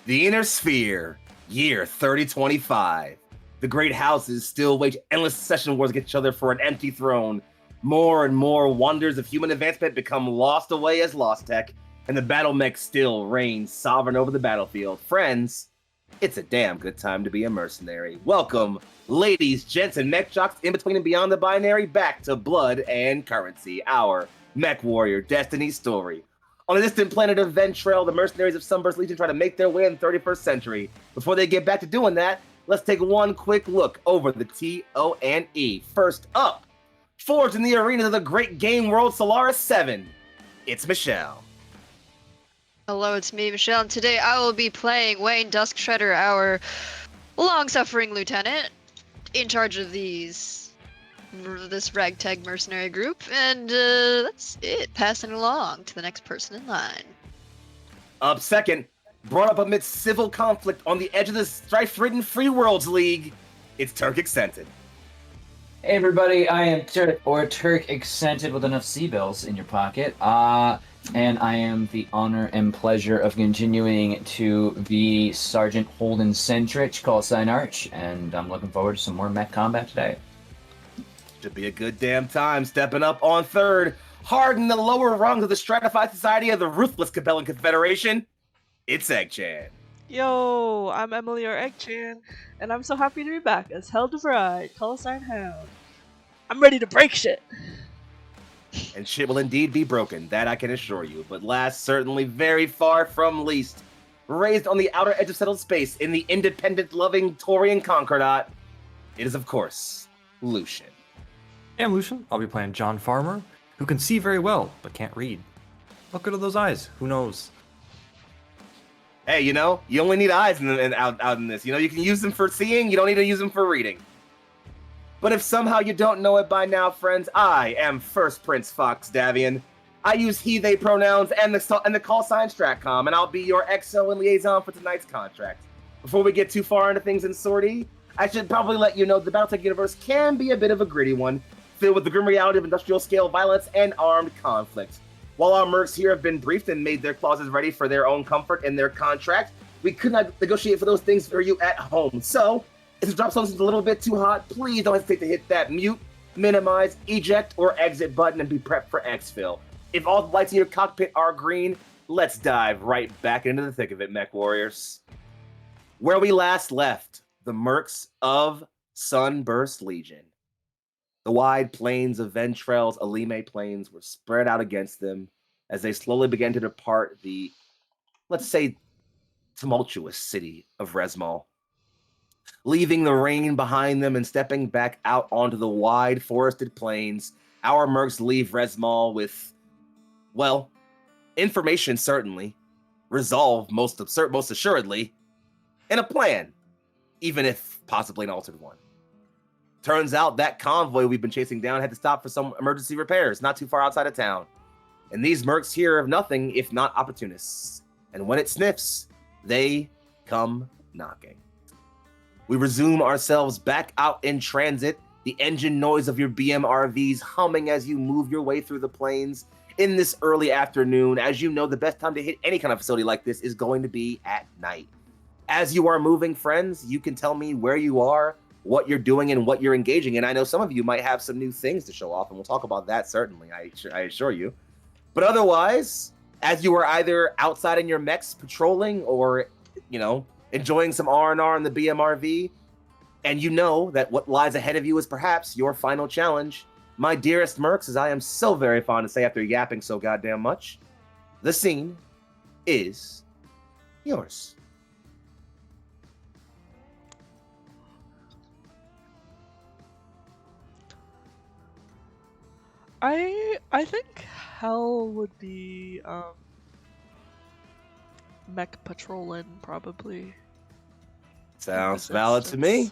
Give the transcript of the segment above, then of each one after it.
The Inner Sphere, year 3025. The great houses still wage endless session wars against each other for an empty throne. More and more wonders of human advancement become lost away as lost tech, and the Battlemechs still reign sovereign over the battlefield. Friends, it's a damn good time to be a mercenary. Welcome, ladies, gents, and mech jocks in between and beyond the binary, back to Blood and Currency, our mech warrior destiny story. On a distant planet of Ventrelle, the mercenaries of Sunburst Legion try to make their way in the 31st century. Before they get back to doing that, let's take one quick look over the TONE. First up, forged in the arenas of the great game world Solaris 7, it's Michelle. Hello, it's me, Michelle, and today I will be playing Wayne Dusktreader, our long-suffering lieutenant, in charge of this ragtag mercenary group, and that's it. Passing along to the next person in line. Up second, brought up amidst civil conflict on the edge of the strife-ridden Free Worlds League, it's Turk Accented. Hey everybody, I am Turk Accented with enough C-bills in your pocket. And I am the honor and pleasure of continuing to be Sergeant Holden Centrich, call sign Arch, and I'm looking forward to some more mech combat today. Should be a good damn time. Stepping up on third, hard in the lower rungs of the stratified society of the ruthless Cabellan Confederation, it's Egg-chan. Yo, I'm Emily or Egg-chan, and I'm so happy to be back as Hell to Bride, call sign Hound. I'm ready to break shit! And shit will indeed be broken, that I can assure you. But last, certainly very far from least, raised on the outer edge of settled space in the independent-loving Taurian Concordat, it is, of course, Lucian. Hey, I'm Lucian. I'll be playing John Farmer, who can see very well, but can't read. Look good at those eyes. Who knows? Hey, you know, you only need eyes out in this. You know, you can use them for seeing, you don't need to use them for reading. But if somehow you don't know it by now, friends, I am First Prince Fox Davian. I use he, they pronouns and the call sign Stratcom, and I'll be your XO and liaison for tonight's contract. Before we get too far into things in sortie, I should probably let you know the Battletech universe can be a bit of a gritty one, filled with the grim reality of industrial-scale violence and armed conflict. While our mercs here have been briefed and made their clauses ready for their own comfort in their contract, we could not negotiate for those things for you at home. So, if the drop zone seems a little bit too hot, please don't hesitate to hit that mute, minimize, eject, or exit button and be prepped for exfil. If all the lights in your cockpit are green, let's dive right back into the thick of it, mech warriors. Where we last left, the mercs of Sunburst Legion. The wide plains of Ventrelle's Alime Plains were spread out against them as they slowly began to depart the, let's say, tumultuous city of Resmal. Leaving the rain behind them and stepping back out onto the wide forested plains, our mercs leave Resmal with, well, information certainly, resolve most assuredly, and a plan, even if possibly an altered one. Turns out that convoy we've been chasing down had to stop for some emergency repairs not too far outside of town. And these mercs here of nothing if not opportunists. And when it sniffs, they come knocking. We resume ourselves back out in transit, the engine noise of your BMRVs humming as you move your way through the plains in this early afternoon. As you know, the best time to hit any kind of facility like this is going to be at night. As you are moving, friends, you can tell me where you are, what you're doing, and what you're engaging in. I know some of you might have some new things to show off, and we'll talk about that certainly, I assure you. But otherwise, as you are either outside in your mechs patrolling or, you know, enjoying some R&R in the BMRV, and you know that what lies ahead of you is perhaps your final challenge, my dearest mercs, as I am so very fond to say after yapping so goddamn much, the scene is yours. I think Hell would be, mech patrolling, probably. Sounds valid to me.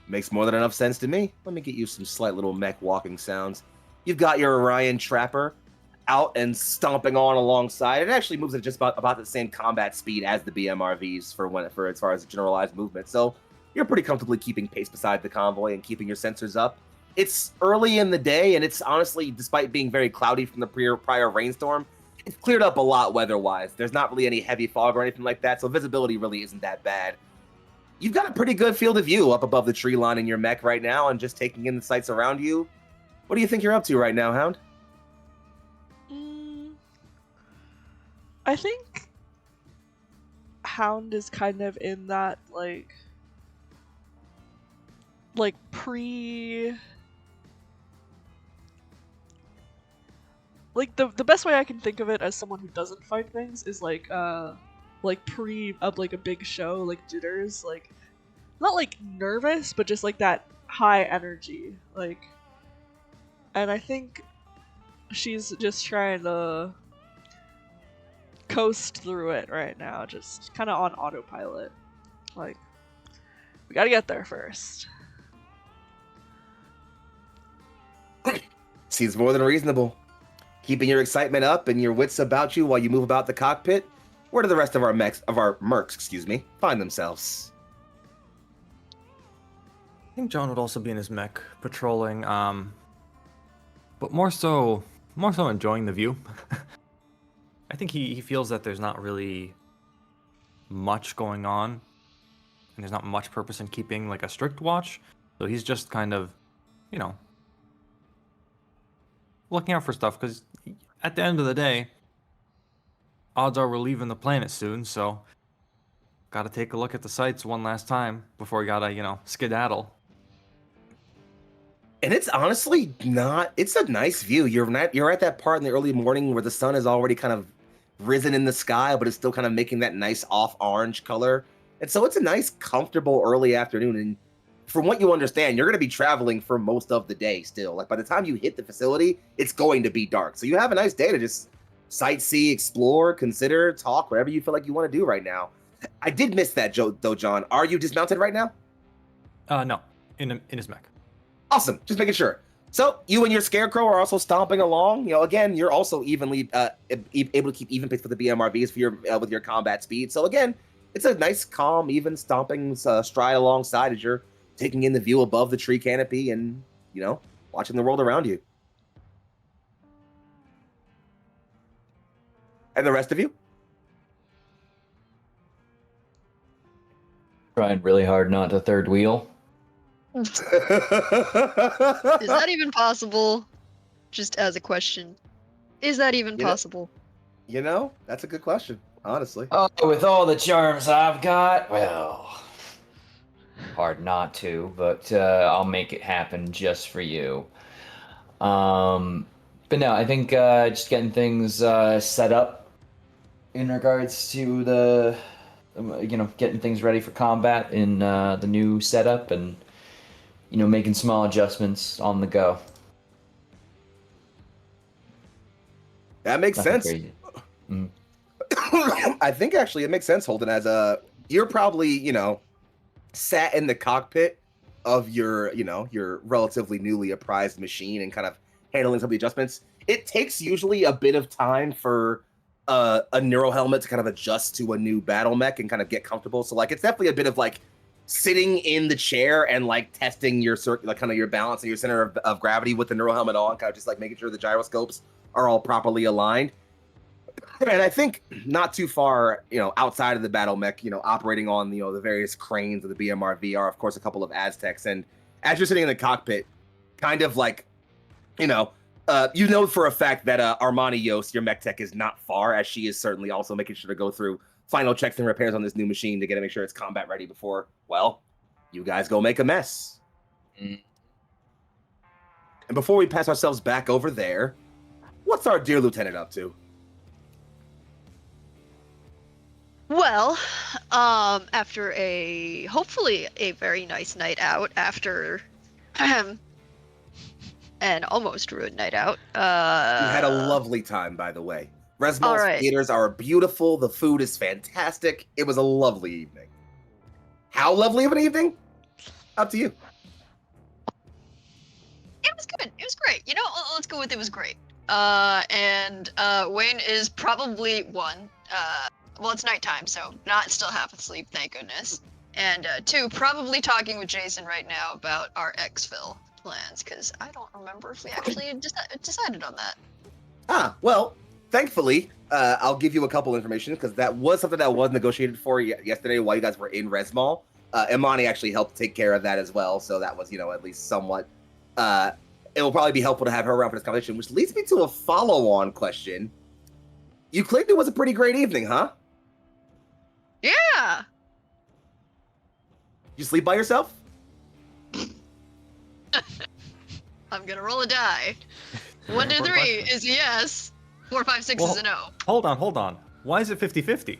Makes more than enough sense to me. Let me get you some slight little mech walking sounds. You've got your Orion Trapper out and stomping on alongside. It actually moves at just about the same combat speed as the BMRVs for as far as generalized movement. So you're pretty comfortably keeping pace beside the convoy and keeping your sensors up. It's early in the day, and it's honestly, despite being very cloudy from the prior rainstorm, it's cleared up a lot weather-wise. There's not really any heavy fog or anything like that, so visibility really isn't that bad. You've got a pretty good field of view up above the tree line in your mech right now and just taking in the sights around you. What do you think you're up to right now, Hound? I think Hound is kind of in that, like pre... Like, the best way I can think of it as someone who doesn't fight things is like pre of like a big show, like jitters, like not like nervous, but just like that high energy, like. And I think she's just trying to coast through it right now, just kind of on autopilot. Like, we gotta get there first. Seems more than reasonable. Keeping your excitement up and your wits about you while you move about the cockpit. Where do the rest of our mercs, find themselves? I think John would also be in his mech, patrolling, but more so enjoying the view. I think he feels that there's not really much going on, and there's not much purpose in keeping like a strict watch. So he's just kind of, looking out for stuff, because at the end of the day, odds are we're leaving the planet soon, so gotta take a look at the sights one last time before we gotta, skedaddle. And it's honestly it's a nice view. You're at that part in the early morning where the sun is already kind of risen in the sky, but it's still kind of making that nice off orange color. And so it's a nice, comfortable early afternoon. And from what you understand, you're going to be traveling for most of the day still. Like by the time you hit the facility, it's going to be dark. So you have a nice day to just sightsee, explore, consider, talk, whatever you feel like you want to do right now. I did miss that, though, John. Are you dismounted right now? No, in his mech. Awesome. Just making sure. So you and your Scarecrow are also stomping along. Again, you're also evenly able to keep even pace with the BMRVs for with your combat speed. So again, it's a nice, calm, even stomping stride alongside as you're taking in the view above the tree canopy and, watching the world around you. And the rest of you? Trying really hard not to third wheel. Is that even possible? Just as a question. Is that even possible? That's a good question, honestly. Oh, with all the charms I've got, well, hard not to, but I'll make it happen just for you. But no, I think just getting things set up in regards to the, getting things ready for combat in the new setup and, making small adjustments on the go. That makes Nothing sense. crazy. Mm. I think actually it makes sense, Holden, as you're probably, sat in the cockpit of your relatively newly apprised machine and kind of handling some of the adjustments. It takes usually a bit of time for a neuro helmet to kind of adjust to a new battle mech and kind of get comfortable. So like, it's definitely a bit of like sitting in the chair and like testing your kind of your balance and your center of gravity with the neuro helmet on, kind of just like making sure the gyroscopes are all properly aligned. And I think not too far, outside of the battle mech, operating on, the various cranes of the BMRV are, of course, a couple of Aztecs. And as you're sitting in the cockpit, kind of like, for a fact that Armani Yost, your mech tech, is not far, as she is certainly also making sure to go through final checks and repairs on this new machine to make sure it's combat ready before, well, you guys go make a mess. Mm. And before we pass ourselves back over there, what's our dear lieutenant up to? Well, after hopefully a very nice night out, after an almost ruined night out. We had a lovely time, by the way. Resmal's theaters are beautiful. The food is fantastic. It was a lovely evening. How lovely of an evening? Up to you. It was good. It was great. Let's go with it was great. And Wayne is probably one. Well, it's nighttime, so not still half asleep, thank goodness. And two, probably talking with Jason right now about our exfil plans, because I don't remember if we actually decided on that. Well, thankfully, I'll give you a couple information because that was something that was negotiated for yesterday while you guys were in Resmal. Imani actually helped take care of that as well, so that was, at least somewhat. It will probably be helpful to have her around for this conversation, which leads me to a follow-on question. You claimed it was a pretty great evening, huh? Yeah. You sleep by yourself? I'm gonna roll a die. 1 to 3 is a yes. 4, 5, 6 is a no. Hold on. Why is it 50-50?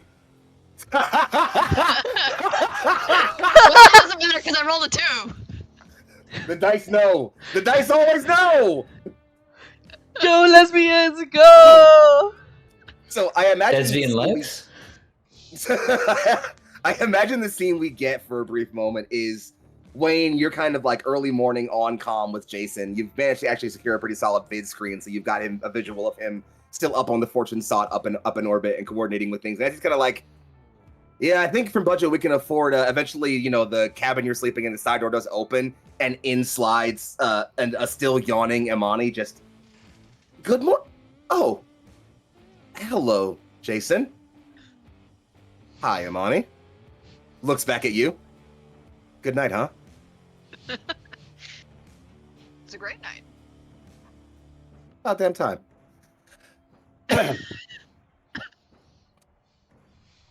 Well, it doesn't matter because I rolled a 2. The dice know. The dice always know. Go lesbians, go! So I imagine Lesbian legs? I imagine the scene we get for a brief moment is Wayne, you're kind of like early morning on comm with Jason. You've managed to actually secure a pretty solid vid screen, so you've got a visual of him still up on the fortune sought, up in orbit and coordinating with things. And he's kind of like, yeah, I think from budget we can afford eventually, the cabin you're sleeping in, the side door does open, and in slides and a still yawning Imani just, good morning. Oh, hello, Jason. Hi, Imani. Looks back at you. Good night, huh? It's a great night. About damn time.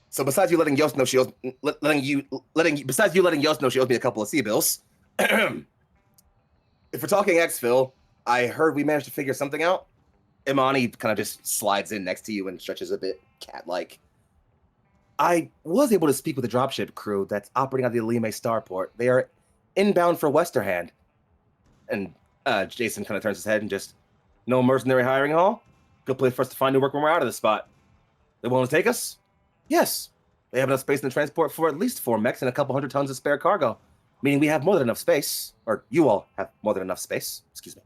So besides you letting Yost know she owes besides you letting Yost know she owes me a couple of sea bills. If we're talking exfil, I heard we managed to figure something out. Imani kind of just slides in next to you and stretches a bit cat-like. I was able to speak with the dropship crew that's operating out of the Lime starport. They are inbound for Westerhand. And Jason kind of turns his head and just, no mercenary hiring hall? Good place for us to find new work when we're out of this spot. They willing to take us? Yes. They have enough space in the transport for at least 4 mechs and a couple hundred tons of spare cargo. Meaning we have more than enough space. Or you all have more than enough space. Excuse me.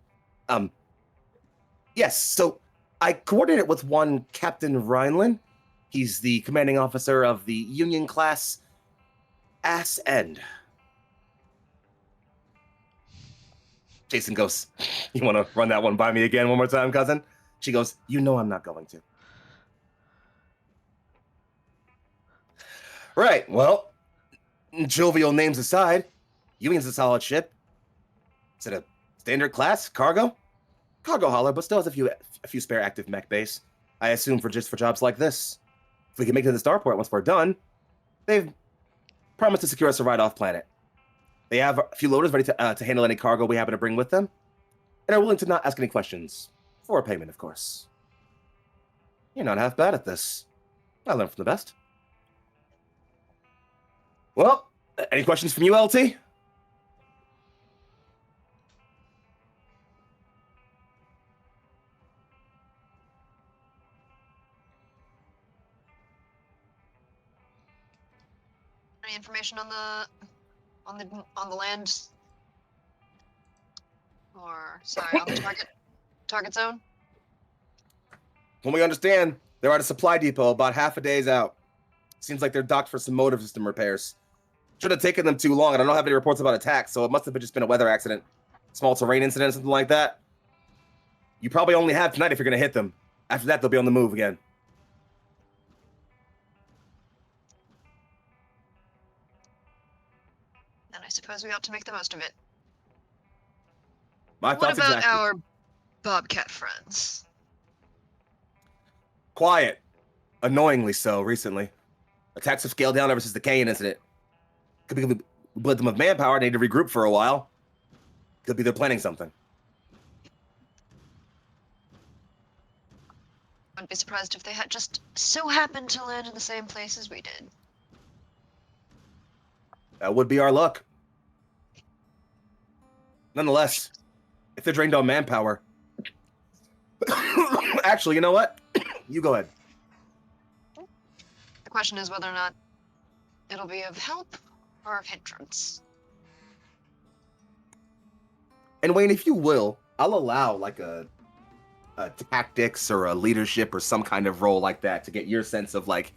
Yes, so I coordinated with one Captain Rhineland. He's the commanding officer of the Union class Ass End. Jason goes, you want to run that one by me again one more time, cousin? She goes, you know I'm not going to. Right, well, jovial names aside, Union's a solid ship. Is it a standard class, cargo? Cargo hauler, but still has a few spare active mech base. I assume for jobs like this. If we can make it to the starport once we're done, they've promised to secure us a ride off planet. They have a few loaders ready to handle any cargo we happen to bring with them, and are willing to not ask any questions, for a payment, of course. You're not half bad at this. I learned from the best. Well, any questions from you, LT? Any information on the land? Or sorry, on the target zone? From what we understand, they're at a supply depot about half a day's out. Seems like they're docked for some motor system repairs. Should have taken them too long, and I don't have any reports about attacks, so it must have just been a weather accident. Small terrain incident, something like that. You probably only have tonight if you're going to hit them. After that, they'll be on the move again. Then I suppose we ought to make the most of it. My What thoughts about exactly. our Bobcat friends? Quiet. Annoyingly so, recently. Attacks have scaled down ever since the Kayan incident. Could be we bled them of manpower, need to regroup for a while. Could be they're planning something. Wouldn't be surprised if they had just so happened to land in the same place as we did. That would be our luck. Nonetheless, if they're drained on manpower... Actually, you know what? You go ahead. The question is whether or not it'll be of help or of hindrance. And Wayne, if you will, I'll allow like a tactics or a leadership or some kind of role like that to get your sense of like,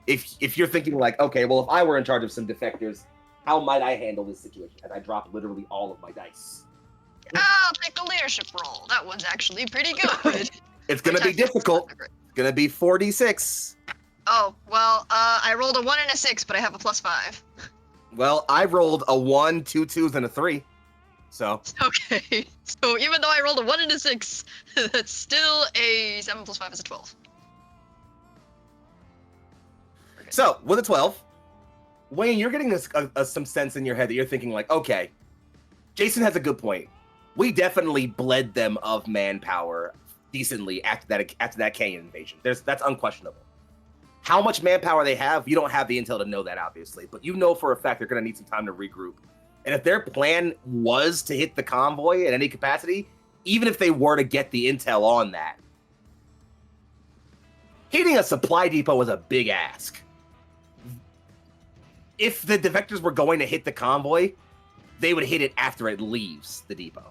if you're thinking like, okay, well, if I were in charge of some defectors, how might I handle this situation? And I drop literally all of my dice. I'll take the leadership role. That one's actually pretty good. It's going to be difficult. Gonna be 4d6. Oh, well, I rolled a 1 and a 6, but I have a +5. Well, I rolled a 1, 2 2s, and a 3. So, Okay, so even though I rolled a 1 and a 6, that's still a 7 + 5 is a 12. so with a 12, Wayne, you're getting some sense in your head that you're thinking like, okay, Jason has a good point. We definitely bled them of manpower decently after that Canyon invasion. That's unquestionable. How much manpower they have, you don't have the intel to know that, obviously, but you know for a fact they're going to need some time to regroup. And if their plan was to hit the convoy at any capacity, even if they were to get the intel on that, hitting a supply depot was a big ask. If the defectors were going to hit the convoy, they would hit it after it leaves the depot.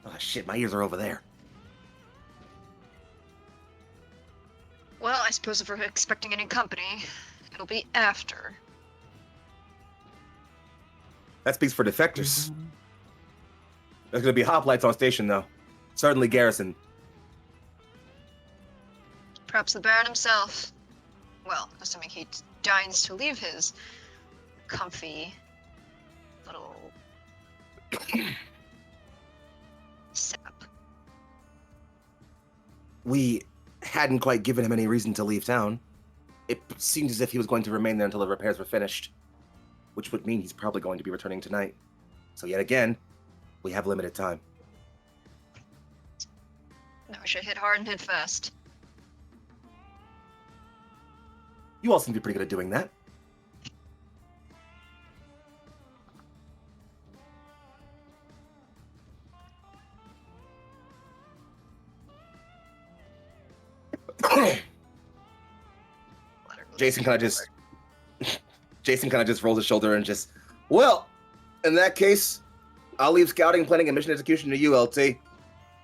Oh shit, my ears are over there. Well, I suppose if we're expecting any company, it'll be after. That speaks for defectors. There's going to be hoplites on station, though. Certainly garrison. Perhaps the Baron himself. Well, assuming he deigns to leave his comfy little setup. We hadn't quite given him any reason to leave town. It seemed as if he was going to remain there until the repairs were finished, which would mean he's probably going to be returning tonight. So yet again, we have limited time. Now we should hit hard and hit fast. You all seem to be pretty good at doing that. Jason kind of just rolls his shoulder and just, well, in that case, I'll leave scouting, planning, and mission execution to you, LT.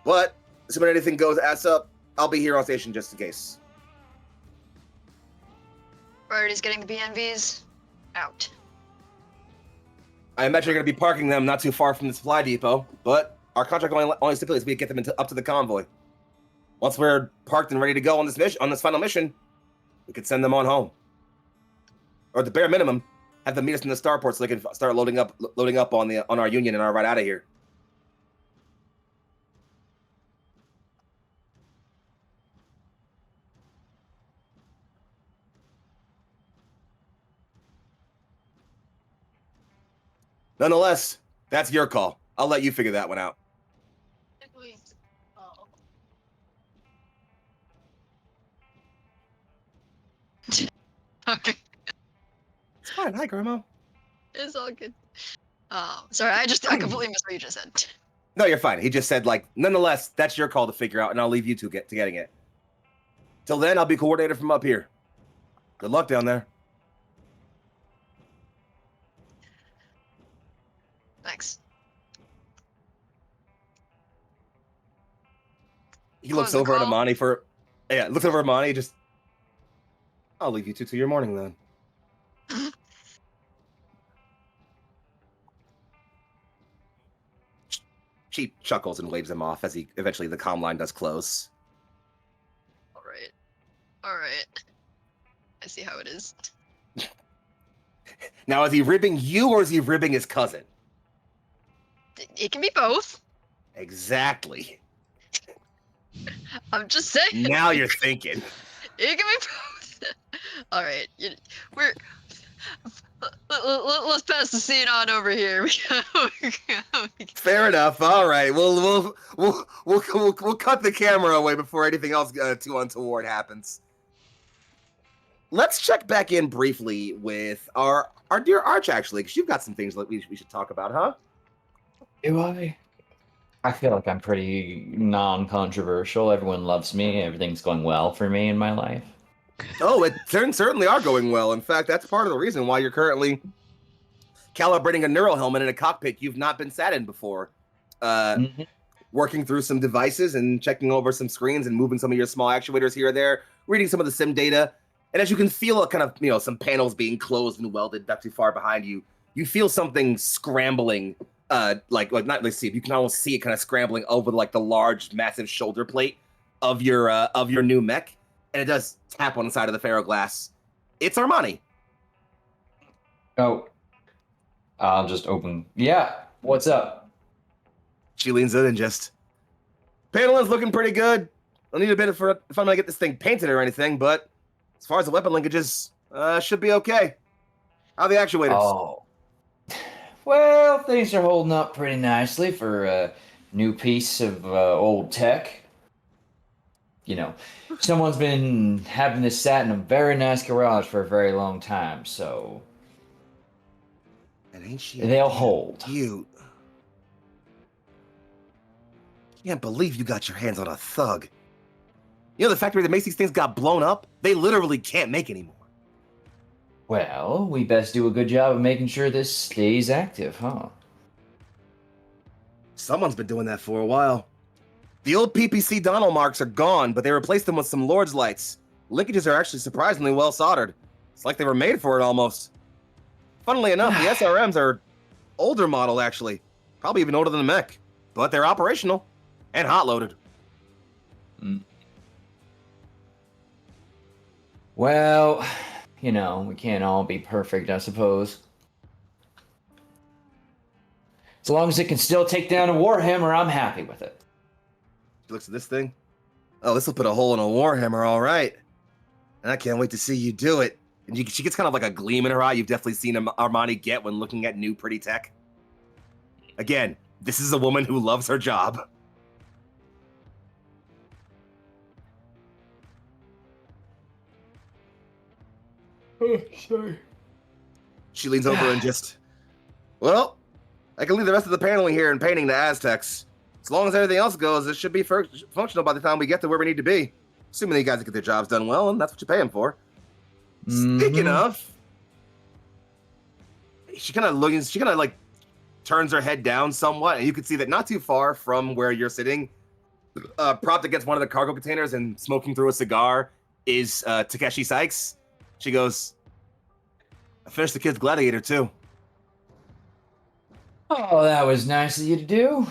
But assuming anything goes ass up, I'll be here on station just in case. Priority's getting the BNVs out. I imagine you're going to be parking them not too far from the supply depot, but our contract only stipulates we get them up to the convoy. Once we're parked and ready to go on this final mission, we could send them on home. Or at the bare minimum, have them meet us in the starport so they can start loading up on our Union and our ride out of here. Nonetheless, that's your call. I'll let you figure that one out. Okay. It's fine. Hi, Grandma. It's all good. Sorry, I completely missed what you just said. No, you're fine. He just said, like, nonetheless, that's your call to figure out, and I'll leave you to getting it. Till then, I'll be coordinated from up here. Good luck down there. Thanks. He looks over at Amani looks over at Amani, just, I'll leave you two till your morning then. She chuckles and waves him off as eventually the comm line does close. All right. I see how it is. Now, is he ribbing you or is he ribbing his cousin? It can be both. Exactly. I'm just saying. Now you're thinking. It can be both. All right. Let's pass the scene on over here. Fair enough. All right. We'll cut the camera away before anything else too untoward happens. Let's check back in briefly with our dear Arch, actually, because you've got some things that we should talk about, huh? Do I? I feel like I'm pretty non-controversial. Everyone loves me. Everything's going well for me in my life. Oh, certainly are going well. In fact, that's part of the reason why you're currently calibrating a neural helmet in a cockpit you've not been sat in before. Working through some devices and checking over some screens and moving some of your small actuators here or there, reading some of the sim data. And as you can feel kind of, some panels being closed and welded not too far behind you, you feel something scrambling not let's see, you can almost see it kind of scrambling over like the large, massive shoulder plate of your new mech, and it does tap on the side of the ferroglass. It's Armani. Oh, I'll just open. Yeah, what's up? She leans in and just, paneling's looking pretty good. I'll need a bit if I'm gonna get this thing painted or anything, but as far as the weapon linkages, should be okay. How are the actuators? Oh, well, things are holding up pretty nicely for a new piece of old tech. You know, someone's been having this sat in a very nice garage for a very long time, so And ain't she they'll hold. cute? Can't believe you got your hands on a thug. You know the factory that makes these things got blown up? They literally can't make anymore. Well, we best do a good job of making sure this stays active, huh? Someone's been doing that for a while. The old PPC Donald marks are gone, but they replaced them with some Lord's lights. Linkages are actually surprisingly well soldered. It's like they were made for it almost. Funnily enough, the SRMs are older model actually. Probably even older than the mech. But they're operational and hot loaded. Well, you know, we can't all be perfect, I suppose. As long as it can still take down a Warhammer, I'm happy with it. She looks at this thing. Oh, this will put a hole in a Warhammer, all right. And I can't wait to see you do it. And she gets kind of like a gleam in her eye. You've definitely seen Armani get when looking at new pretty tech. Again, this is a woman who loves her job. Oh, sorry. She leans over and just, well, I can leave the rest of the paneling here and painting the Aztecs. As long as everything else goes, it should be functional by the time we get to where we need to be. Assuming you guys get their jobs done well, and that's what you pay them for. Speaking of, she kind of like turns her head down somewhat, and you can see that not too far from where you're sitting, propped against one of the cargo containers and smoking through a cigar, is Takeshi Sykes. She goes, I finished the kid's gladiator too. Oh, that was nice of you to do.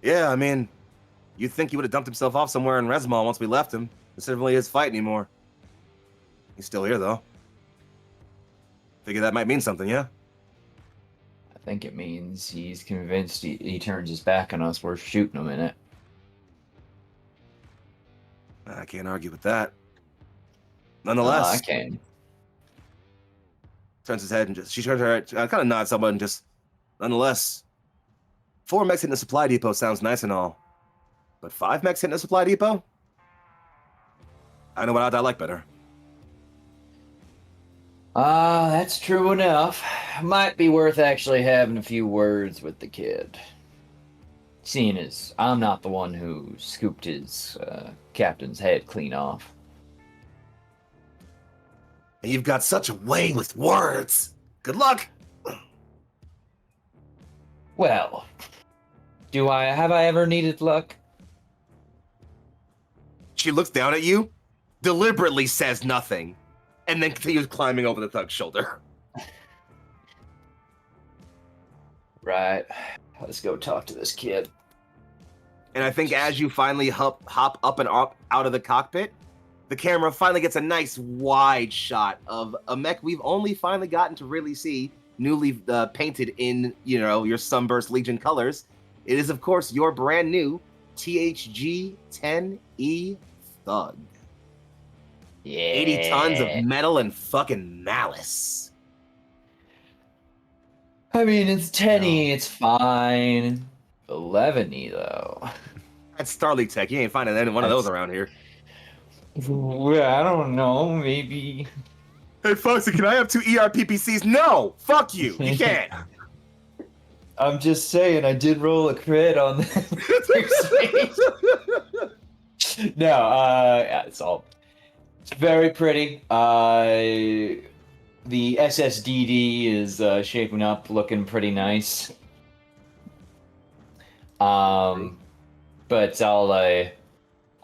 Yeah, I mean, you'd think he would have dumped himself off somewhere in Resmal once we left him. This isn't really his fight anymore. He's still here, though. Figure that might mean something, yeah? I think it means he's convinced he turns his back on us. We're shooting him in it. I can't argue with that. Nonetheless, I can. turns his head and she turns her head, kind of nods somewhat and just, nonetheless, 4 mechs hitting a supply depot sounds nice and all. But 5 mechs hitting a supply depot? I know what I like better. That's true enough. Might be worth actually having a few words with the kid. Seeing as I'm not the one who scooped his captain's head clean off. And you've got such a way with words. Good luck. Well, have I ever needed luck? She looks down at you, deliberately says nothing, and then continues climbing over the thug's shoulder. Right. Let's go talk to this kid. And I think as you finally hop up and up out of the cockpit, the camera finally gets a nice wide shot of a mech we've only finally gotten to really see, newly painted in, your Sunburst Legion colors. It is, of course, your brand new THG-10E Thug. Yeah. 80 tons of metal and fucking malice. I mean, it's 10E, it's fine. 11E, though. That's Starleague Tech. You ain't finding any one of those around here. Well, I don't know, maybe. Hey, Foxy, can I have 2 ERPPCs? No! Fuck you! You can't! I'm just saying, I did roll a crit on the No, yeah, it's very pretty. The SSDD is shaping up, looking pretty nice. But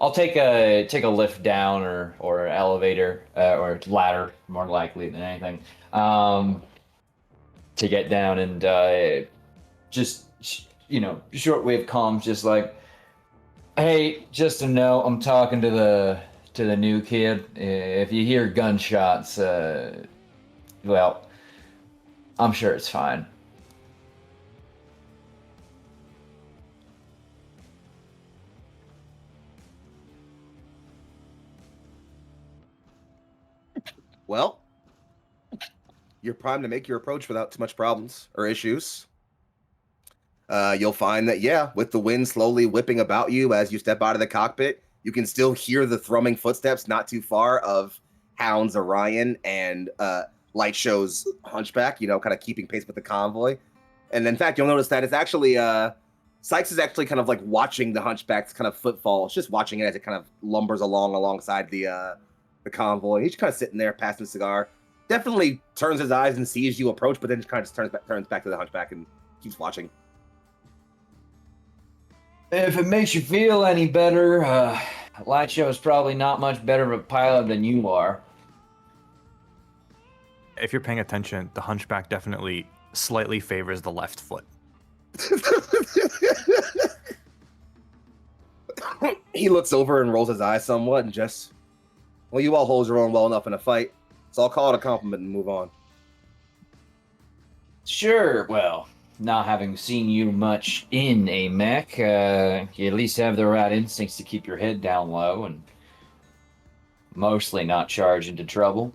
I'll take a lift down or elevator or ladder more likely than anything. to get down and just, shortwave comms, just like, hey, just to know, I'm talking to the new kid. If you hear gunshots, well, I'm sure it's fine. Well, you're primed to make your approach without too much problems or issues. You'll find that, yeah, with the wind slowly whipping about you as you step out of the cockpit, you can still hear the thrumming footsteps not too far of Hound's Orion and Light Show's Hunchback, kind of keeping pace with the convoy. And in fact, you'll notice that it's actually, Sykes is actually kind of like watching the Hunchback's kind of footfall. It's just watching it as it kind of lumbers alongside the convoy. He's kind of sitting there passing a cigar. Definitely turns his eyes and sees you approach, but then just kind of turns back to the Hunchback and keeps watching. If it makes you feel any better, Light Show is probably not much better of a pilot than you are. If you're paying attention, the Hunchback definitely slightly favors the left foot. He looks over and rolls his eyes somewhat and just, well, you all hold your own well enough in a fight, so I'll call it a compliment and move on. Sure, well, not having seen you much in a mech, you at least have the right instincts to keep your head down low and mostly not charge into trouble.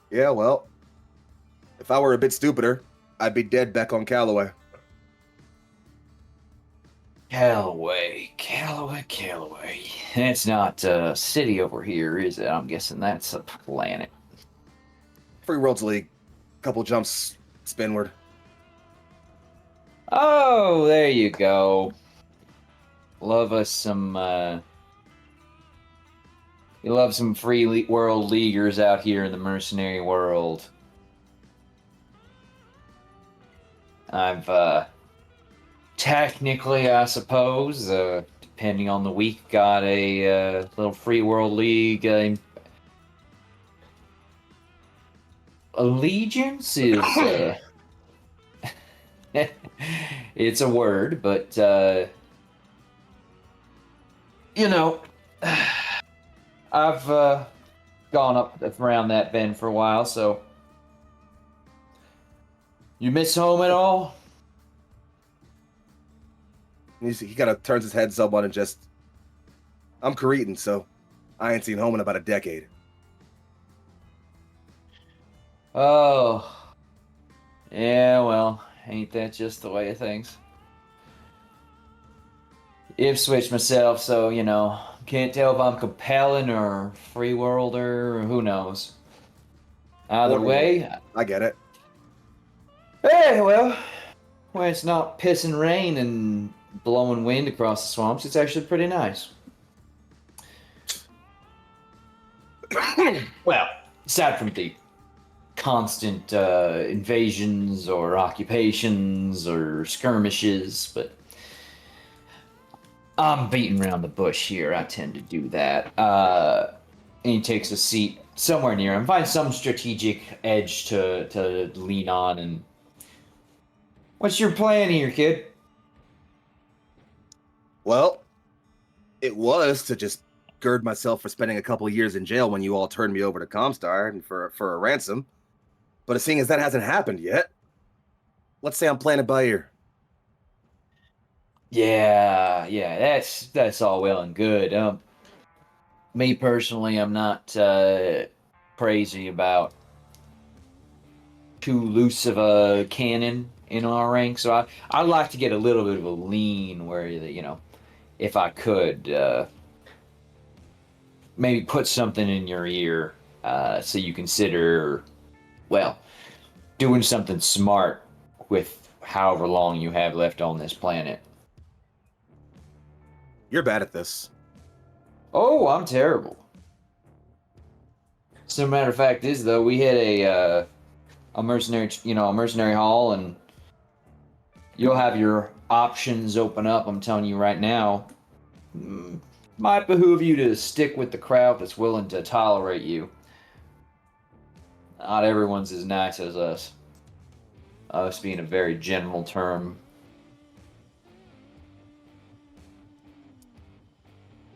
Yeah, well, if I were a bit stupider, I'd be dead back on Callaway. Callaway. That's not a city over here, is it? I'm guessing that's a planet. Free Worlds League. Couple jumps spinward. Oh, there you go. Love us some, you love some free world leaguers out here in the mercenary world. I've, technically, I suppose, depending on the week, got a little free world league. Allegiance is, it's a word, but, I've gone up around that bend for a while, so. You miss home at all? He kind of turns his head somewhat and just, I'm Cretan, so I ain't seen home in about a decade. Oh. Yeah, well, ain't that just the way of things? Ipswich myself, so, can't tell if I'm compelling or free worlder or who knows. Either way. I get it. Hey, well, when it's not pissing rain and blowing wind across the swamps, it's actually pretty nice. Well, aside from the constant invasions or occupations or skirmishes, but I'm beating around the bush here. I tend to do that. And he takes a seat somewhere near him, finds some strategic edge to lean on. And what's your plan here, kid? Well, it was to just gird myself for spending a couple of years in jail when you all turned me over to Comstar and for a ransom. But seeing as that hasn't happened yet, let's say I'm playing it by ear. Yeah, that's all well and good. Me personally, I'm not crazy about too loose of a cannon in our ranks, so I'd like to get a little bit of a lean where, if I could, maybe put something in your ear so you consider, well, doing something smart with however long you have left on this planet. You're bad at this. Oh, I'm terrible. So, matter of fact is, though, we hit a mercenary hall, and you'll have your options open up. I'm telling you right now. Might behoove you to stick with the crowd that's willing to tolerate you. Not everyone's as nice as us. Us being a very general term.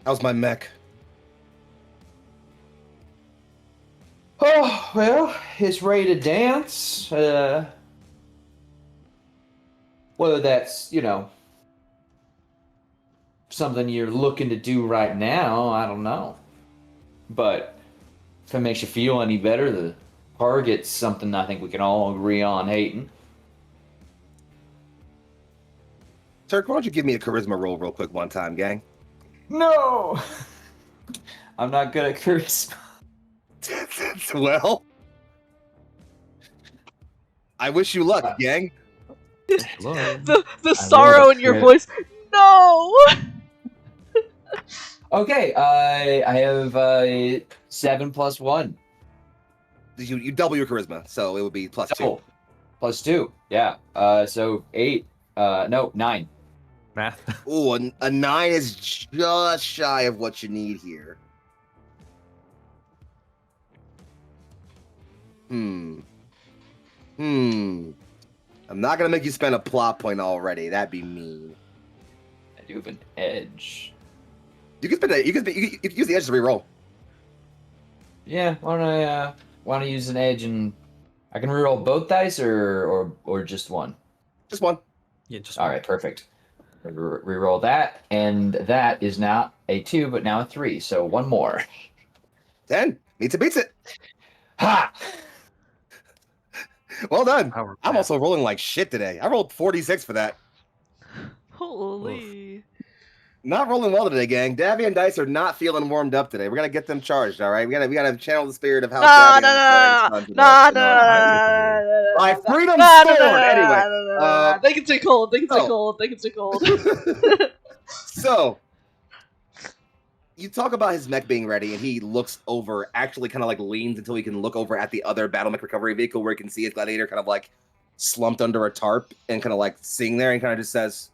How's my mech? Oh, well, it's ready to dance. Whether that's, something you're looking to do right now, I don't know. But if it makes you feel any better, the target's something I think we can all agree on hating. Turk, why don't you give me a charisma roll real quick one time, gang? No! I'm not good at charisma. Well, I wish you luck, gang. Hello. The sorrow in your crit. voice. No. Okay, I have 7 plus 1. You double your charisma, so it would be plus 2. Double. Plus 2, yeah. So 8. No, 9. Math. Ooh, a 9 is just shy of what you need here. I'm not gonna make you spend a plot point already. That'd be mean. I do have an edge. You can spend you can use the edge to reroll. Yeah, why don't I use an edge and I can reroll both dice or just one? Just one. Yeah, just All right, perfect. Reroll that, and that is now a 2, but now a 3, so one more. 10. Meets it, beats it. Ha! Well done. Power I'm math. also rolling like shit today. I rolled 46 for that. Holy. Not rolling well today, gang. Davian dice are not feeling warmed up today. We're gonna get them charged, all right? We gotta channel the spirit of how No, Davian no, is no, playing Sons no, of no, North. no, My freedom no, sword. Anyway, They can stay cold. They can stay so- cold. They can stay cold. so you talk about his mech being ready, and he looks over, actually kind of like leans until he can look over at the other Battlemech recovery vehicle where he can see his gladiator kind of like slumped under a tarp and kind of like sitting there and kind of just says,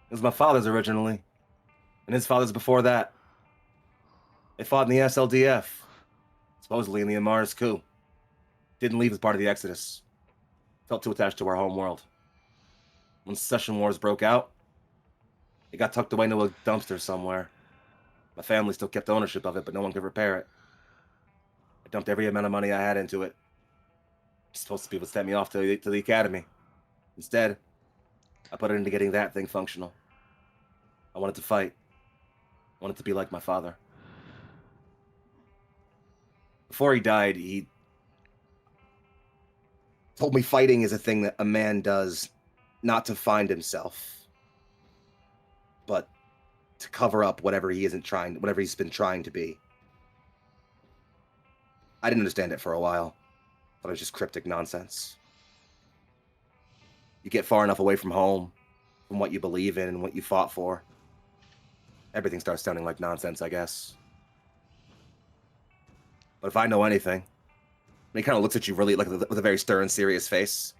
"It was my father's originally, and his father's before that. They fought in the SLDF, supposedly in the Amars coup. Didn't leave as part of the Exodus. Felt too attached to our home world. When secession wars broke out, it got tucked away into a dumpster somewhere. My family still kept ownership of it, but no one could repair it. I dumped every amount of money I had into it. It's supposed to be what sent me off to the academy. Instead, I put it into getting that thing functional. I wanted to fight. I wanted to be like my father. Before he died, he told me fighting is a thing that a man does not to find himself, but to cover up whatever he's been trying to be. I didn't understand it for a while. Thought it was just cryptic nonsense. You get far enough away from home, from what you believe in and what you fought for, everything starts sounding like nonsense, I guess. But if I know anything, and he kind of looks at you really like with a very stern, serious face,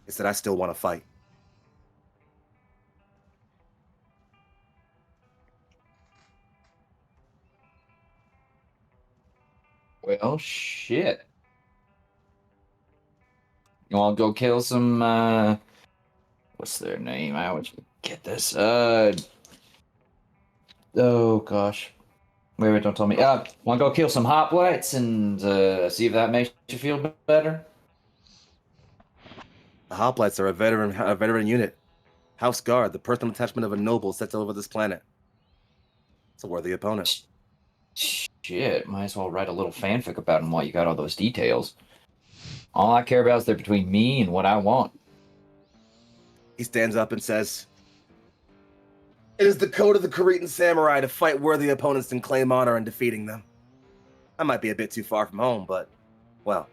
it's that I still want to fight. Well, shit. You want to go kill some, what's their name? I always get this. Oh, gosh. Wait, don't tell me. Want to go kill some hoplites and see if that makes you feel better? The Hoplites are a veteran unit. House Guard, the personal attachment of a noble set over this planet. It's a worthy opponent. Shit, might as well write a little fanfic about him while you got all those details. All I care about is they're between me and what I want. He stands up and says, "It is the code of the Cretan samurai to fight worthy opponents and claim honor in defeating them. I might be a bit too far from home, but, well,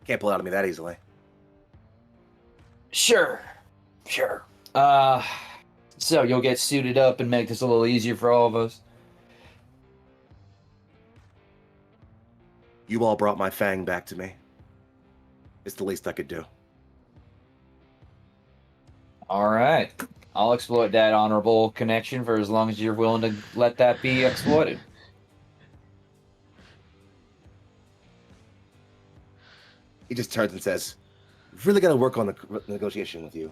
can't pull it out of me that easily." Sure. So you'll get suited up and make this a little easier for all of us? You all brought my fang back to me. It's the least I could do. All right. I'll exploit that honorable connection for as long as you're willing to let that be exploited. He just turns and says, "We've really got to work on the negotiation with you."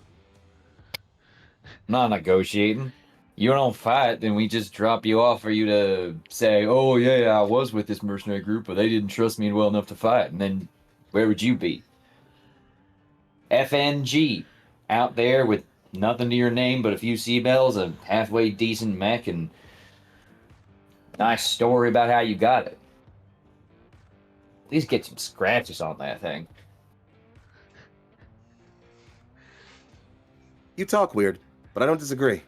Not negotiating. You don't fight, then we just drop you off for you to say, oh, yeah, I was with this mercenary group, but they didn't trust me well enough to fight. And then where would you be? FNG. Out there with nothing to your name but a few seabells, a halfway decent mech, and nice story about how you got it. At least get some scratches on that thing. You talk weird, but I don't disagree.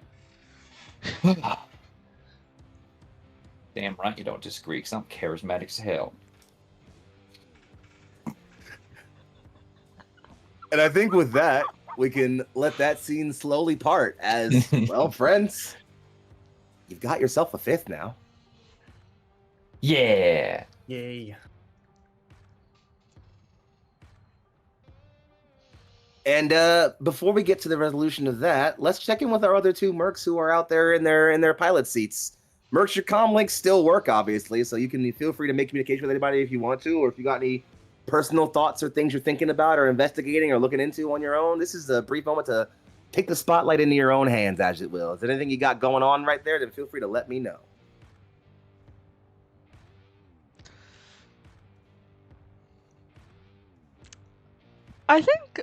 Damn right you don't disagree, because I'm charismatic as hell. And I think with that, we can let that scene slowly part as, well, friends, you've got yourself a fifth now. Yeah. Yay. And before we get to the resolution of that, let's check in with our other two mercs who are out there in their pilot seats. Mercs, your comm links still work, obviously, so you can feel free to make communication with anybody if you want to, or if you got any personal thoughts or things you're thinking about or investigating or looking into on your own. This is a brief moment to take the spotlight into your own hands, as it will. Is there anything you got going on right there? Then feel free to let me know. I think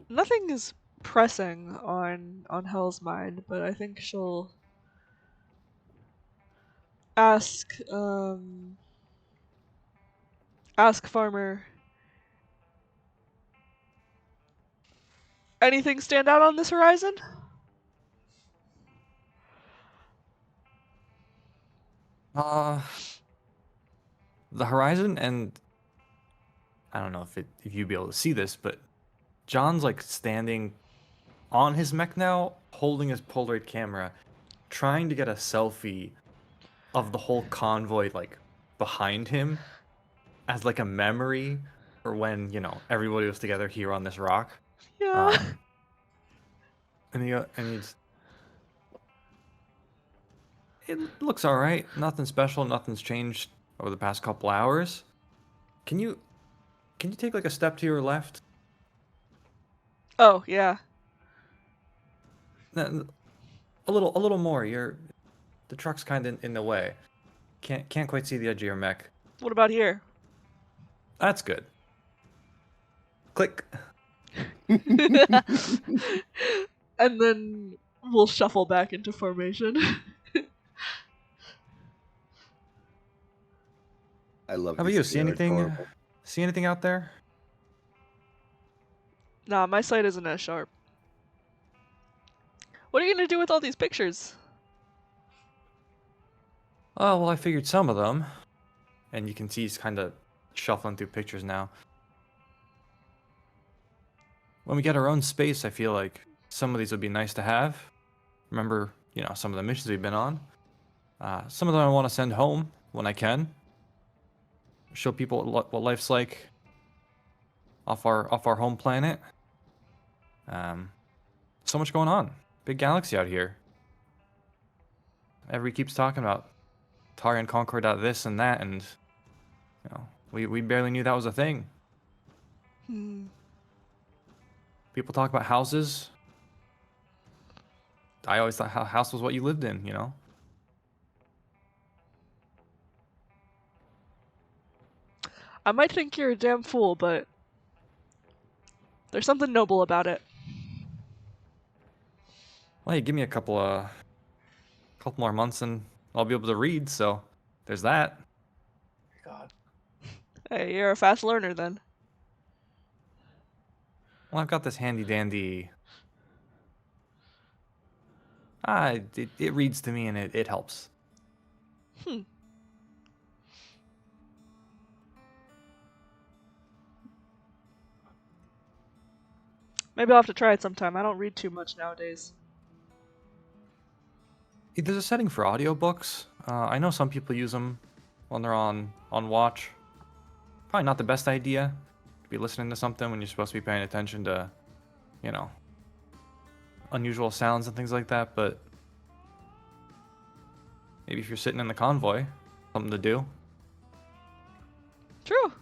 nothing is pressing on Hell's mind, but I think she'll ask Farmer, anything stand out on this horizon? The horizon, and I don't know if you'd be able to see this, but John's like standing on his mech now, holding his Polaroid camera, trying to get a selfie of the whole convoy like behind him as like a memory for when, everybody was together here on this rock. Yeah. And he's it looks all right. Nothing special. Nothing's changed over the past couple hours. Can you take like a step to your left? Oh, yeah. A little more. The truck's kind of in the way. Can't quite see the edge of your mech. What about here? That's good. Click. And then we'll shuffle back into formation. I love. How about you? See anything out there? Nah, my sight isn't as sharp. What are you gonna do with all these pictures? Oh, well, I figured some of them. And you can see he's kind of shuffling through pictures now. When we get our own space, I feel like some of these would be nice to have. Remember, some of the missions we've been on. Some of them I want to send home when I can. Show people what life's like off our home planet. So much going on. Big galaxy out here. Everybody keeps talking about Tarian Concord out this and that, and we barely knew that was a thing. People talk about houses. I always thought house was what you lived in, I might think you're a damn fool, but there's something noble about it. Well, you give me a couple more months and I'll be able to read, so there's that. God. Hey, you're a fast learner then. Well, I've got this handy dandy. It reads to me and it helps. Maybe I'll have to try it sometime. I don't read too much nowadays. There's a setting for audiobooks. I know some people use them when they're on watch. Probably not the best idea to be listening to something when you're supposed to be paying attention to, unusual sounds and things like that, but maybe if you're sitting in the convoy, something to do. True.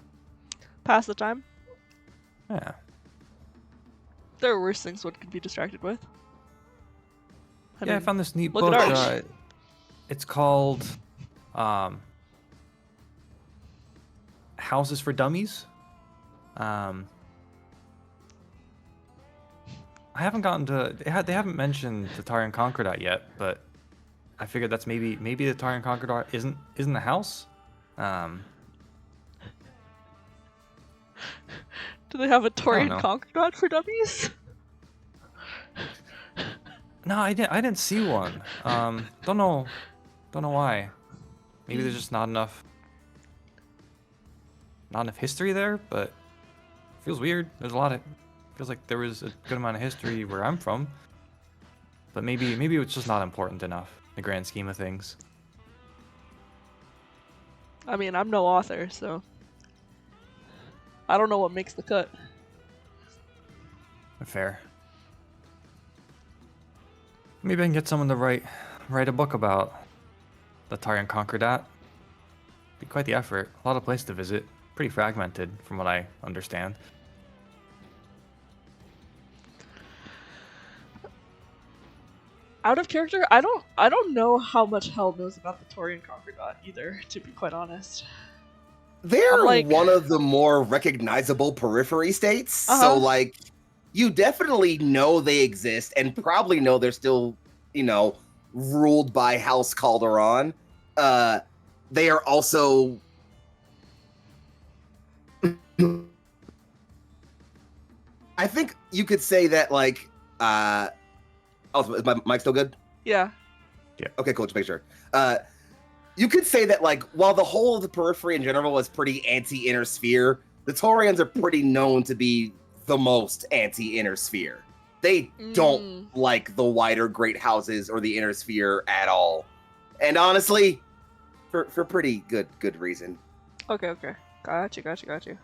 Pass the time. Yeah. There are worse things one could be distracted with. I mean, found this neat look book. at Arch. It's called Houses for Dummies. I haven't gotten to. They haven't mentioned the Tarian Concordat yet, but I figured that's maybe the Tarian Concordat isn't a house. Do they have a Taurian know. Concordat for dummies? No, I didn't see one. Don't know why. Maybe there's just not enough history there, but it feels weird. There's a lot of feels like there was a good amount of history where I'm from, but maybe it's just not important enough in the grand scheme of things. I mean, I'm no author, so I don't know what makes the cut. Fair. Maybe I can get someone to write a book about the Tarian Concordat. Be quite the effort. A lot of places to visit. Pretty fragmented, from what I understand. Out of character, I don't know how much Hell knows about the Taurian Concordat either, to be quite honest. They're like- one of the more recognizable periphery states, Uh-huh. so like you definitely know they exist and probably know they're still, ruled by House Calderon. They are also I think you could say that like is my mic still good? Yeah. Okay, cool. Just make sure. You could say that, like, while the whole of the periphery in general is pretty anti-inner sphere, the Taurians are pretty known to be the most anti-inner sphere. They don't like the wider great houses or the inner sphere at all, and honestly, for pretty good reason. Okay. Got you.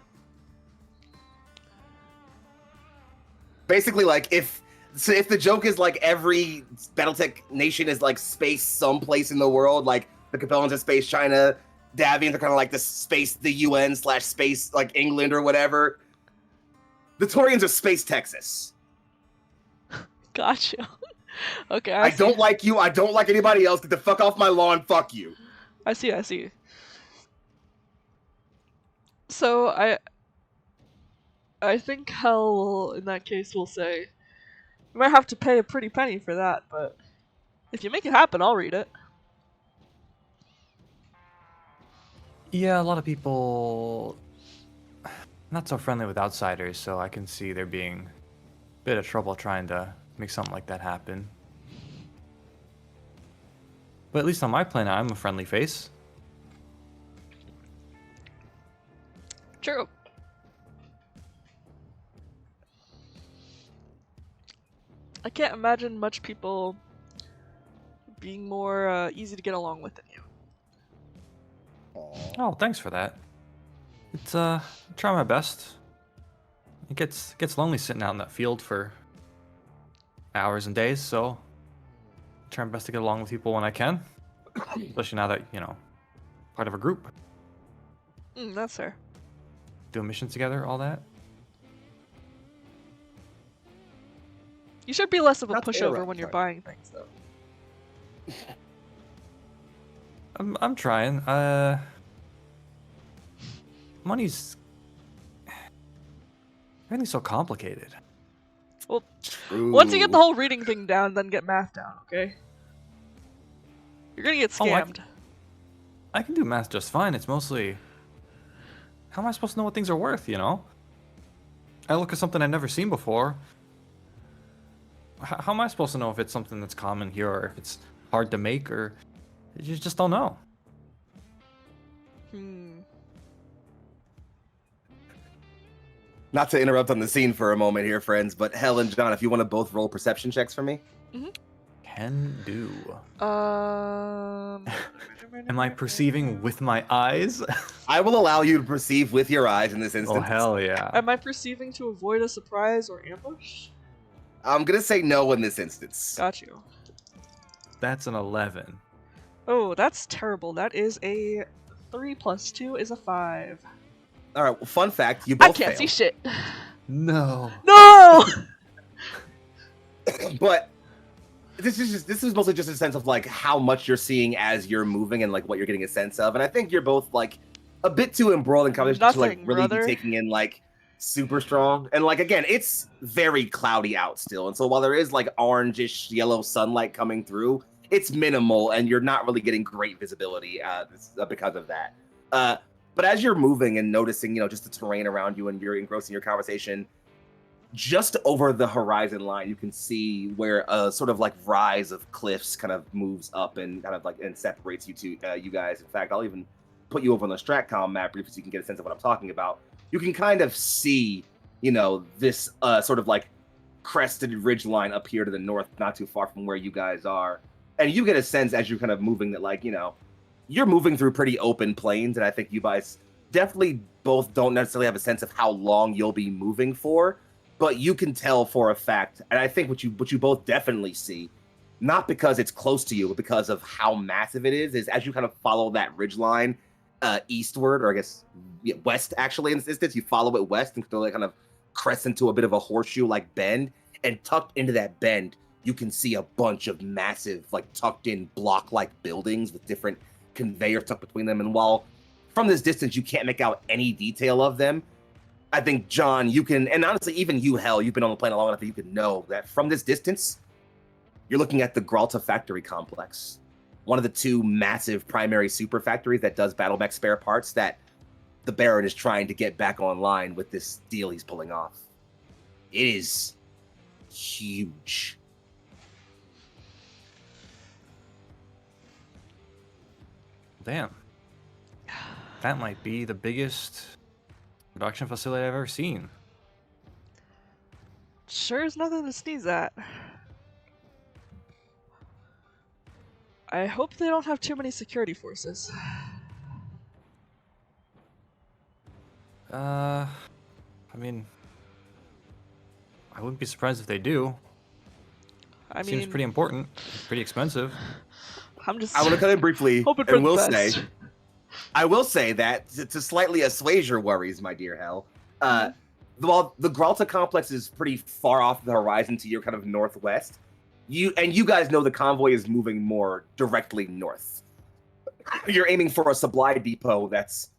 Basically, like if the joke is like every Battletech nation is like space someplace in the world, like the Capellans are space China, Davians are kind of like the space, the UN/space like England or whatever. The Taurians are space Texas. Gotcha. Okay, I see. don't like you. I don't like anybody else. Get the fuck off my lawn. Fuck you. I see. So I think Hell will, in that case, will say, you might have to pay a pretty penny for that, but if you make it happen, I'll read it. Yeah, a lot of people not so friendly with outsiders, so I can see there being a bit of trouble trying to make something like that happen. But at least on my planet, I'm a friendly face. True. I can't imagine much people being more easy to get along with than you. Oh, thanks for that. It's I try my best. It gets lonely sitting out in that field for hours and days, so I try my best to get along with people when I can. Especially now that, part of a group. That's fair. Doing missions together, all that. You should be less of a That's pushover fair, when you're sorry. buying things, though. I'm trying. Money's everything's so complicated. Once you get the Ooh. whole reading thing down, then get math down, okay? You're gonna get Oh, scammed. I can do math just fine. It's mostly how am I supposed to know what things are worth, I look at something I've never seen before. How am I supposed to know if it's something that's common here or if it's hard to make or you just don't know? Not to interrupt on the scene for a moment here, friends, but Hell and John, if you want to both roll perception checks for me. Can do. Am Am I perceiving with my eyes? I will allow you to perceive with your eyes in this instance. Oh, hell yeah. Am I perceiving to avoid a surprise or ambush? I'm gonna say no in this instance. Got you. That's an 11. Oh, that's terrible. That is a 3 plus 2 is a 5. All right. Well, fun fact: you I both can't see failed. shit. No. No! But this is mostly just a sense of like how much you're seeing as you're moving and like what you're getting a sense of. And I think you're both like a bit too embroiled in conversation to like Nothing, really brother. be taking in like super strong. And like again, it's very cloudy out still. And so while there is like orangish yellow sunlight coming through, it's minimal and you're not really getting great visibility because of that. But as you're moving and noticing, just the terrain around you and you're engrossing your conversation, just over the horizon line, you can see where a sort of like rise of cliffs kind of moves up and kind of like and separates you two, you guys. In fact, I'll even put you over on the Stratcom map briefly so you can get a sense of what I'm talking about. You can kind of see, this sort of like crested ridge line up here to the north, not too far from where you guys are. And you get a sense as you're kind of moving that like, you're moving through pretty open plains. And I think you guys definitely both don't necessarily have a sense of how long you'll be moving for. But you can tell for a fact, and I think what you both definitely see, not because it's close to you, but because of how massive it is as you kind of follow that ridge line eastward, or I guess west, actually, in this instance, you follow it west until it kind of crests into a bit of a horseshoe-like bend, and tucked into that bend, you can see a bunch of massive, like, tucked-in block-like buildings with different conveyors tucked between them, and while from this distance you can't make out any detail of them, I think, John, you can, and honestly, even you, Hell, you've been on the planet long enough that you can know that from this distance, you're looking at the Gralta factory complex, one of the two massive primary super factories that does Battlemech spare parts that the Baron is trying to get back online with this deal he's pulling off. It is huge. Damn. That might be the biggest production facility I've ever seen. Sure is nothing to sneeze at. I hope they don't have too many security forces. I mean, I wouldn't be surprised if they do. I Seems mean, pretty important. Pretty expensive. I'm just I want to cut in briefly, hoping for and the will best. say, I will say that to slightly assuage your worries, my dear Hell, while the Gralta complex is pretty far off the horizon to your kind of northwest, you guys know the convoy is moving more directly north. You're aiming for a supply depot that's,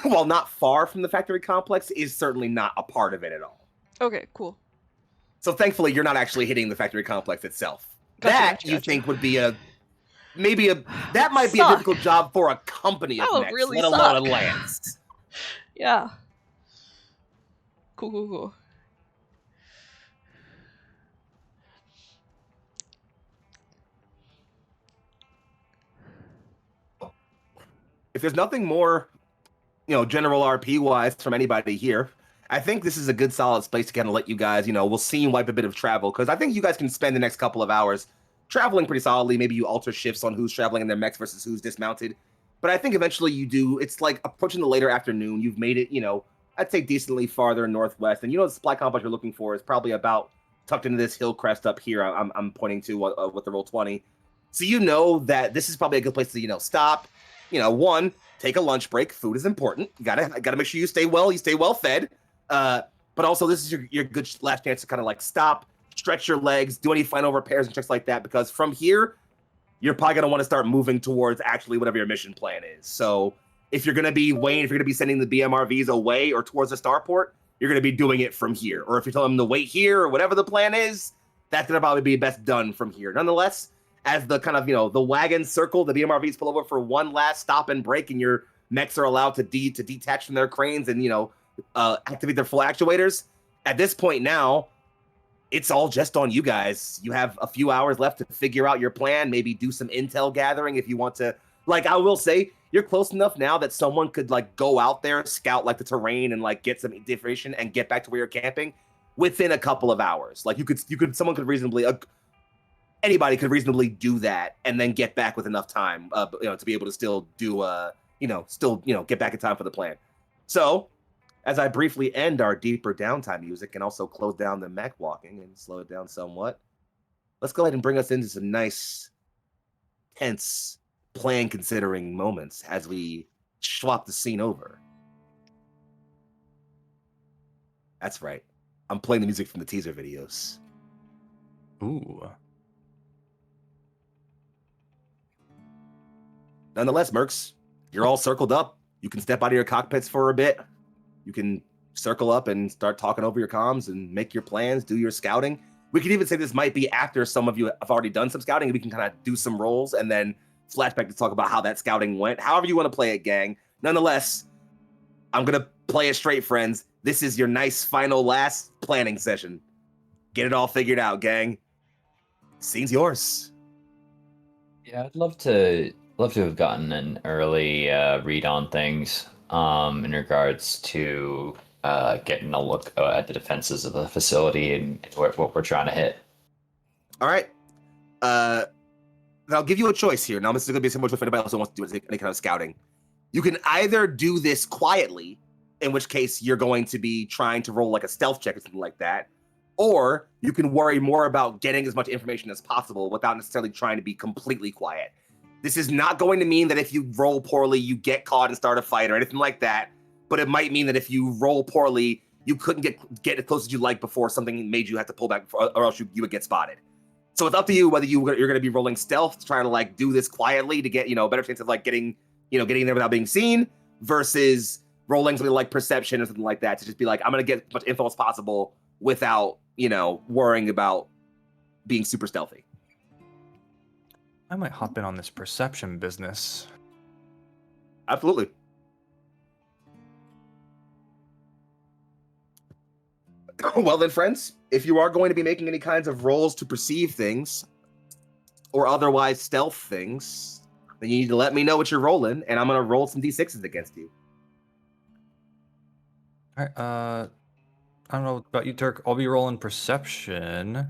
while not far from the factory complex, is certainly not a part of it at all. Okay, cool. So thankfully, you're not actually hitting the factory complex itself. Gotcha. You think would be that might be a Suck. difficult job for a company of That would mechs, really let alone a suck. lance. Yeah. Cool. If there's nothing more, general RP wise from anybody here, I think this is a good solid space to kind of let you guys, we'll see and wipe a bit of travel, because I think you guys can spend the next couple of hours traveling pretty solidly. Maybe you alter shifts on who's traveling in their mechs versus who's dismounted. But I think eventually you do. It's like approaching the later afternoon. You've made it, I'd say decently farther northwest. And the supply complex you're looking for is probably about tucked into this hill crest up here. I'm pointing to with the roll 20. So you know that this is probably a good place to, stop. One, take a lunch break. Food is important. You gotta make sure you stay well fed. But also this is your good last chance to kind of like stop, stretch your legs, do any final repairs and tricks like that, because from here, you're probably going to want to start moving towards actually whatever your mission plan is. So if you're going to be waiting, if you're going to be sending the BMRVs away or towards the starport, you're going to be doing it from here. Or if you're telling them to wait here or whatever the plan is, that's going to probably be best done from here. Nonetheless, as the kind of, the wagons circle, the BMRVs pull over for one last stop and break, and your mechs are allowed to detach from their cranes and, activate their full actuators. At this point now, it's all just on you guys. You have a few hours left to figure out your plan, maybe do some intel gathering if you want to. Like, I will say, you're close enough now that someone could, like, go out there, scout, like, the terrain and, like, get some information and get back to where you're camping within a couple of hours. Like, anybody could reasonably do that and then get back with enough time, to be able to still do, get back in time for the plan. So, as I briefly end our deeper downtime music and also close down the mech walking and slow it down somewhat, let's go ahead and bring us into some nice tense, plan-considering moments as we swap the scene over. That's right. I'm playing the music from the teaser videos. Ooh. Nonetheless, mercs, you're all circled up. You can step out of your cockpits for a bit. You can circle up and start talking over your comms and make your plans, do your scouting. We could even say this might be after some of you have already done some scouting, and we can kind of do some rolls and then flashback to talk about how that scouting went. However you want to play it, gang. Nonetheless, I'm going to play it straight, friends. This is your nice final last planning session. Get it all figured out, gang. Scene's yours. Yeah, I'd love to have gotten an early read on things in regards to getting a look at the defenses of the facility and what we're trying to hit. All right. I'll give you a choice here. Now, this is going to be similar to if anybody else who wants to do any kind of scouting. You can either do this quietly, in which case you're going to be trying to roll like a stealth check or something like that, or you can worry more about getting as much information as possible without necessarily trying to be completely quiet. This is not going to mean that if you roll poorly, you get caught and start a fight or anything like that, but it might mean that if you roll poorly, you couldn't get as close as you like before something made you have to pull back, or else you would get spotted. So it's up to you whether you're going to be rolling stealth, trying to like do this quietly to get, a better chance of like getting there without being seen, versus rolling something like perception or something like that to just be like, I'm going to get as much info as possible without, worrying about being super stealthy. I might hop in on this perception business. Absolutely. Well then, friends, if you are going to be making any kinds of rolls to perceive things or otherwise stealth things, then you need to let me know what you're rolling, and I'm going to roll some d6s against you. All right, I don't know about you, Turk. I'll be rolling perception.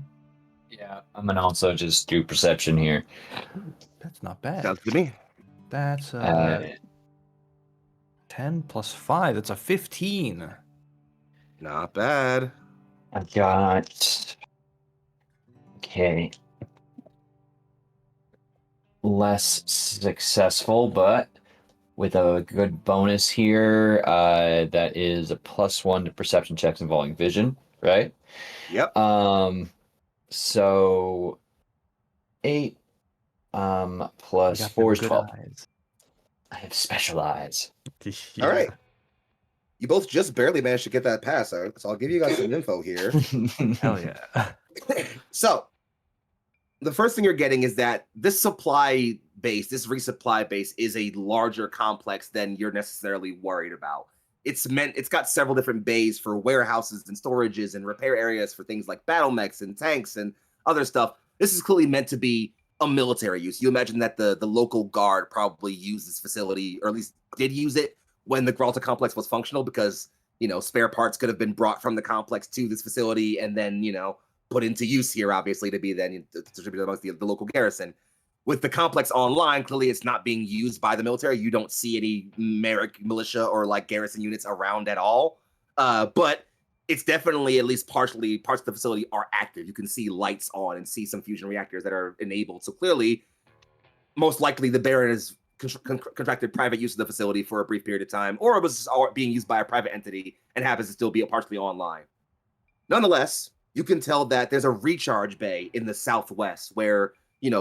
Yeah, I'm gonna also just do perception here. That's not bad. Sounds good to me. That's 10 plus 5. That's a 15. Not bad. I've got okay. Less successful, but with a good bonus here, that is a +1 to perception checks involving vision, right? Yep. So 8 plus You got 4 them is good 12. eyes. I have special eyes. Yeah. All right. You both just barely managed to get that pass, so I'll give you guys some info here. Hell yeah. So, the first thing you're getting is that this supply base, this resupply base, is a larger complex than you're necessarily worried about. It's got several different bays for warehouses and storages and repair areas for things like Battlemechs and tanks and other stuff. This is clearly meant to be a military use. You imagine that the local guard probably used this facility, or at least did use it when the Gralta complex was functional, because, spare parts could have been brought from the complex to this facility and then, put into use here, obviously, to be then distributed amongst the local garrison. With the complex online, clearly it's not being used by the military. You don't see any merc militia or like garrison units around at all. But it's definitely, at least partially, parts of the facility are active. You can see lights on and see some fusion reactors that are enabled. So clearly, most likely the Baron has contracted private use of the facility for a brief period of time, or it was being used by a private entity and happens to still be partially online. Nonetheless, you can tell that there's a recharge bay in the southwest where,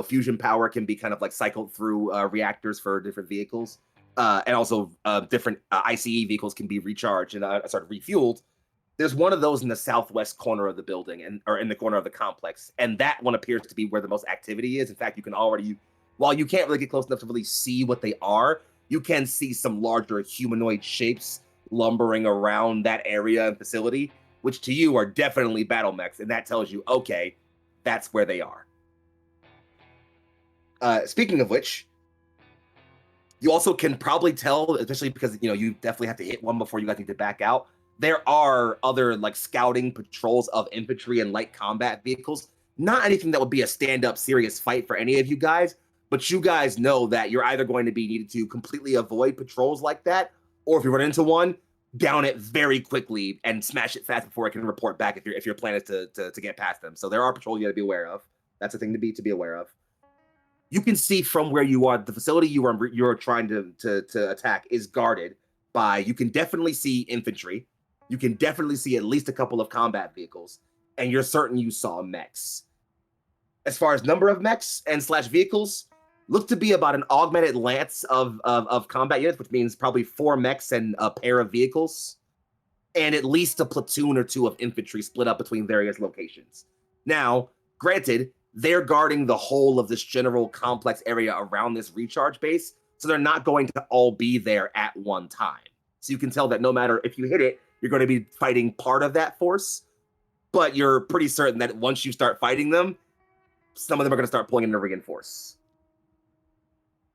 fusion power can be kind of like cycled through reactors for different vehicles. And also different ICE vehicles can be recharged and refueled. There's one of those in the southwest corner of the building, or in the corner of the complex. And that one appears to be where the most activity is. In fact, you can already, while you can't really get close enough to really see what they are, you can see some larger humanoid shapes lumbering around that area and facility, which to you are definitely Battlemechs, and that tells you, okay, that's where they are. Speaking of which, you also can probably tell, especially because, you definitely have to hit one before you guys need to back out. There are other like scouting patrols of infantry and light combat vehicles. Not anything that would be a stand-up serious fight for any of you guys, but you guys know that you're either going to be needed to completely avoid patrols like that, or if you run into one, down it very quickly and smash it fast before it can report back if your plan is to get past them. So there are patrols you got to be aware of. That's a thing to be aware of. You can see from where you are, the facility you're trying to attack is guarded by. You can definitely see infantry. You can definitely see at least a couple of combat vehicles, and you're certain you saw mechs. As far as number of mechs and / vehicles, look to be about an augmented lance of combat units, which means probably 4 mechs and a pair of vehicles, and at least a platoon or 2 of infantry split up between various locations. Now, granted, they're guarding the whole of this general complex area around this recharge base, so they're not going to all be there at one time. So you can tell that no matter if you hit it, you're going to be fighting part of that force, but you're pretty certain that once you start fighting them, some of them are going to start pulling in to reinforce.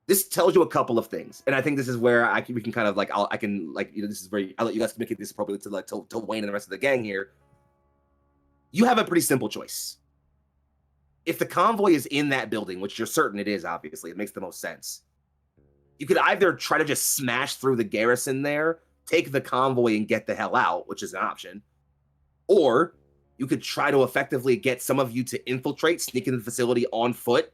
This tells you a couple of things, and I think this is where we can kind of like this is where I'll let you guys communicate this appropriately to Wayne and the rest of the gang here. You have a pretty simple choice. If the convoy is in that building, which you're certain it is, obviously, it makes the most sense. You could either try to just smash through the garrison there, take the convoy and get the hell out, which is an option, or you could try to effectively get some of you to infiltrate, sneak into the facility on foot,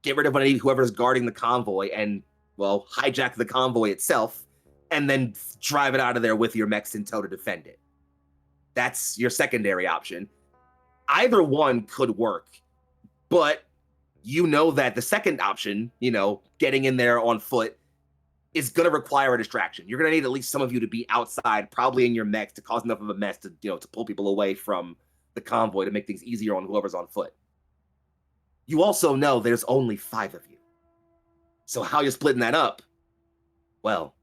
get rid of whoever's guarding the convoy, and, well, hijack the convoy itself, and then drive it out of there with your mechs in tow to defend it. That's your secondary option. Either one could work, but you know that the second option, getting in there on foot, is going to require a distraction. You're going to need at least some of you to be outside, probably in your mechs, to cause enough of a mess to pull people away from the convoy to make things easier on whoever's on foot. You also know there's only 5 of you. So how you're splitting that up, well,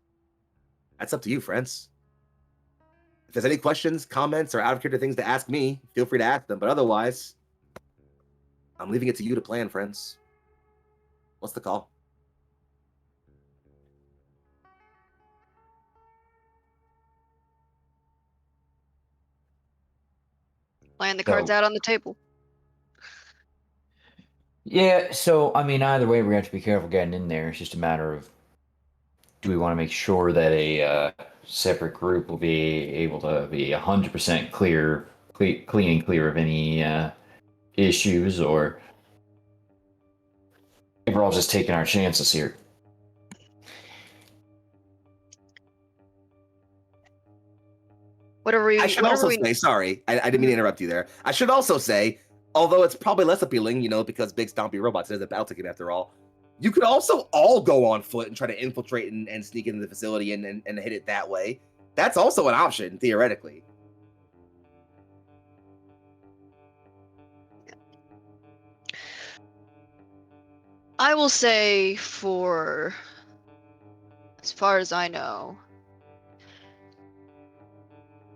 that's up to you, friends. If there's any questions, comments, or out-of-character things to ask me, feel free to ask them. But otherwise, I'm leaving it to you to plan, friends. What's the call? Laying the cards out on the table. Yeah, so, I mean, either way, we're going to have to be careful getting in there. It's just a matter of, do we want to make sure that a separate group will be able to be 100% clean and clear of any issues, or we're all just taking our chances here? I should also say, sorry, I didn't mean to interrupt you there. I should also say, although it's probably less appealing, because big stompy robots is a battle ticket after all, you could also all go on foot and try to infiltrate and sneak into the facility and hit it that way. That's also an option, theoretically. I will say, as far as I know,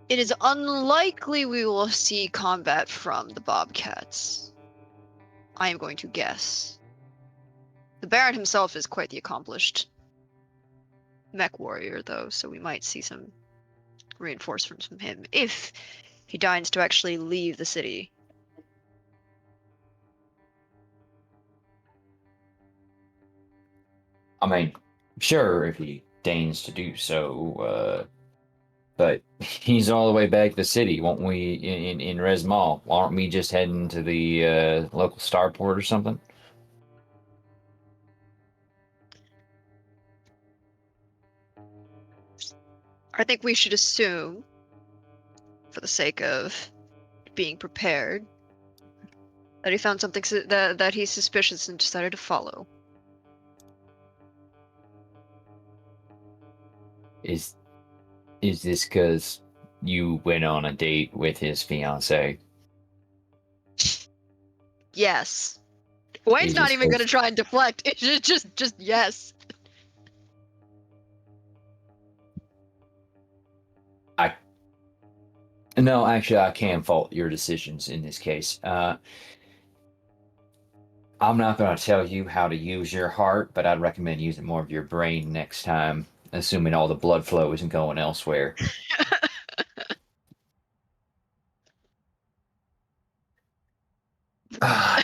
it is unlikely we will see combat from the Bobcats. I am going to guess. The Baron himself is quite the accomplished mech warrior, though, so we might see some reinforcements from him if he deigns to actually leave the city. I mean, sure, if he deigns to do so, but he's all the way back to the city, won't we, in Resmal? Aren't we just heading to the local starport or something? I think we should assume, for the sake of being prepared, that he found something that he's suspicious and decided to follow. Is this because you went on a date with his fiancée? Yes. Wayne's not even going to try and deflect. It's just yes. No, actually, I can fault your decisions in this case. I'm not going to tell you how to use your heart, but I'd recommend using more of your brain next time, assuming all the blood flow isn't going elsewhere.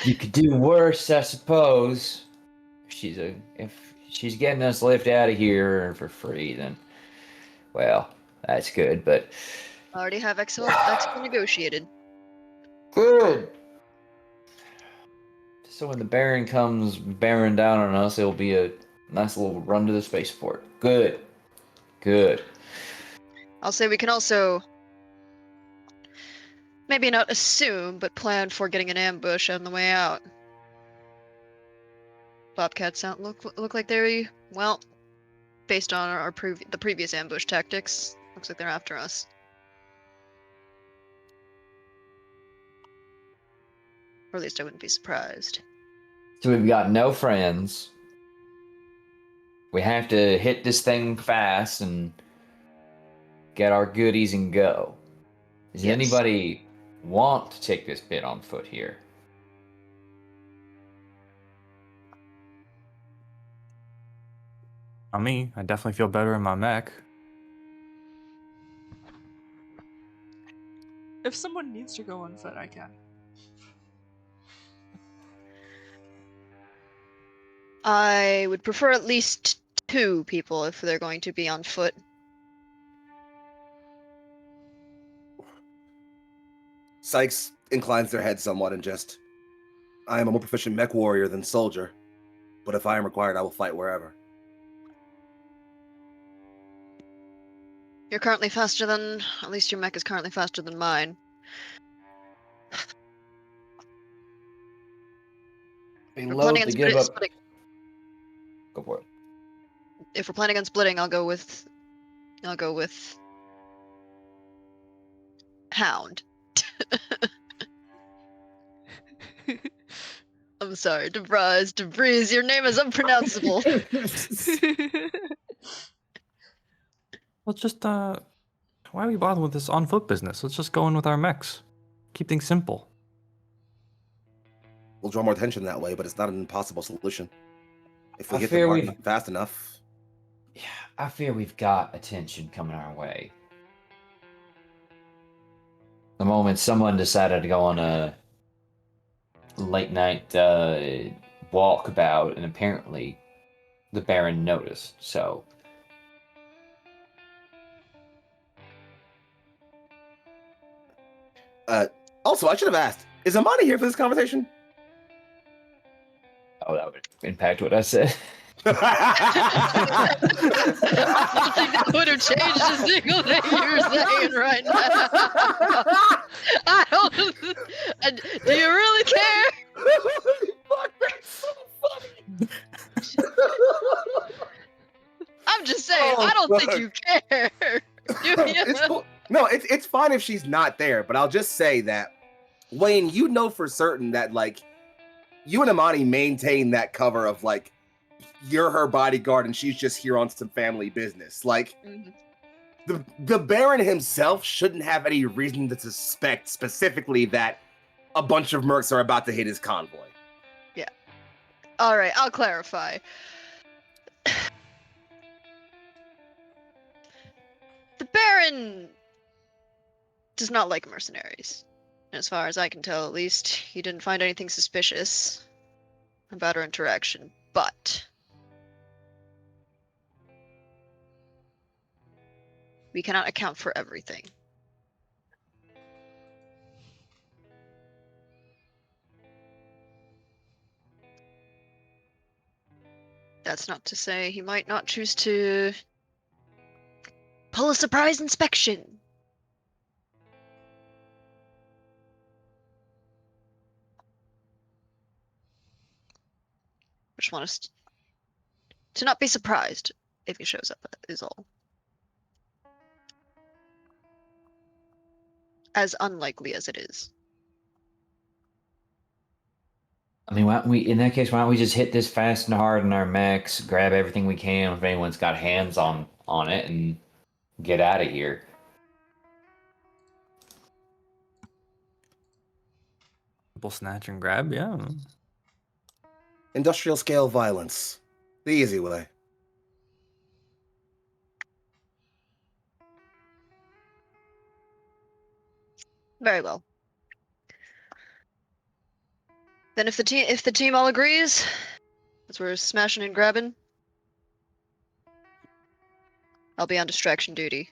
You could do worse, I suppose. If she's getting us lifted out of here for free, then, well, that's good, but... I already have Expo negotiated. Good. So when the Baron comes bearing down on us, it'll be a nice little run to the spaceport. Good. Good. I'll say we can also maybe not assume, but plan for getting an ambush on the way out. Bobcats don't look like they're, well, based on the previous ambush tactics, looks like they're after us. Or at least I wouldn't be surprised. So we've got no friends. We have to hit this thing fast and get our goodies and go. Does Yes. anybody want to take this bit on foot here? Not me. I definitely feel better in my mech. If someone needs to go on foot, I can. I would prefer at least 2 people if they're going to be on foot. Sykes inclines their head somewhat and just, I am a more proficient mech warrior than soldier, but if I am required, I will fight wherever. You're currently faster than, at least your mech is currently faster than mine. Be We're loath planning to on give up. splitting. Go for it. If we're planning on splitting, I'll go with Hound. I'm sorry, Debreeze, your name is unpronounceable. Let's just why are we bothering with this on foot business? Let's just go in with our mechs. Keep things simple. We'll draw more attention that way, but it's not an impossible solution. If we I hit fear them we've- hard fast enough. Yeah, I fear we've got attention coming our way. The moment someone decided to go on a late night walkabout, and apparently the Baron noticed, so. Also, I should have asked, is Amani here for this conversation? Oh, that would impact what I said. I don't think that would have changed a single thing you're saying right now. I don't. Do you really care? Fuck, that's so funny. I'm just saying, Oh, I don't think fuck. you care. It's cool. No, it's fine if she's not there, but I'll just say that, Wayne, you know for certain that, like, you and Amani maintain that cover of, like, you're her bodyguard and she's just here on some family business. Like, the Baron himself shouldn't have any reason to suspect specifically that a bunch of mercs are about to hit his convoy. Yeah. All right, I'll clarify. The Baron does not like mercenaries. As far as I can tell, at least, he didn't find anything suspicious about our interaction. But we cannot account for everything. That's not to say he might not choose to pull a surprise inspection. I just want us to not be surprised if he shows up, is all. As unlikely as it is. I mean, why don't we, in that case, why don't we just hit this fast and hard in our mechs, grab everything we can if anyone's got hands on it, and get out of here. Simple snatch and grab, yeah. Industrial scale violence. The easy way. Very well. Then if the team all agrees, as we're smashing and grabbing, I'll be on distraction duty.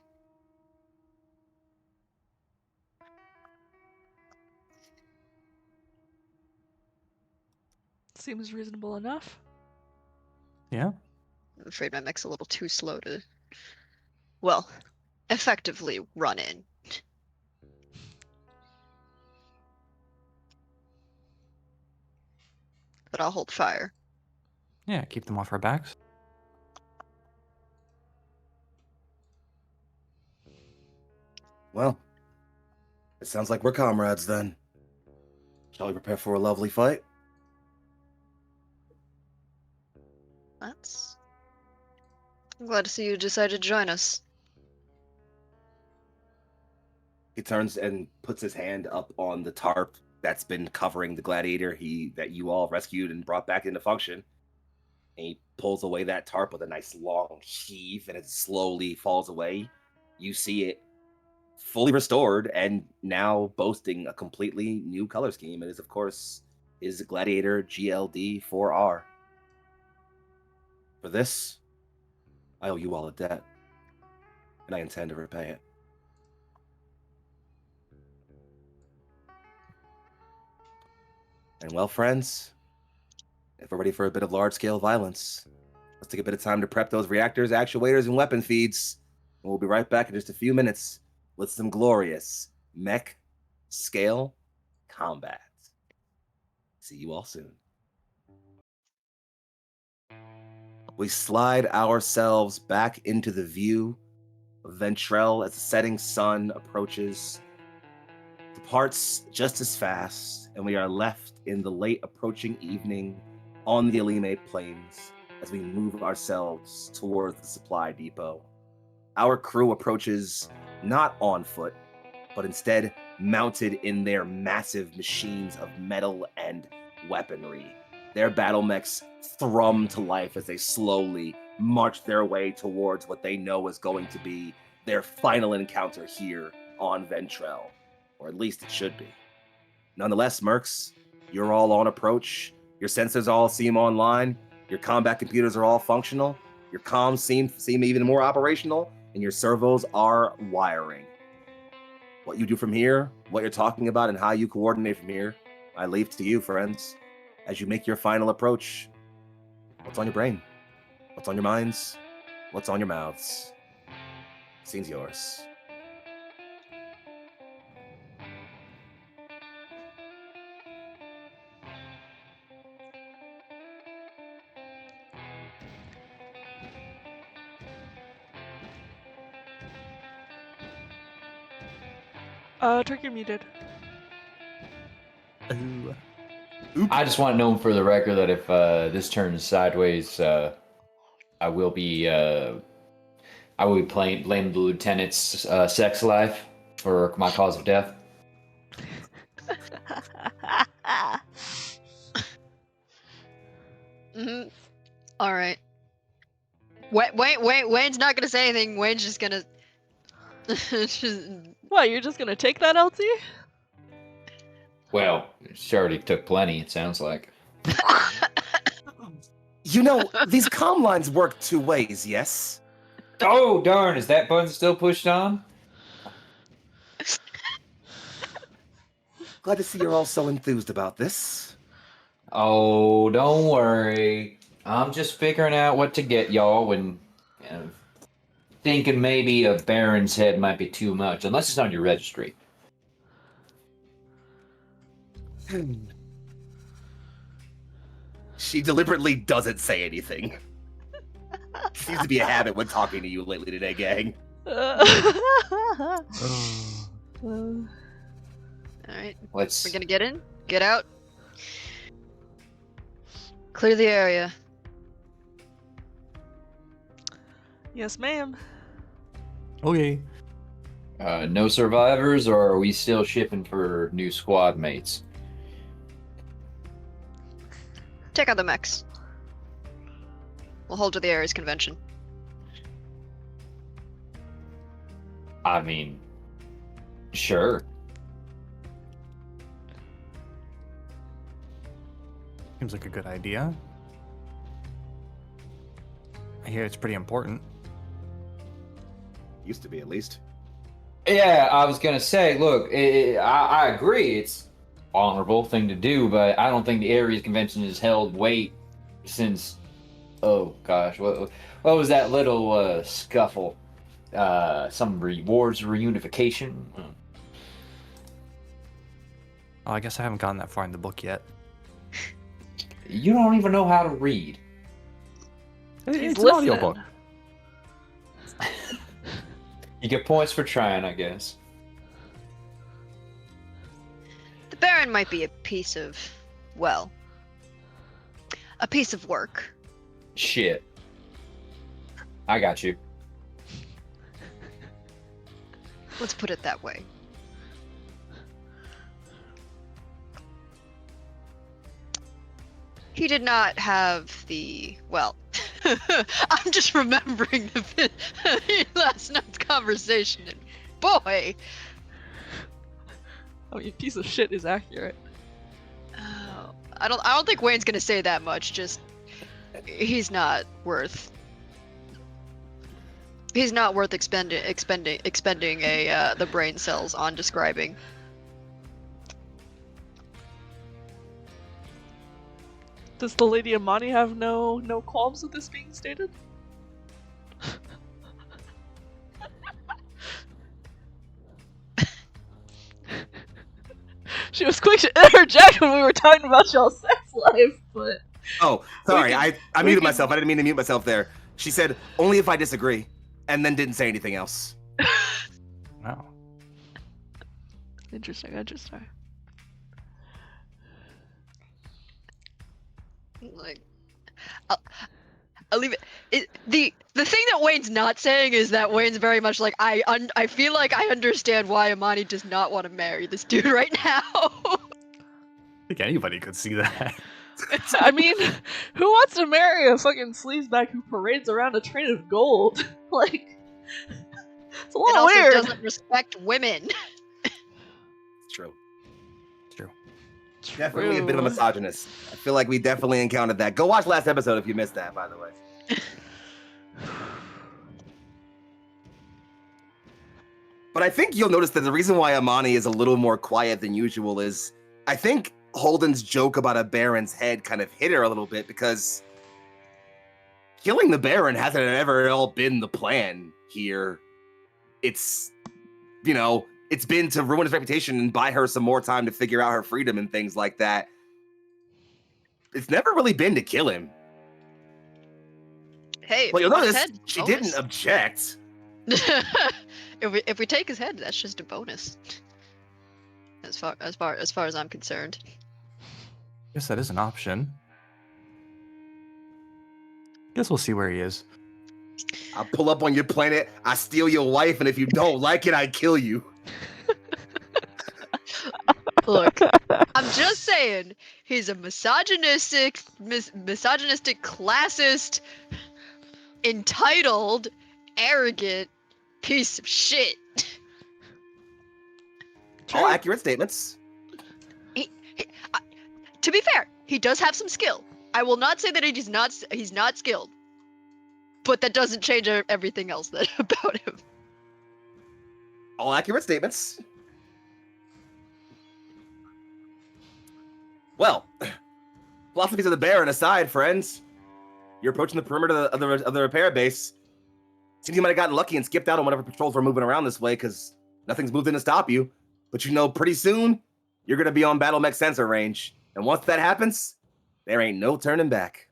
Seems reasonable enough. Yeah. I'm afraid my mech's a little too slow to, well, effectively run in. But I'll hold fire. Yeah, keep them off our backs. Well, it sounds like we're comrades then. Shall we prepare for a lovely fight? I'm glad to see you decided to join us. He turns and puts his hand up on the tarp that's been covering the gladiator that you all rescued and brought back into function. And he pulls away that tarp with a nice long heave, and it slowly falls away. You see it fully restored and now boasting a completely new color scheme. It is, of course, is Gladiator GLD 4R. For this, I owe you all a debt, and I intend to repay it. And well, friends, if we're ready for a bit of large-scale violence, let's take a bit of time to prep those reactors, actuators, and weapon feeds. And we'll be right back in just a few minutes with some glorious mech scale combat. See you all soon. We slide ourselves back into the view of Ventrelle as the setting sun approaches. Departs just as fast, and we are left in the late approaching evening on the Elime Plains as we move ourselves towards the supply depot. Our crew approaches not on foot, but instead mounted in their massive machines of metal and weaponry. Their Battlemechs thrum to life as they slowly march their way towards what they know is going to be their final encounter here on Ventrelle. Or at least it should be. Nonetheless, mercs, you're all on approach. Your sensors all seem online. Your combat computers are all functional. Your comms seem even more operational, and your servos are wiring. What you do from here, what you're talking about, and how you coordinate from here, I leave to you, friends. As you make your final approach, what's on your brain? What's on your minds? What's on your mouths? Scene's yours. Turk, you're muted. Ooh. I just want to know for the record that if this turns sideways, I will be blaming the lieutenant's sex life for my cause of death. Mm-hmm. All right. Wayne's not gonna say anything. Wayne's just gonna. What, you're just gonna take that, LT? Well, she already took plenty, it sounds like. You know, these comm lines work two ways, yes? Oh, darn, is that button still pushed on? Glad to see you're all so enthused about this. Oh, don't worry. I'm just figuring out what to get y'all when thinking maybe a Baron's head might be too much, unless it's on your registry. She deliberately doesn't say anything. Seems to be a habit when talking to you lately today, gang. Alright, Let's. we're gonna get in, get out, clear the area. Yes, ma'am. Okay. No survivors, or are we still shipping for new squad mates? Take out the mechs. We'll hold to the area's convention. I mean, sure. Seems like a good idea. I hear it's pretty important. Used to be, at least. Yeah, I was gonna say, look, I agree, it's honorable thing to do, but I don't think the Ares Convention has held weight since, oh gosh, what was that little scuffle? Some rewards reunification. Oh, I guess I haven't gotten that far in the book yet. You don't even know how to read. It's an audiobook. You get points for trying, I guess. The Baron might be a piece of, well, a piece of work. Shit. I got you. Let's put it that way. He did not have the, well, I'm just remembering the last night's conversation, and boy! I mean, piece of shit is accurate. I don't think Wayne's gonna say that much, just, he's not worth expending the brain cells on describing. Does the Lady Amani have no qualms with this being stated? She was quick to interject when we were talking about y'all's sex life, but... Oh, sorry, can- I muted myself. I didn't mean to mute myself there. She said, only if I disagree, and then didn't say anything else. Wow. Interesting. Like, I'll leave it. The thing that Wayne's not saying is that Wayne's very much like, I feel like I understand why Amani does not want to marry this dude right now. I think anybody could see that. I mean, who wants to marry a fucking sleazebag who parades around a train of gold? Like, it's a And little also weird. doesn't respect women. It's true. True. Definitely a bit of a True. misogynist. I feel like we definitely encountered that. Go watch last episode if you missed that, by the way. But I think you'll notice that the reason why Amani is a little more quiet than usual is I think Holden's joke about a Baron's head kind of hit her a little bit because killing the Baron hasn't ever at all been the plan here. It's, you know, it's been to ruin his reputation and buy her some more time to figure out her freedom and things like that. It's never really been to kill him. Hey, Well, you'll want his notice head? she Bonus. didn't object. if we take his head, that's just a bonus. As far as I'm concerned. Guess that is an option. Guess we'll see where he is. I'll pull up on your planet, I steal your wife, and if you don't like it, I kill you. Look, I'm just saying, he's a misogynistic, classist, entitled, arrogant piece of shit. All accurate statements. To be fair, he does have some skill. I will not say that he's not skilled, but that doesn't change everything else that about him. All accurate statements. Well, philosophies of the Baron aside, friends, you're approaching the perimeter of the repair base. Seems you might have gotten lucky and skipped out on whatever patrols were moving around this way because nothing's moved in to stop you. But you know, pretty soon, you're going to be on Battlemech sensor range. And once that happens, there ain't no turning back.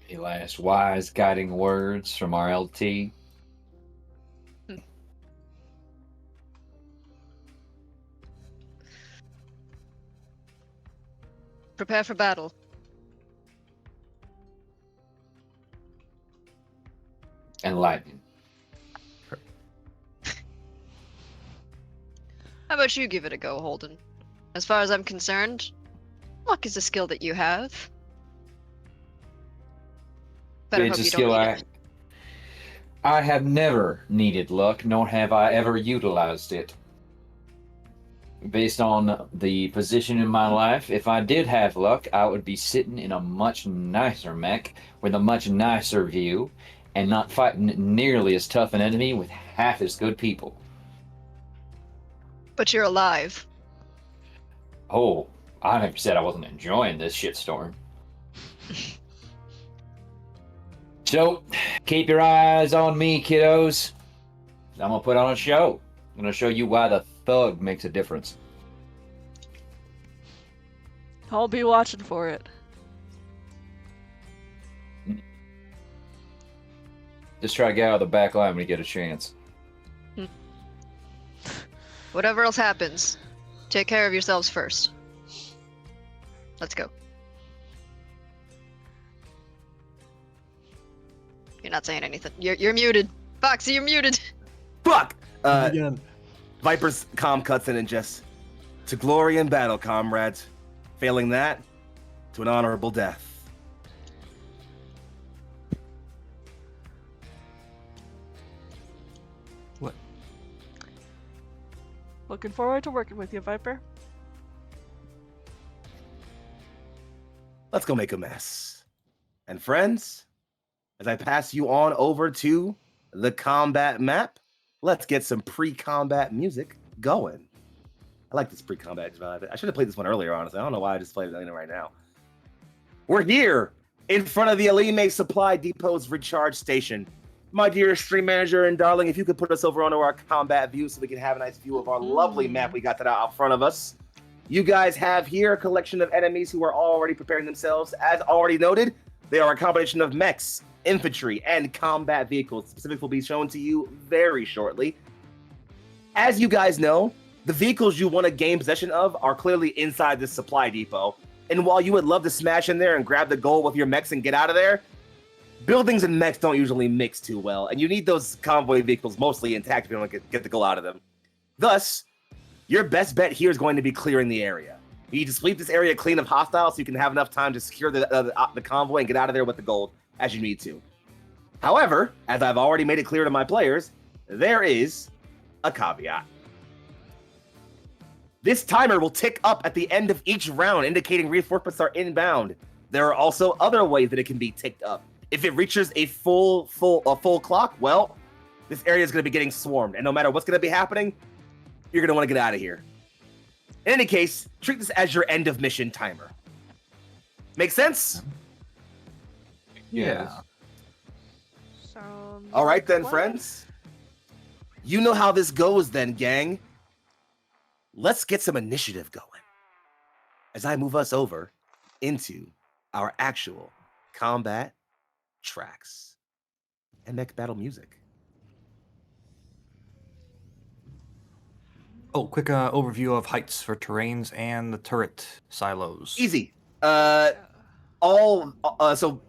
Any last wise guiding words from our LT? Prepare for battle. Enlighten. How about you give it a go, Holden? As far as I'm concerned, luck is a skill that you have. Better It's hope a you skill don't need it. I have never needed luck, nor have I ever utilized it. based on the position in my life, if I did have luck, I would be sitting in a much nicer mech with a much nicer view and not fighting nearly as tough an enemy with half as good people. But you're alive. Oh, I never said I wasn't enjoying this shitstorm. So, keep your eyes on me, kiddos. I'm gonna put on a show. I'm gonna show you why the thug makes a difference. I'll be watching for it. Just try to get out of the back line when you get a chance. Whatever else happens, take care of yourselves first. Let's go. You're not saying anything. You're muted. Foxy, you're muted. Fuck! Again. Viper's comm cuts in and just, to glory in battle, comrades. Failing that, to an honorable death. What? Looking forward to working with you, Viper. Let's go make a mess. And friends, as I pass you on over to the combat map, let's get some pre-combat music going. I like this pre-combat vibe. I should have played this one earlier, honestly. I don't know why I just played it right now. We're here in front of the Elime Supply Depot's recharge station. My dear stream manager and darling, if you could put us over onto our combat view so we can have a nice view of our lovely map we got that out front of us. You guys have here a collection of enemies who are already preparing themselves. As already noted, they are a combination of mechs, infantry, and combat vehicles. Specifics will be shown to you very shortly. As you guys know, the vehicles you want to gain possession of are clearly inside this supply depot. And while you would love to smash in there and grab the gold with your mechs and get out of there, buildings and mechs don't usually mix too well, and you need those convoy vehicles mostly intact if you want to get the gold out of them. Thus, your best bet here is going to be clearing the area. You need to sweep this area clean of hostiles so you can have enough time to secure the convoy and get out of there with the gold as you need to. However, as I've already made it clear to my players, there is a caveat. This timer will tick up at the end of each round, indicating reinforcements are inbound. There are also other ways that it can be ticked up. If it reaches a full clock, well, this area is going to be getting swarmed, and no matter what's going to be happening, you're going to want to get out of here. In any case, treat this as your end of mission timer. Make sense? Yeah. Sounds All right like a then, plan. friends. You know how this goes then, gang. Let's get some initiative going as I move us over into our actual combat tracks and mech battle music. Oh, quick overview of heights for terrains and the turret silos. Easy. So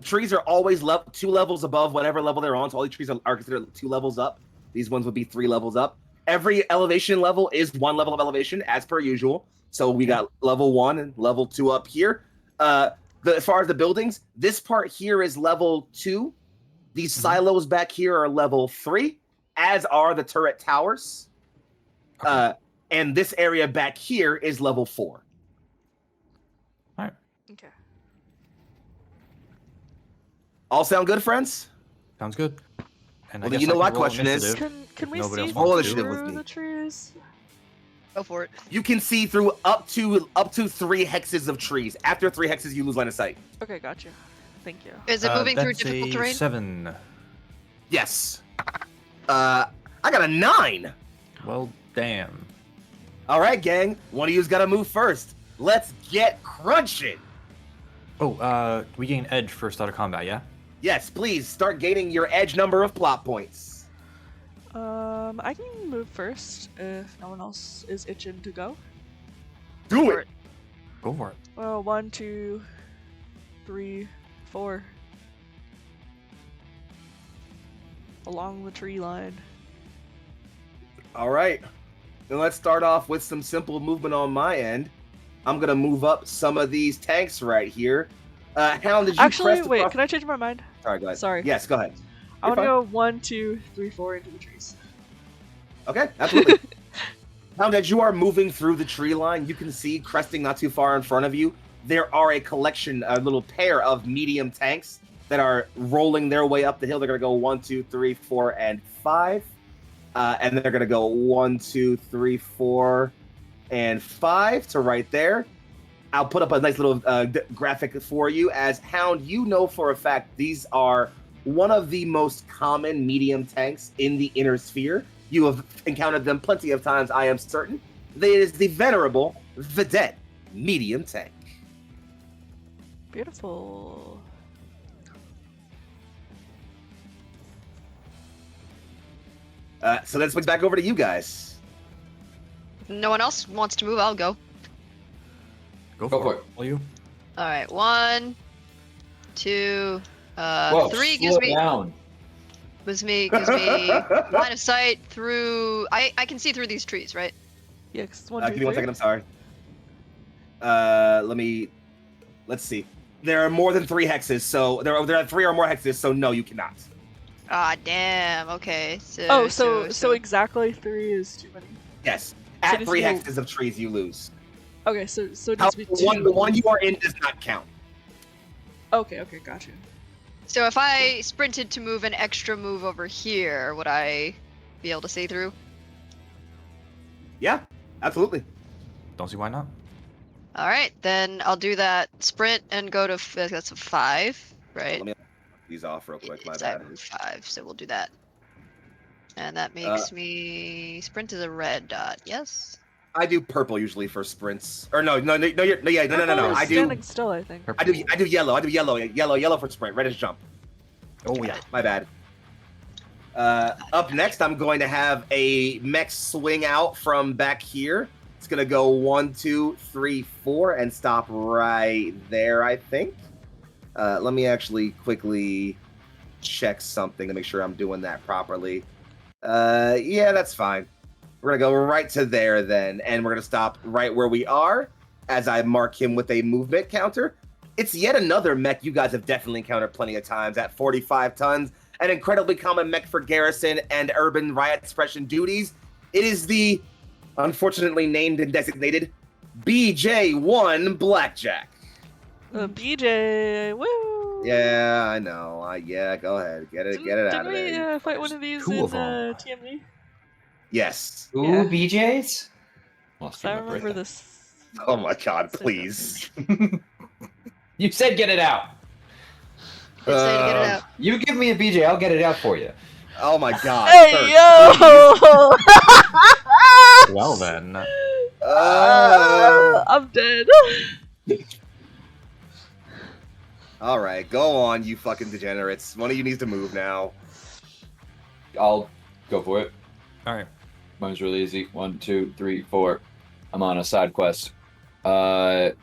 trees are always 2 levels above whatever level they're on. So all these trees are considered 2 levels up. These ones would be 3 levels up. Every elevation level is 1 level of elevation as per usual. So we got level 1 and level 2 up here. As far as the buildings, this part here is level 2. These silos back here are level 3, as are the turret towers. Okay. And this area back here is level 4. Okay. All sound good, friends? Sounds good. And Well, I guess you know I my can roll question is- initiative. Can we Nobody see else wants Roll to. initiative with through me. the trees? Go for it. You can see through up to 3 hexes of trees. After 3 hexes, you lose line of sight. Okay, gotcha. Thank you. Is it moving through That's difficult a terrain? 7. Yes. I got a 9. Well, damn. All right, gang. One of you's got to move first. Let's get crunching. Oh, we gain edge for start of combat, yeah? Yes, please start gaining your edge number of plot points. I can move first if no one else is itching to go. Do For it. Go for it. Well, 1, 2, 3, 4. Along the tree line. All right. Then let's start off with some simple movement on my end. I'm going to move up some of these tanks right here. Hound, did you Actually, press the wait, cross- can I change my mind? Sorry, go ahead. Sorry. Yes, go ahead. I You're want to fine. go 1, 2, 3, 4 into the trees. Okay, absolutely. Now that you are moving through the tree line, you can see cresting not too far in front of you. There are a little pair of medium tanks that are rolling their way up the hill. They're going to go 1, 2, 3, 4, and 5. And they're going to go 1, 2, 3, 4, and 5 to right there. I'll put up a nice little graphic for you. As Hound, you know for a fact these are one of the most common medium tanks in the inner sphere. You have encountered them plenty of times, I am certain. It is the venerable Vedette medium tank. Beautiful. So then swings back over to you guys. If no one else wants to move, I'll go. Go for for it. it. Will you? All right, 1, 2, Whoa, 3 slow down. gives me line of sight through. I can see through these trees, right? Yeah, 'cause one, Give 2, me 1 3. second, I'm sorry. Let's see. There are more than 3 hexes, so there are 3 or more hexes, so no, you cannot. Ah, damn. Okay. So exactly 3 is too many. Yes. So At does 3 you- hexes of trees, you lose. Okay, so it needs How, to be the 2. one you are in does not count. Okay, gotcha. So if I sprinted to move an extra move over here, would I be able to see through? Yeah, absolutely. Don't see why not. All right, then I'll do that sprint and go to that's a 5, right? Let me these off real quick. My It's I bad. move 5, so we'll do that. And that makes me sprint is a red dot. Yes. I do purple usually for sprints. Or no. Purple I is do standing still, I think. I do yellow. I do yellow for sprint. Red is jump. Oh yeah. My bad. Up next, I'm going to have a mech swing out from back here. It's gonna go 1, 2, 3, 4, and stop right there, I think. Let me actually quickly check something to make sure I'm doing that properly. Yeah, that's fine. We're gonna go right to there then, and we're gonna stop right where we are as I mark him with a movement counter. It's yet another mech you guys have definitely encountered plenty of times at 45 tons. An incredibly common mech for garrison and urban riot suppression duties. It is the unfortunately named and designated BJ1 Blackjack. BJ, woo! Yeah, I know. Yeah, go ahead. Get it out Didn't of we there. fight one of these 2 in of 'em. TMD? Yes. Ooh, Yeah. BJs? Must be I my remember birthday. this. Oh my god, Say please. You said get it out. Did say to get it out. You give me a BJ, I'll get it out for you. Oh my god. Hey Third, yo! Well then. I'm dead. All right, go on, you fucking degenerates. One of you needs to move now. I'll go for it. All right. Mine's really easy. 1, 2, 3, 4. I'm on a side quest. Tell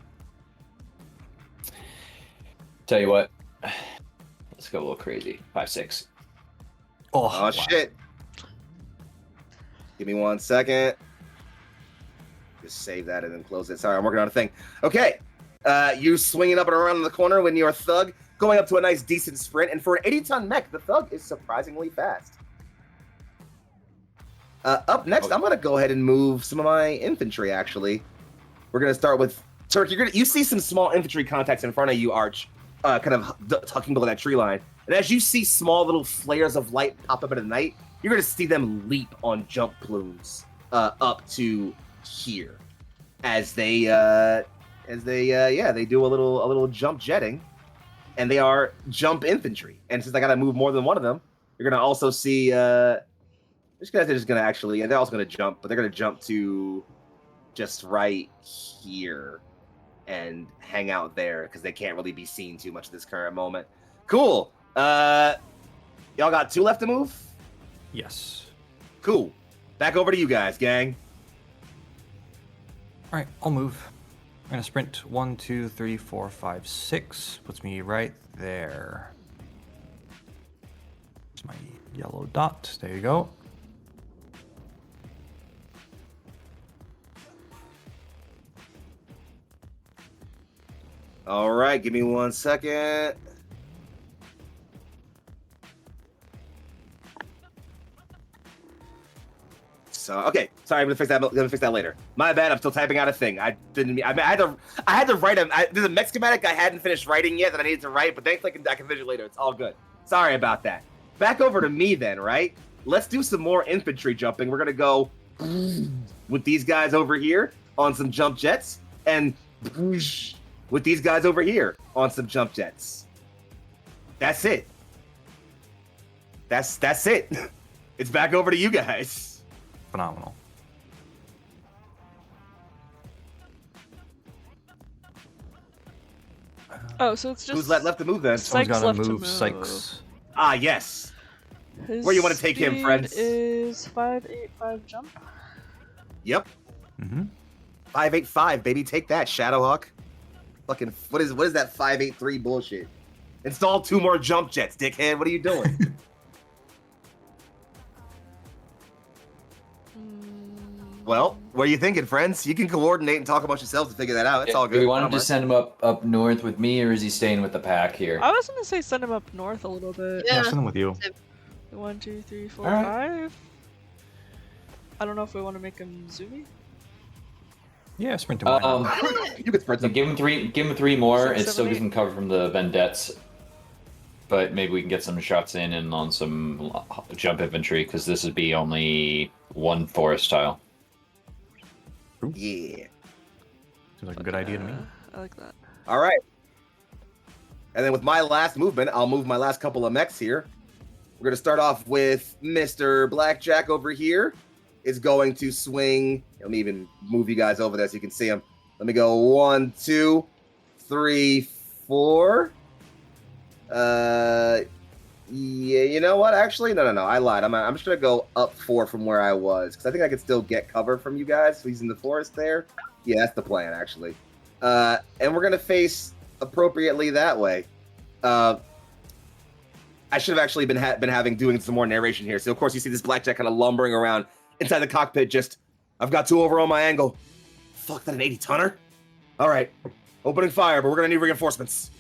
you what. Let's go a little crazy. 5, 6. Oh, Oh wow. shit. Give me 1 second. Just save that and then close it. Sorry, I'm working on a thing. Okay. You swinging up and around in the corner when you're a thug, going up to a nice decent sprint, and for an 80-ton mech, the thug is surprisingly fast. Up next, I'm gonna go ahead and move some of my infantry. Actually, we're gonna start with Turk. You see some small infantry contacts in front of you, Arch, kind of tucking below that tree line. And as you see small little flares of light pop up in the night, you're gonna see them leap on jump plumes up to here as they do a little jump jetting, and they are jump infantry. And since I gotta move more than one of them, you're gonna also see these guys are just gonna actually, and they're also gonna jump, but they're gonna jump to just right here and hang out there because they can't really be seen too much at this current moment. Cool. Y'all got 2 left to move? Yes. Cool. Back over to you guys, gang. All right, I'll move. I'm gonna sprint 1, 2, 3, 4, 5, 6. Puts me right there. It's my yellow dot. There you go. All right, give me 1 second. So okay, sorry, I'm gonna fix that. I'm gonna fix that later. My bad. I'm still typing out a thing. I didn't. I had to write there's a mech schematic I hadn't finished writing yet that I needed to write, but thankfully I can finish it later. It's all good. Sorry about that. Back over to me then, right? Let's do some more infantry jumping. We're gonna go with these guys over here on some jump jets, and with these guys over here on some jump jets. That's it. That's it. It's back over to you guys. Phenomenal. Oh, so it's just Who's left to move then? Someone's Sykes gotta left to move move. Sykes. Ah, yes. His Where you wanna take him, speed friends? Is 585 jump. Yep. Mm-hmm. 585, baby. Take that, Shadowhawk. Fucking, what is that 583 bullshit? Install 2 more jump jets, dickhead. What are you doing? Well, what are you thinking, friends? You can coordinate and talk amongst yourselves to figure that out. It's all good. Do we want him to send him up north with me, or is he staying with the pack here? I was gonna say send him up north a little bit. Yeah, send them with you. 1, 2, 3, 4, Alright. 5. I don't know if we want to make him zoomy. Yeah, sprint him. Why not? You can spread So some. give him three more. 6, It still 7, gives him cover from the Vendettes, but maybe we can get some shots in and on some jump infantry, because this would be only 1 forest tile. Yeah. Seems like a good idea to me. I like that. All right. And then with my last movement, I'll move my last couple of mechs here. We're going to start off with Mr. Blackjack over here. Is going to swing. Let me even move you guys over there so you can see him. Let me go 1, 2, 3, 4. Yeah, you know what? Actually, no. I lied. I'm just gonna go up 4 from where I was, because I think I can still get cover from you guys. He's in the forest there. Yeah, that's the plan actually. And we're gonna face appropriately that way. I should have actually been doing some more narration here. So of course you see this Blackjack kind of lumbering around inside the cockpit. I've got 2 over on my angle. Fuck, that an 80 tonner. All right, opening fire, but we're gonna need reinforcements.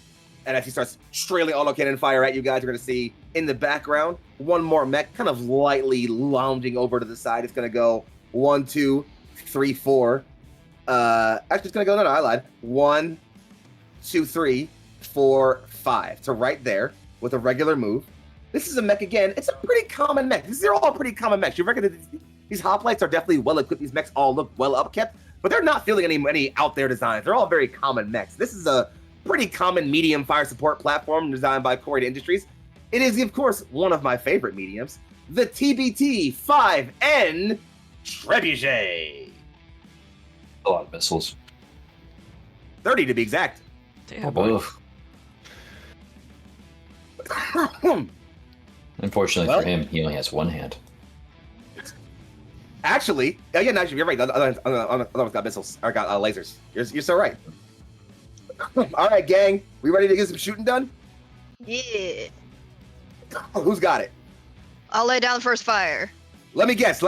And as he starts straightly auto-cannon fire at you guys, you're going to see in the background 1 more mech kind of lightly lounging over to the side. It's going to go 1, 2, 3, 4. Actually, it's going to go, no, I lied. 1, 2, 3, 4, 5 to right there with a regular move. This is a mech again. It's a pretty common mech. These are all pretty common mechs. You reckon that these hoplites are definitely well equipped. These mechs all look well upkept, but they're not feeling any out there designs. They're all very common mechs. This is a pretty common medium fire support platform designed by Corey Industries. It is, of course, one of my favorite mediums, the TBT-5N Trebuchet. A lot of missiles. 30 to be exact. Damn. Oh boy. Oof. Unfortunately Well- for him, he only has 1 hand. Actually, you're right. Other one's got missiles, or got lasers. You're so right. All right, gang. We ready to get some shooting done? Yeah. Who's got it? I'll lay down the first fire. Let me guess.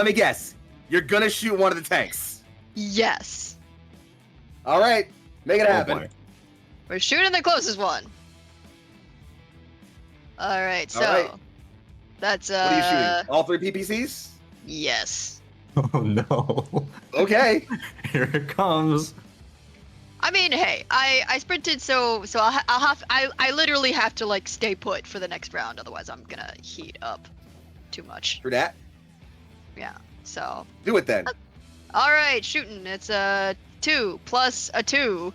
You're gonna shoot one of the tanks. Yes. All right, make it Oh, happen. boy. We're shooting the closest one. Alright, so. All right. That's, What are you shooting? All 3 PPCs? Yes. Oh no. Okay. Here it comes. I mean, hey, I sprinted, so I literally have to like stay put for the next round, otherwise I'm gonna heat up too much. For that, Yeah. So, do it then. all right, shooting. It's 2 plus a 2.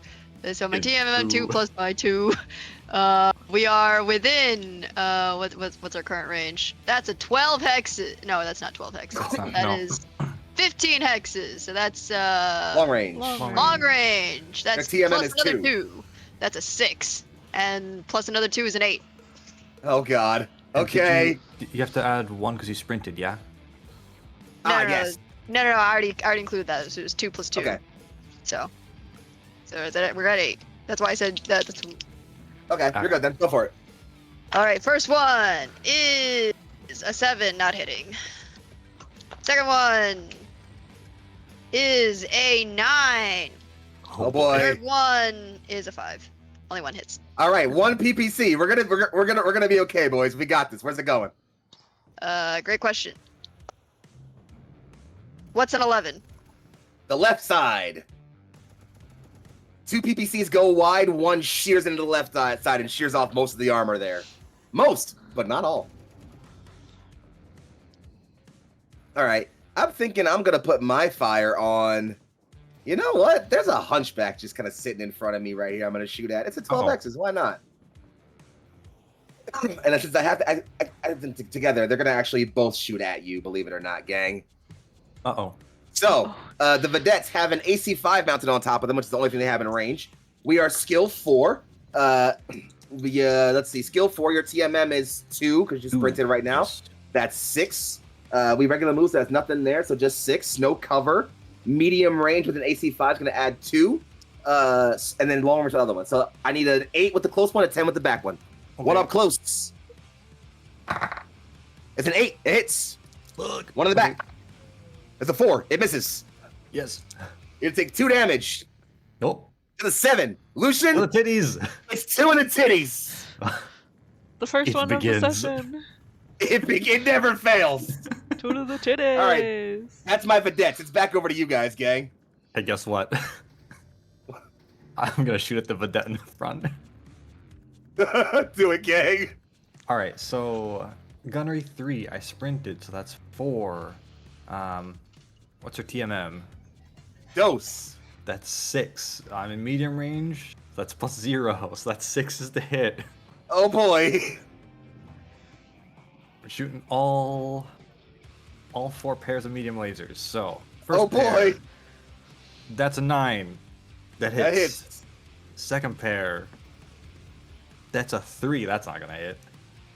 So my Good. TMM 2 Ooh. plus my 2. We are within what's our current range? That's a 12 hexes. No, that's not 12 hexes. No. That is 15 hexes. So that's Long range. long range. That's The TMM plus is another 2. 2. That's a 6. And plus another 2 is an 8. Oh God. And did Okay. You have to add 1 because you sprinted, yeah? Yes. No, I already included that. So it was 2 plus 2. Okay. So we're at 8. That's why I said that. Okay. You're good then. Go for it. All right, first one is a 7, not hitting. Second one is a 9. Oh boy. Third one is a 5. Only 1 hits. All right. 1 PPC. We're gonna be okay, boys. We got this. Where's it going? Great question. What's an 11? The left side. 2 PPCs go wide, 1 shears into the left side and shears off most of the armor there. Most, but not all. All right. I'm thinking I'm going to put my fire on... You know what? There's a hunchback just kind of sitting in front of me right here I'm going to shoot at. It's a 12X's. Why not? And since I have to add them together, they're going to actually both shoot at you, believe it or not, gang. Uh-oh. So, the vedettes have an AC5 mounted on top of them, which is the only thing they have in range. We are skill 4. Let's see, skill 4, your TMM is 2, because you sprinted right now. That's 6. We regular moves, there's nothing there, so just 6. No cover. Medium range with an AC5 is going to add 2. And then long range with the other one. So I need an 8 with the close one, a 10 with the back one. Okay. One up close. It's an 8. It hits. Look. One in the back. It's a 4. It misses. Yes. You're going to take 2 damage. Nope. To the 7. Lucian. The titties. It's 2 in the titties. The first It one begins. of the session. It never fails. 2 to the titties. All right. That's my vedettes. It's back over to you guys, gang. Hey, guess what? I'm going to shoot at the vedette in the front. Do it, gang. All right, so gunnery 3, I sprinted, so that's 4. What's her TMM? Dose. That's 6. I'm in medium range. That's +0, so that's 6 is the hit. Oh boy. We're shooting all 4 pairs of medium lasers. So first Oh pair, boy. that's a 9. That hits. That hits. Second pair. That's a 3. That's not gonna hit.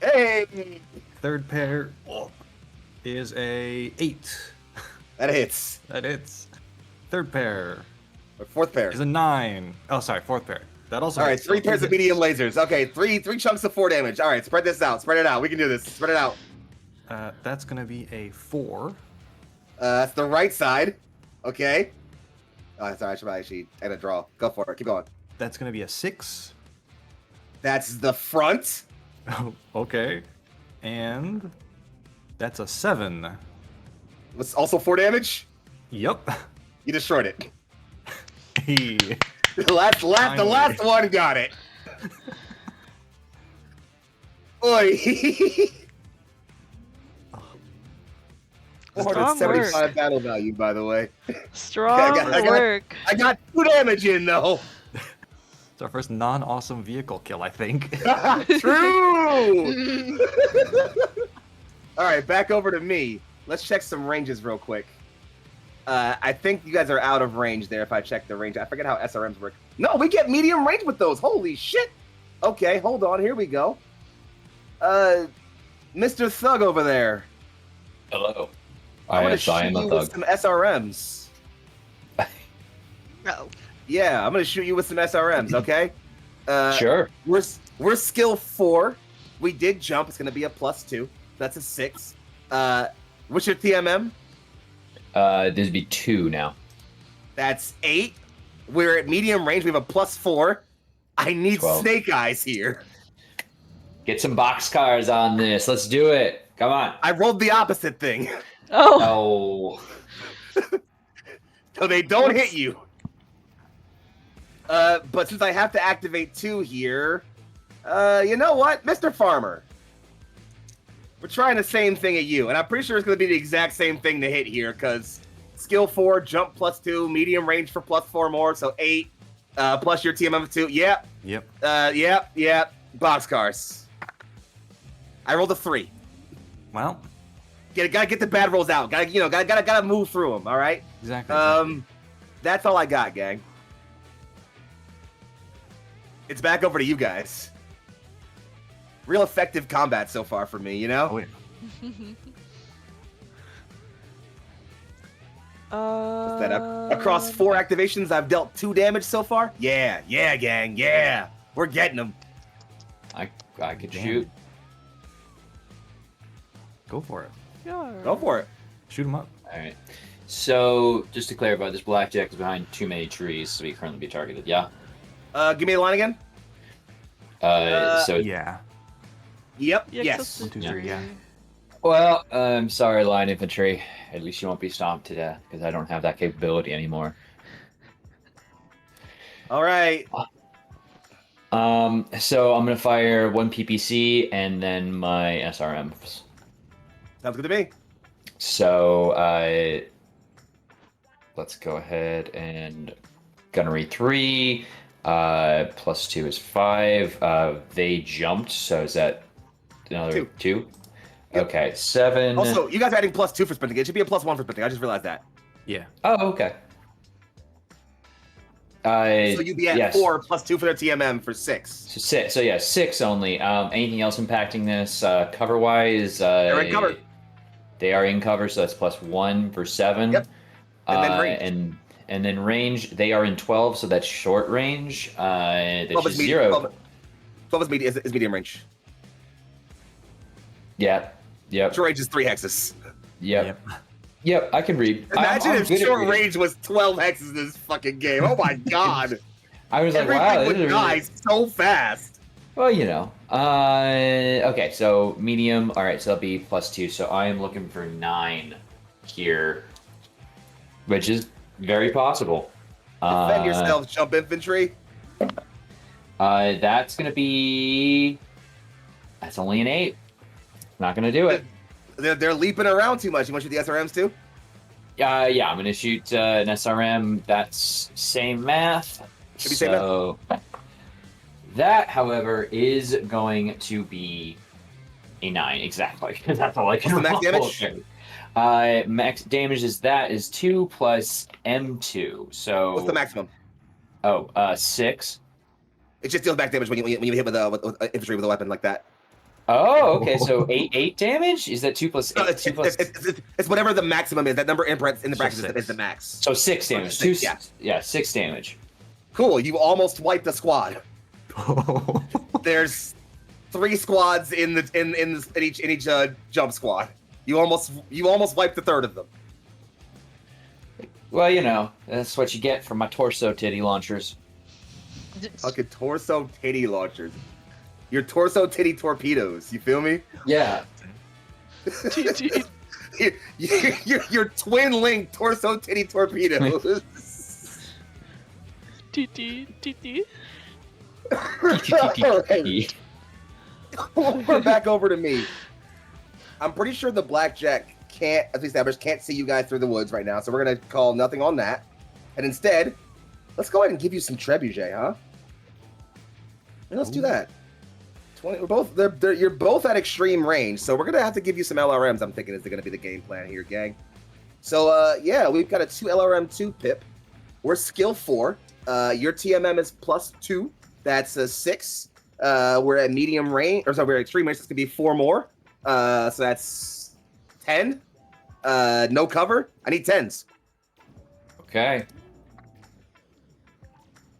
Hey. Third pair is a 8. That hits. That hits. Third pair Or fourth pair. is a 9. Oh, sorry, fourth pair. That also. All right, hits. 3 pairs of medium lasers. Okay, three chunks of 4 damage. All right, spread this out. Spread it out. We can do this. Spread it out. That's gonna be a 4. That's the right side. Okay. Oh, sorry. I should actually end a draw. Go for it. Keep going. That's gonna be a 6. That's the front. Oh, okay. And that's a 7. It's also 4 damage. Yep. You destroyed it. Hey. The last one got it. Oi. Strong 475 battle value, by the way. Strong work. I got 2 damage in though. It's our first non-awesome vehicle kill, I think. True. All right, back over to me. Let's check some ranges real quick. I think you guys are out of range there if I check the range. I forget how SRMs work. No, we get medium range with those. Holy shit. Okay, hold on. Here we go. Mr. Thug over there. Hello. I want to I shoot am a you thug. with some SRMs. Oh. Yeah, I'm going to shoot you with some SRMs, okay? Sure. We're skill 4. We did jump. It's going to be a +2. That's a 6. What's your TMM? This would be 2 now. That's 8. We're at medium range. We have a +4. I need 12. snake eyes here. Get some boxcars on this. Let's do it. Come on. I rolled the opposite thing. Oh. Oh. So they don't hit you. But since I have to activate 2 here, you know what? Mr. Farmer. We're trying the same thing at you, and I'm pretty sure it's going to be the exact same thing to hit here, because skill 4, jump +2, medium range for +4 more, so 8, plus your TMM of 2. Yep. Yep. Yep. Boxcars. I rolled a 3. Well, Gotta get the bad rolls out. Gotta move through them. All right. exactly. That's all I got, gang. It's back over to you guys. Real effective combat so far for me, you know? Oh, yeah. What's that up? Across 4 activations, I've dealt 2 damage so far? Yeah, gang, yeah. We're getting them. I could Damn. shoot. Go for it. Yeah. Go for it. Shoot him up. All right. So, just to clarify, this blackjack is behind too many trees, so he can currently be targeted. Yeah. Give me the line again. So Yeah. Yep. Yeah, Yes. 'cause 1, 2, Yeah. 3. Yeah. Well, I'm sorry, line infantry. At least you won't be stomped to death because I don't have that capability anymore. All right. So I'm gonna fire one PPC and then my SRMs. Sounds good to me. So let's go ahead and gunnery 3. +2 is 5. They jumped, so is that another 2? Yep. Okay, 7. Also, you guys are adding +2 for sprinting. It should be a +1 for sprinting. I just realized that. Yeah. Oh, okay. So you'd be at yes. 4 +2 for their TMM for 6. So 6. So yeah, 6 only. Anything else impacting this cover wise? They're in cover. They are in cover, so that's +1 for 7. Yep. And then range. And then range, they are in 12, so that's short range. That's 12 just is 0. 12 is medium range. Yeah. Yep. Short range is 3 hexes. Yep. Yep, I can read. Imagine I'm if good at short reading. range was 12 hexes in this fucking game. Oh my god. I was like, Everything wow. would this is die really- so fast. Well, you know. Okay, so medium. All right, so that'll be +2. So I am looking for 9 here, which is very possible. Defend yourselves, jump infantry. That's gonna be. That's only an 8. Not gonna do it. They're leaping around too much. You want to shoot the SRMs too? Yeah, I'm gonna shoot an SRM. That's same math. Should be same math. So that, however, is going to be a 9 exactly. That's all I can. What's the max damage? Max damage is 2 plus M2. So What's the maximum? 6. It just deals back damage when you hit with infantry with a weapon like that. Oh, okay. So 8 damage. Is that 2 plus 8? No, it's whatever the maximum is. That number in the bracket So is the max. So 6 damage. 6, yeah. Yeah, 6 damage. Cool. You almost wiped the squad. There's 3 squads in each jump squad. You almost wiped the third of them. Well, you know, that's what you get from my torso titty launchers. Fucking torso titty launchers. Your torso titty torpedoes. You feel me? Yeah. your twin link torso titty torpedoes. TT. Alright. We're back over to me. I'm pretty sure the blackjack can't, as we established, can't see you guys through the woods right now, so we're gonna call nothing on that. And instead, let's go ahead and give you some trebuchet, huh? And let's do that. 20. We're both. You're both at extreme range, so we're gonna have to give you some LRMs. I'm thinking is gonna be the game plan here, gang. So yeah, we've got a 2 LRM2 pip. We're skill 4. Your TMM is +2. That's a 6. We're at medium range, or sorry, we're at extreme range. So it's gonna be 4 more. So that's 10. No cover. I need 10s. Okay.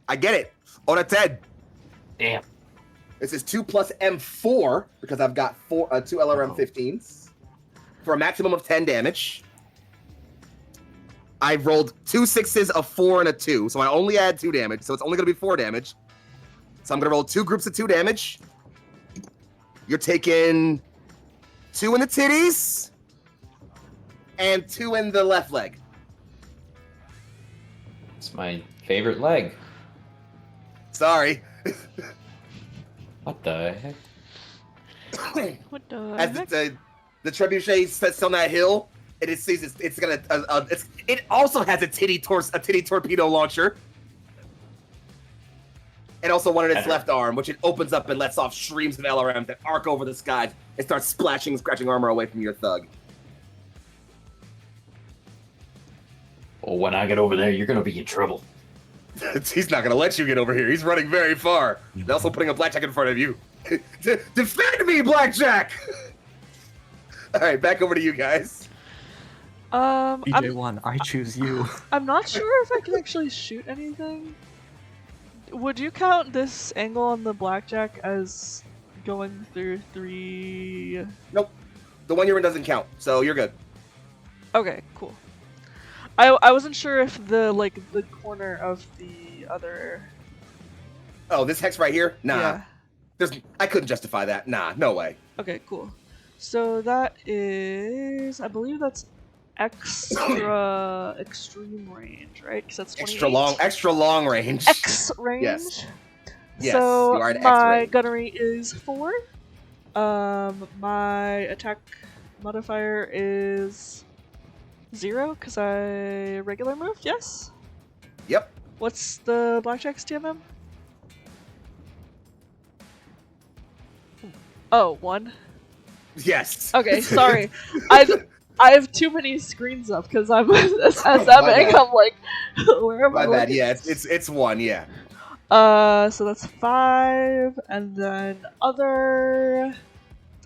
I get it. On a 10. Damn. This is 2 plus M4 because I've got 2 LRM 15s for a maximum of 10 damage. I rolled 2 6s, a 4, and a 2, so I only add 2 damage, so it's only going to be 4 damage. So I'm going to roll 2 groups of 2 damage. You're taking 2 in the titties and 2 in the left leg. It's my favorite leg. Sorry. What the heck? What the As heck? the trebuchet sits on that hill, it also has a titty torpedo launcher, and also one in its left arm, which it opens up and lets off streams of LRM that arc over the skies and start splashing, scratching armor away from your thug. Well, when I get over there, you're gonna be in trouble. He's not gonna let you get over here. He's running very far. They're also putting a blackjack in front of you. Defend me, blackjack! All right, back over to you guys. BJ1, I choose you. I'm not sure if I can actually shoot anything. Would you count this angle on the blackjack as going through 3? Nope, the one you're in doesn't count, so you're good. Okay, cool. I wasn't sure if the corner of the other. Oh, this hex right here? Nah. Yeah. I couldn't justify that. Nah, no way. Okay, cool. So that is, I believe that's extreme range, right? Because that's 28. Extra long range. X range. Yes. Yes, So you are at X my range. gunnery is 4. My attack modifier is 0 because I regular moved. Yes. Yep. What's the blackjack's TMM? Oh, 1. Yes. Okay, sorry. I have too many screens up because I'm SMing. bad. I'm like, where am I? My bad. looking? Yeah, it's 1. Yeah. So that's 5, and then other.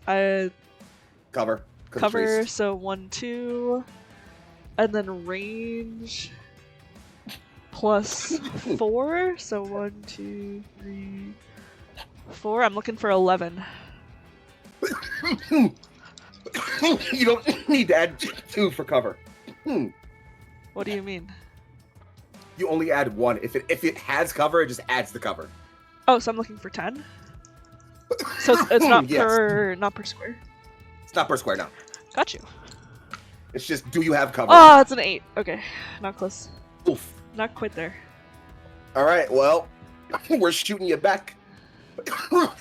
I Cover. 'cause of cover, trees. so 1, 2, and then range plus 4, so 1, 2, 3, 4. I'm looking for 11. You don't need to add 2 for cover. What do you mean? You only add 1. If it has cover, it just adds the cover. Oh, so I'm looking for 10. So it's not Yes. not per square. It's not per square now. Got you. It's just, do you have cover? Oh, it's an 8. Okay, not close. Oof. Not quite there. All right. Well, we're shooting you back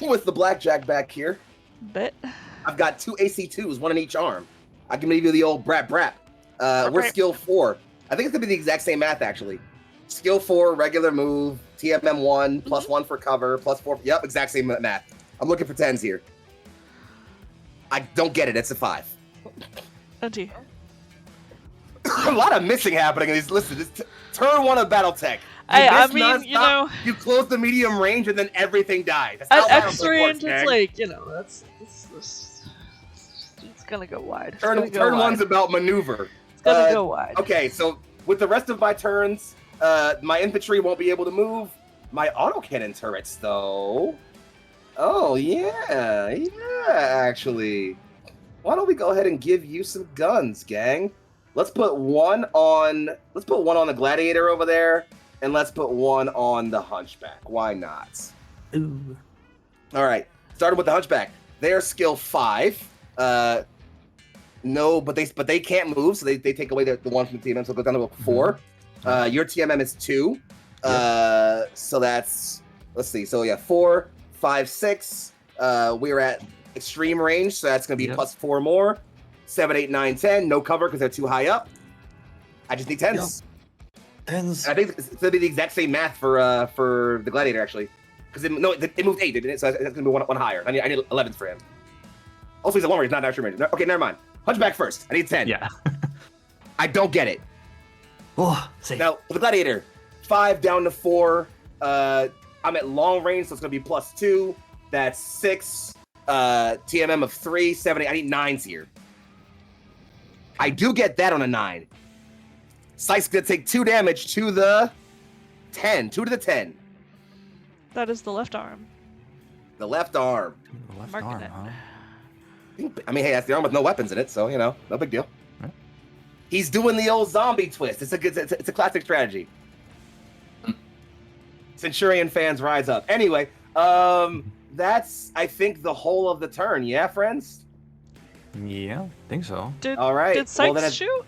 with the blackjack back here. Bit. I've got 2 AC2s, 1 in each arm. I can give you the old brap. We're Brap. skill 4. I think it's gonna be the exact same math actually. Skill 4, regular move, TMM 1, plus 1 for cover, plus 4. Yep, exact same math. I'm looking for 10s here. I don't get it. It's a 5. Auntie. A lot of missing happening in these. Listen, this turn 1 of Battletech. I miss mean, you nonstop, know, you close the medium range and then everything dies. That's at how X Battletech range, works, it's gang. like, you know, it's gonna go wide. It's Turn gonna go 1's wide. about maneuver. It's gonna go wide. Okay, so with the rest of my turns, my infantry won't be able to move. My autocannon turrets, though. Oh yeah, actually. Why don't we go ahead and give you some guns, gang? Let's put one on the gladiator over there, and let's put one on the hunchback. Why not? Ooh. All right, starting with the hunchback. They're skill 5. No, but they can't move, so they take away the one from the TMM, so it goes down to a 4. Your TMM is 2. So that's, let's see. So yeah, 4, 5, 6. We're at extreme range, so that's gonna be plus 4 more. 7, 8, 9, 10. No cover because they're too high up. I just need 10s. 10s. I think it's gonna be the exact same math for the gladiator actually, because it moved 8, didn't it? So it's gonna be one higher. I need 11s for him. Also, he's a long range, not extreme range. Okay, never mind. Hunchback first. I need 10. Yeah. I don't get it. Oh, safe. Now, with the gladiator, 5 down to 4. I'm at long range, so it's gonna be plus 2. That's 6. TMM of 3, 7, 8. I need 9s here. I do get that on a 9. Scythe's gonna take 2 damage to the 10. 2 to the 10. That is the left arm. The left arm. The left Marking arm, it. huh? I mean, hey, that's the arm with no weapons in it, so, you know, no big deal. Right. He's doing the old zombie twist. It's a classic strategy. Centurion fans rise up. Anyway, that's, I think, the whole of the turn. Yeah, friends? Yeah, think so. Did All right. Did Sykes then shoot?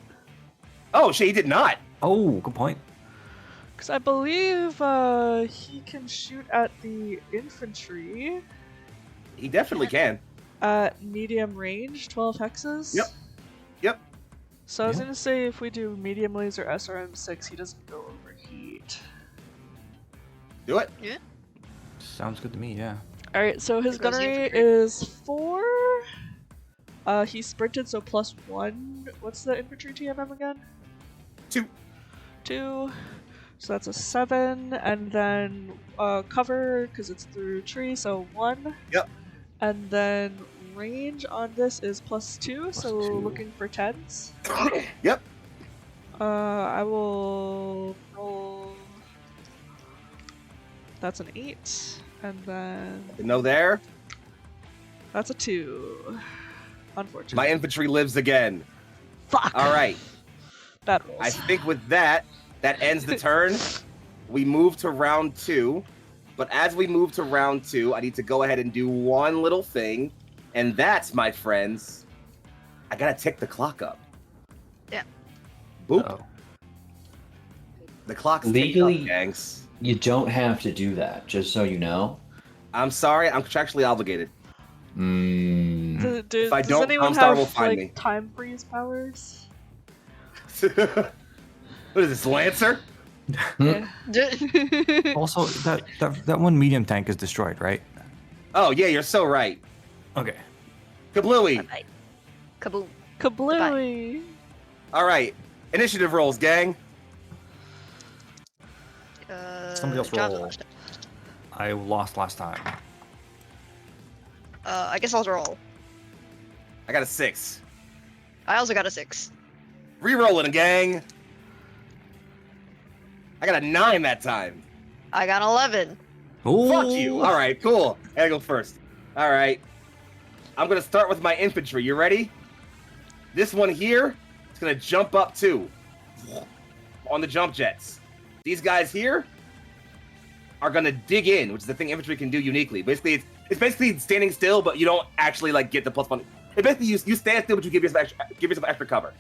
Oh, shit, he did not. Oh, good point. Because I believe he can shoot at the infantry He definitely can. at medium range, 12 hexes. Yep. Yep. So I was Yeah. gonna say if we do medium laser SRM6, he doesn't go overheat. Do it. Sounds good to me, yeah. Alright, so his There goes the gunnery infantry. is 4. He sprinted, so plus 1. What's the infantry TMM again? 2. 2. So that's a 7. And then cover, because it's through tree, so 1. Yep. And then range on this is plus 2, so 2. looking for 10s. Yep. I will roll. That's an 8. And then No there. that's a 2. Unfortunately. My infantry lives again. Fuck! All right. Bad rolls. I think with that ends the turn. We move to round 2. But as we move to round 2, I need to go ahead and do one little thing. And that's, my friends, I gotta tick the clock up. Yeah. Boop. Uh-oh. The clock's Legally- ticked up, gangs. You don't have to do that, just so you know. I'm sorry, I'm contractually obligated. Mm. If I Does don't, anyone Comstar have will find like me. time freeze powers? What is this, Lancer? Yeah. Also, that one medium tank is destroyed, right? Oh, yeah, you're so right. Okay. Kablooey. Bye-bye. Kaboom. Kablooey! All right, initiative rolls, gang. Somebody else John's roll. last. I lost last time. I guess I'll roll. I got a 6. I also got a 6. Rerolling, gang. I got a 9 that time. I got an 11. Fuck you. All right, cool. I gotta go first. All right. I'm gonna start with my infantry. You ready? This one here is gonna jump up too on the jump jets. These guys here are gonna dig in, which is the thing infantry can do uniquely. Basically, it's basically standing still, but you don't actually like get the +1. It basically you stand still, but you give yourself extra cover.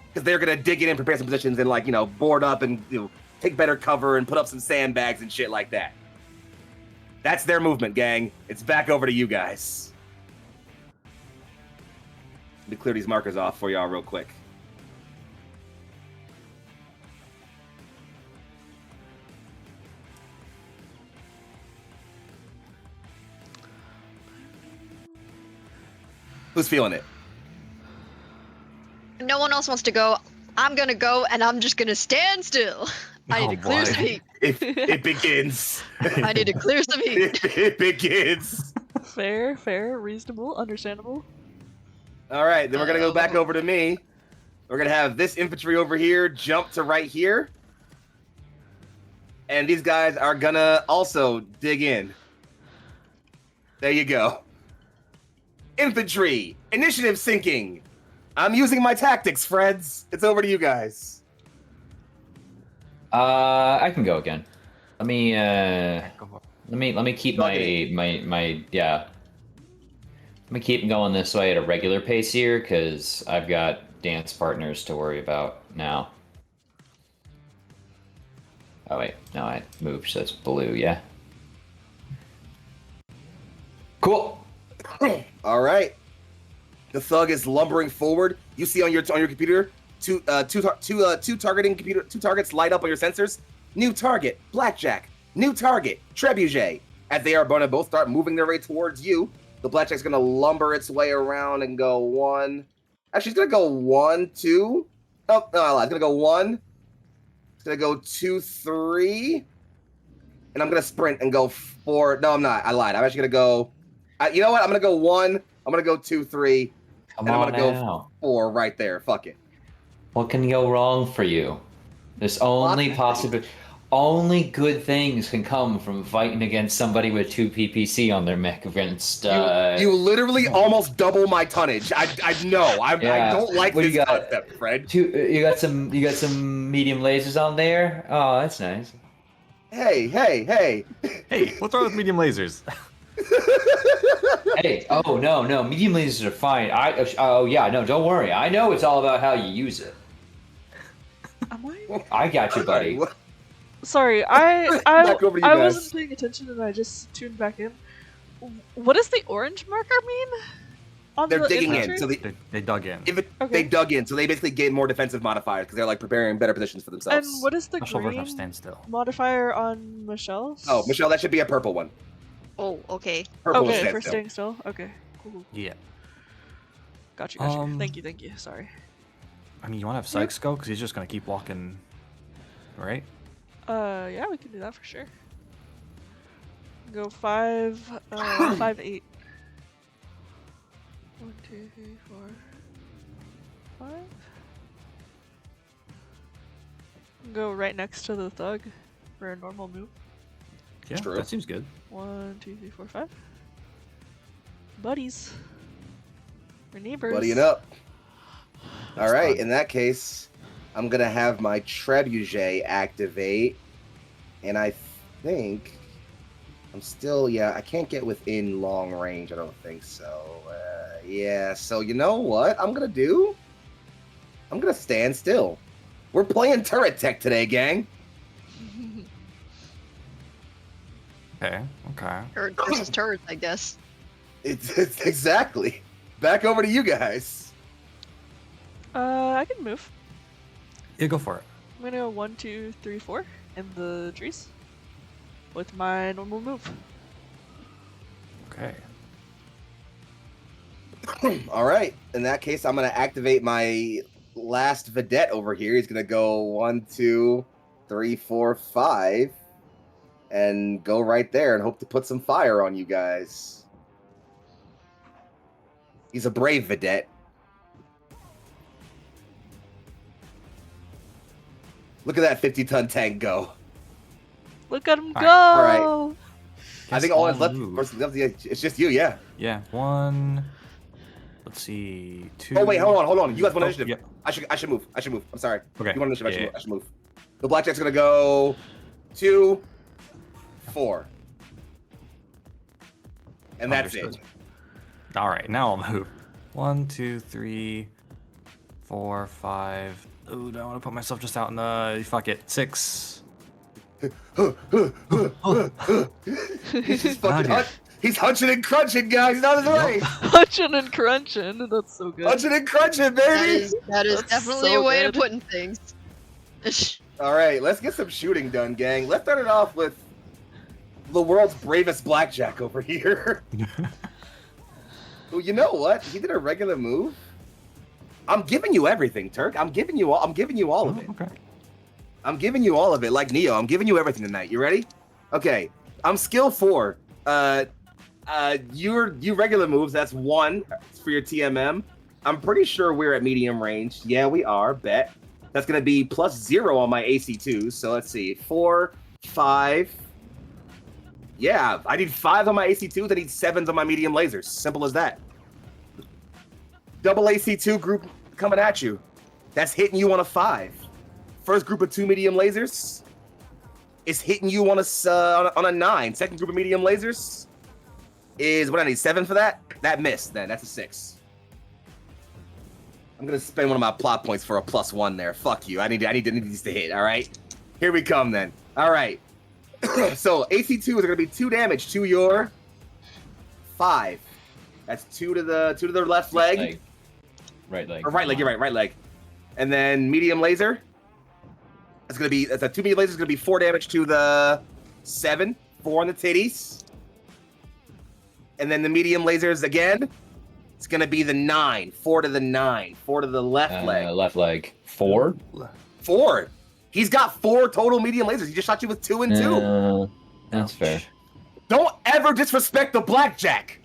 Because they're gonna dig in and prepare some positions and like board up and take better cover and put up some sandbags and shit like that. That's their movement, gang. It's back over to you guys. Let me clear these markers off for y'all real quick. Who's feeling it? No one else wants to go. I'm gonna go, and I'm just gonna stand still. I need to clear some heat. It begins. I need to clear some heat. It begins. Fair, reasonable, understandable. All right, then we're gonna go back over to me. We're gonna have this infantry over here jump to right here, and these guys are gonna also dig in. There you go. Infantry, initiative sinking. I'm using my tactics, Freds. It's over to you guys. I can go again. Let me Go for it. let me keep my yeah. Let me keep going this way at a regular pace here, because I've got dance partners to worry about now. Oh wait, no, I moved, so it's blue, yeah. Cool. All right. The thug is lumbering forward. You see on your computer two targets light up on your sensors. New target, blackjack. New target, trebuchet. As they are going to both start moving their way towards you, the blackjack's going to lumber its way around and go 1. Actually, it's going to go 1, 2. Oh, no, I lied. It's going to go 1. It's going to go 2, 3. And I'm going to sprint and go 4. No, I'm not. I lied. I'm actually going to go... you know what? I'm going to go 1. I'm going to go 2, 3. Come And I'm on gonna now. go 4 right there. Fuck it. What can go wrong for you? There's only only good things can come from fighting against somebody with 2 PPC on their mech against. You literally almost double my tonnage. I know. I don't like What do this you got? concept, Fred. You got some medium lasers on there. Oh, that's nice. Hey. Hey, what's wrong with medium lasers? Hey, oh no, medium lasers are fine. Oh yeah, no, don't worry. I know it's all about how you use it. Am I? I got you, buddy. What? Sorry, Back over to you I guys. wasn't paying attention and I just tuned back in. What does the orange marker mean? On They're the digging infantry? in, so They dug in. they dug in, so they basically gain more defensive modifiers because they're like preparing better positions for themselves. And what is the Special version of green standstill. modifier on Michelle's? Oh, Michelle, that should be a purple one. Oh, okay. Purple Okay, is for standstill. staying still. Okay, cool. Yeah. Gotcha. Thank you. Sorry. I mean, you want to have Sykes go? Because he's just going to keep walking, right? Yeah, we can do that for sure. Go 5, 5, 8. 1, 2, 3, 4, 5. Go right next to the thug for a normal move. Yeah, True. that seems good. 1, 2, 3, 4, 5. Buddies. We're neighbors. Buddying up. That's All right, fun. in that case, I'm gonna have my trebuchet activate, and I think I'm still, yeah, I can't get within long range. I don't think so. Yeah, so you know what I'm gonna do? I'm gonna stand still. We're playing turret tech today, gang. Okay. Okay. Turret versus turret, I guess. It's exactly. Back over to you guys. I can move. Yeah, go for it. I'm gonna go 1, 2, 3, 4 in the trees with my normal move. Okay. All right. In that case, I'm gonna activate my last vedette over here. He's gonna go 1, 2, 3, 4, 5, and go right there and hope to put some fire on you guys. He's a brave vedette. Look at that 50-ton tank go. Look at him go! All right. I think all that's left. move. It's just you, yeah. Yeah. 1. Let's see. 2. Oh wait, hold on. You guys want Oh, initiative? yeah. I should move. I'm sorry. Okay. You want initiative? Yeah, I should move. The blackjack's gonna go 2, 4, and that's Understood. it. All right, now I'll move. 1, 2, 3, 4, 5. Ooh, do I want to put myself just out in the fuck it? 6. He's fucking Okay. he's hunching and crunching, guys. He's on his way. Hunching and crunching. That's so good. Hunching and crunching, baby. That is That's definitely so a way good. to putting things. All right, let's get some shooting done, gang. Let's start it off with the world's bravest blackjack over here. Well, you know what? He did a regular move. I'm giving you everything, Turk. I'm giving you all of it. Okay. I'm giving you all of it, like Neo. I'm giving you everything tonight. You ready? Okay. I'm skill 4. You regular moves. That's 1 for your TMM. I'm pretty sure we're at medium range. Yeah, we are. Bet. That's gonna be +0 on my AC2. So let's see. 4, 5. Yeah, I need 5 on my AC2s. I need 7s on my medium lasers. Simple as that. Double AC2 group coming at you. That's hitting you on a 5. First group of 2 medium lasers is hitting you on a 9. Second group of medium lasers is what I need 7 for that. That missed. Then that's a 6. I'm gonna spend one of my plot points for a +1 there. Fuck you. I need these to hit. All right. Here we come then. All right. So AC2 is gonna be 2 damage to your 5. That's 2 to the left leg. Right leg. Or right leg. You're right. Right leg. And then medium laser. That's a 2 medium laser is gonna be 4 damage to the 7. 4 on the titties. And then the medium lasers again. It's gonna be the 9. 4 to the 9. 4 to the left leg. Left leg. 4? 4. He's got 4 total medium lasers. He just shot you with 2 and 2. That's fair. Don't ever disrespect the blackjack.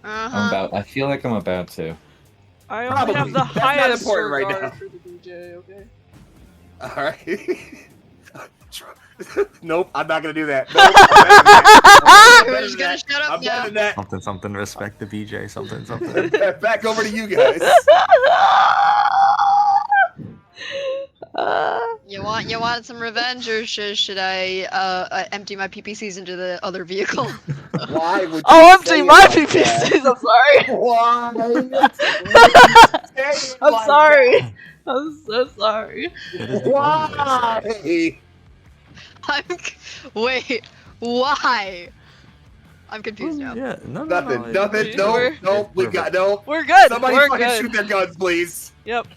I feel like I'm about to. I Probably. only have the That's not highest important right regard now. for the DJ, okay? All right. Nope, I'm not gonna do that. Nope, I'm We're better just than gonna that. shut up I'm better now. than that. Something. Respect the BJ. Something. Back over to you guys. You want some revenge, or should I empty my PPCs into the other vehicle? Why would you I'll say empty it my like PPCs, that? I'm sorry. Why? would you say it I'm like sorry. I'm so sorry. that? Why? Wait, why? I'm confused now. Yeah. Nothing. We're- Nope. We got no. We're good. Somebody We're fucking good. shoot their guns, please. Yep.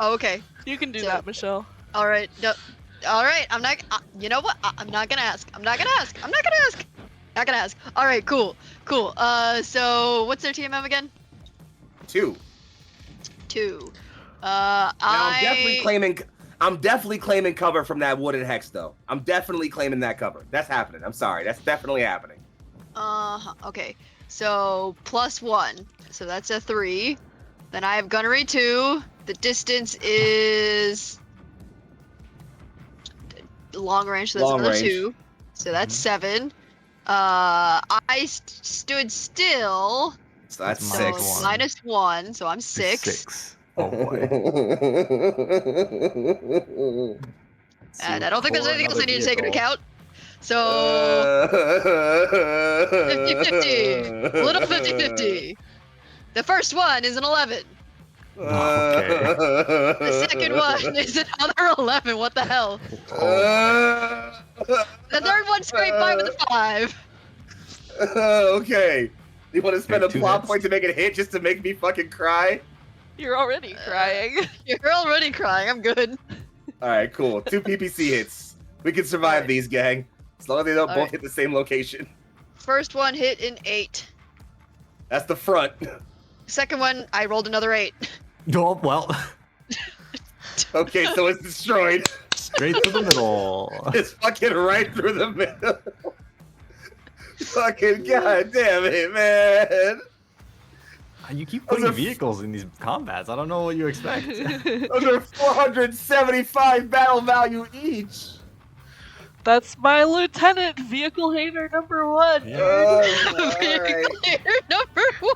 Oh, okay. You can do So- that, Michelle. All right. No, all right. I'm not. You know what? I'm not gonna ask. I'm not gonna ask. Not gonna ask. All right. Cool. So what's their TMM again? 2. 2. Now, I'm definitely claiming cover from that wooden hex, though. I'm definitely claiming that cover. That's happening. I'm sorry. That's definitely happening. Okay. So +1. So that's a 3. Then I have gunnery 2. The distance is long range, so that's Long another range. 2. So that's 7. I stood still. So that's So So 6. -1. So I'm 6. 6. Oh boy. And I don't think there's anything else I need to take into account. So, 50-50. A little 50-50. The first one is an 11. Okay. The second one is another 11. What the hell? Oh, The third one scraped by with a 5. Okay. You want to spend a Okay, 2 plot hits. point to make it hit just to make me fucking cry? You're already crying. You're already crying. I'm good. Alright, cool. 2 PPC hits. We can survive Alright. these, gang. As long as they don't both Alright. hit the same location. First one hit in 8. That's the front. Second one, I rolled another 8. oh well. Okay, so it's destroyed. Straight to the middle. It's fucking right through the middle. Fucking goddamn it, man. You keep Those putting are- vehicles in these combats. I don't know what you expect. Those are 475 battle value each. That's my lieutenant, vehicle hater number 1. Yeah. Alright. Number 1.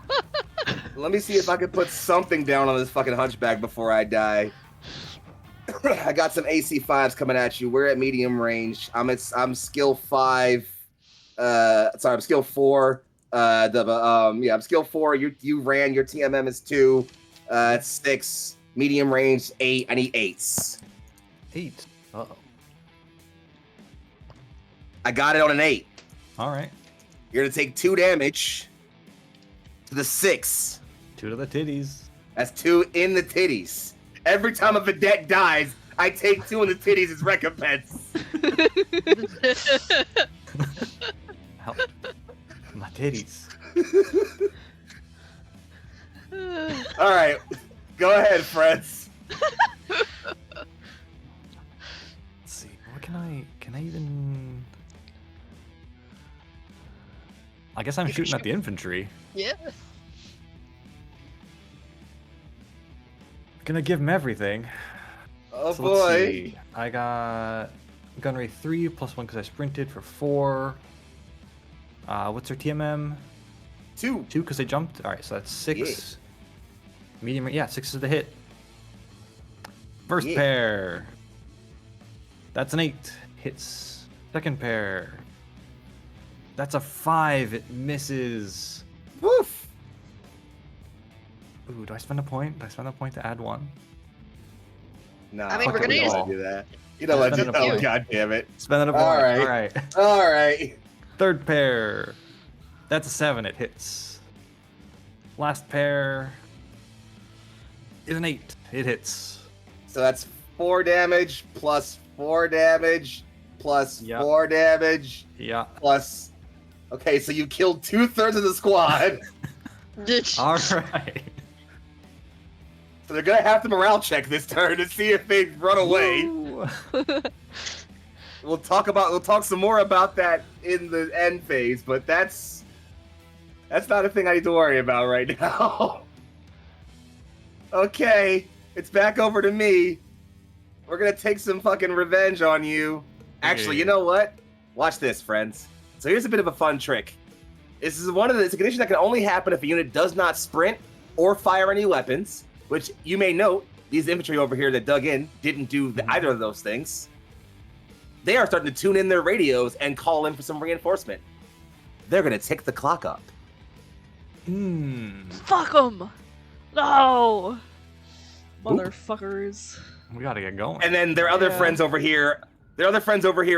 Let me see if I can put something down on this fucking hunchback before I die. I got some AC5s coming at you. We're at medium range. I'm skill 5. I'm skill 4. I'm skill 4. You ran. Your TMM is 2. It's 6. Medium range 8. I need 8s. 8. Uh-oh. I got it on an 8. All right. You're gonna take 2 damage to the 6. 2 to the titties. That's 2 in the titties. Every time a vedette dies, I take 2 in the titties as recompense. Help. My titties. All right, go ahead, friends. Let's see. What can I even? I guess I'm You can shooting at the infantry. Yeah. Gonna give him everything. Oh So let's boy. see. I got gun rate 3 plus 1 because I sprinted for 4. What's her TMM? 2. 2 because I jumped. All right, so that's 6. Medium. Yeah, 6 is the hit. First Yeah. pair. That's an 8. Hits. Second pair. That's a 5. It misses. Woof. Ooh, do I spend a point? Do I spend a point to add 1? Nah, I mean, we're gonna we don't use- wanna do that. You know what? Spend Just, a oh point. god damn it! Spend a point. All right. All right. All right. Third pair. That's a 7. It hits. Last pair is an 8. It hits. So that's 4 damage plus 4 damage plus Yep. 4 damage Yeah. plus. Okay, so you killed 2/3 of the squad. All right. So they're gonna have to morale check this turn to see if they run away. Woo. We'll talk some more about that in the end phase, but that's not a thing I need to worry about right now. Okay, it's back over to me. We're gonna take some fucking revenge on you. Actually, you know what? Watch this, friends. So here's a bit of a fun trick. It's a condition that can only happen if a unit does not sprint or fire any weapons, which you may note, these infantry over here that dug in didn't do either of those things. They are starting to tune in their radios and call in for some reinforcement. They're gonna tick the clock up. Fuck 'em! No! Motherfuckers. We gotta get going. And then their other Yeah. friends over here,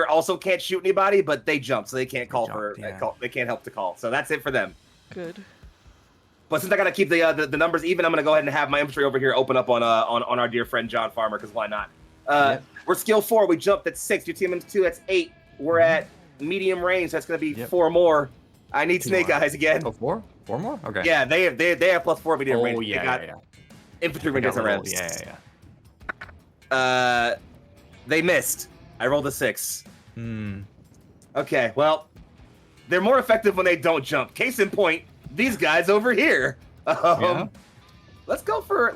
also can't shoot anybody, but they jump, so they can't call for Yeah. they can't help to call. So that's it for them. Good. But since I gotta keep the numbers even, I'm gonna go ahead and have my infantry over here open up on our dear friend John Farmer, because why not? Yep. We're skill 4. We jumped at 6. Your team is 2. That's 8. We're at medium range. That's gonna be Yep. 4 more. I need 2 snake more. eyes again. Oh, 4? 4 more? Okay. Yeah, they have plus 4 medium Oh, range. yeah, They got yeah. infantry I range got around. little- yeah. They missed. I rolled a 6. Hmm. Okay, well, they're more effective when they don't jump. Case in point, these guys over here. Yeah. Let's go for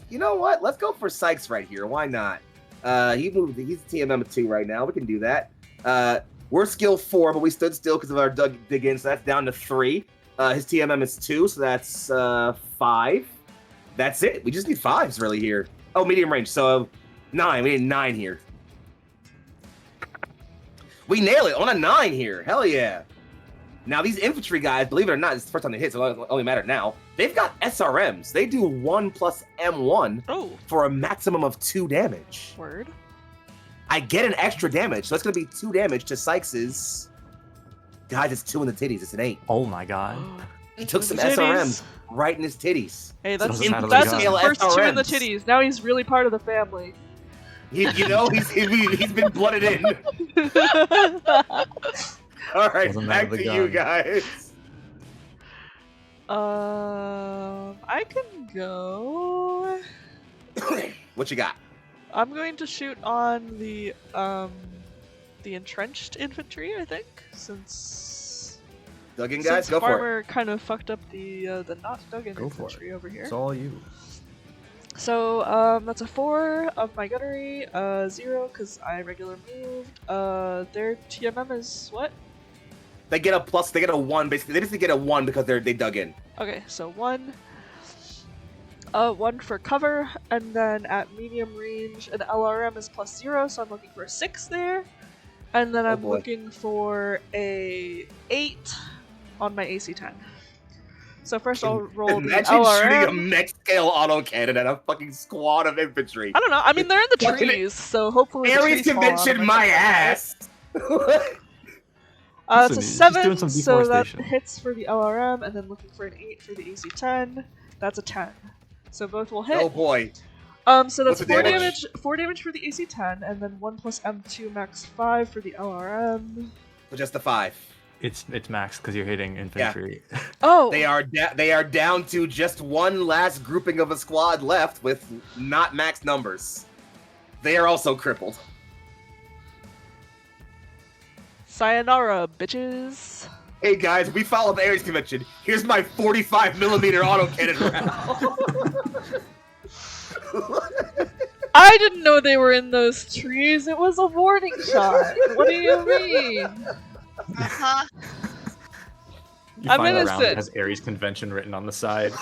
you know what? Let's go for Sykes right here. Why not? He's TMM 2 right now. We can do that. We're skill 4, but we stood still because of our dig in, so that's down to 3. His TMM is 2, so that's 5. That's it. We just need 5s really here. Oh, medium range. So 9. We need 9 here. We nail it on a 9 here. Hell yeah. Now, these infantry guys, believe it or not, it's the first time they hit, so it only matter now. They've got SRMs. They do 1 plus M1 Oh, for a maximum of 2 damage. word. I get an extra damage, so that's going to be 2 damage to Sykes's. Guys, it's 2 in the titties. It's an 8. Oh my god. He took some Titties. SRMs right in his titties. Hey, that's doesn't matter that's the his gun. first 2 in the SRMs. titties. Now he's really part of the family. He's been blooded in. All right, Doesn't back matter to the you gun. guys. I can go. What you got? I'm going to shoot on the entrenched infantry, I think, since Dug in, guys? Go for it. Farmer kind of fucked up the not dug in Go for infantry over here. It's all you. So that's a 4 of my gunnery, 0 because I regular moved. Their TMM is what? They get a plus. They get a 1. Basically, they just get a 1 because they dug in. Okay, so 1. 1 for cover, and then at medium range, an LRM is plus 0, so I'm looking for a 6 there. And then I'm boy. looking for a 8 on my AC 10. So first I'll roll the Imagine shooting a LRM. mech scale autocannon at a fucking squad of infantry. I don't know. I mean, they're in the Fucking trees, so hopefully. the Ares trees fall on convention, them or my something. ass. It's a Listen, he's just 7, doing some so that deforestation. hits for the LRM, and then looking for an 8 for the AC 10. That's a 10. So both will hit. Oh boy. So that's What's the 4 damage? damage? 4 damage for the AC 10, and then 1 plus M2 max 5 for the LRM. So just the 5. It's max because you're hitting infantry. Oh! They are down to just one last grouping of a squad left with not max numbers. They are also crippled. Sayonara, bitches! Hey guys, we followed the Ares convention. Here's my 45mm autocannon round. I didn't know they were in those trees. It was a warning shot. What do you mean? Uh-huh. You I'm find a round that innocent. has Ares convention written on the side.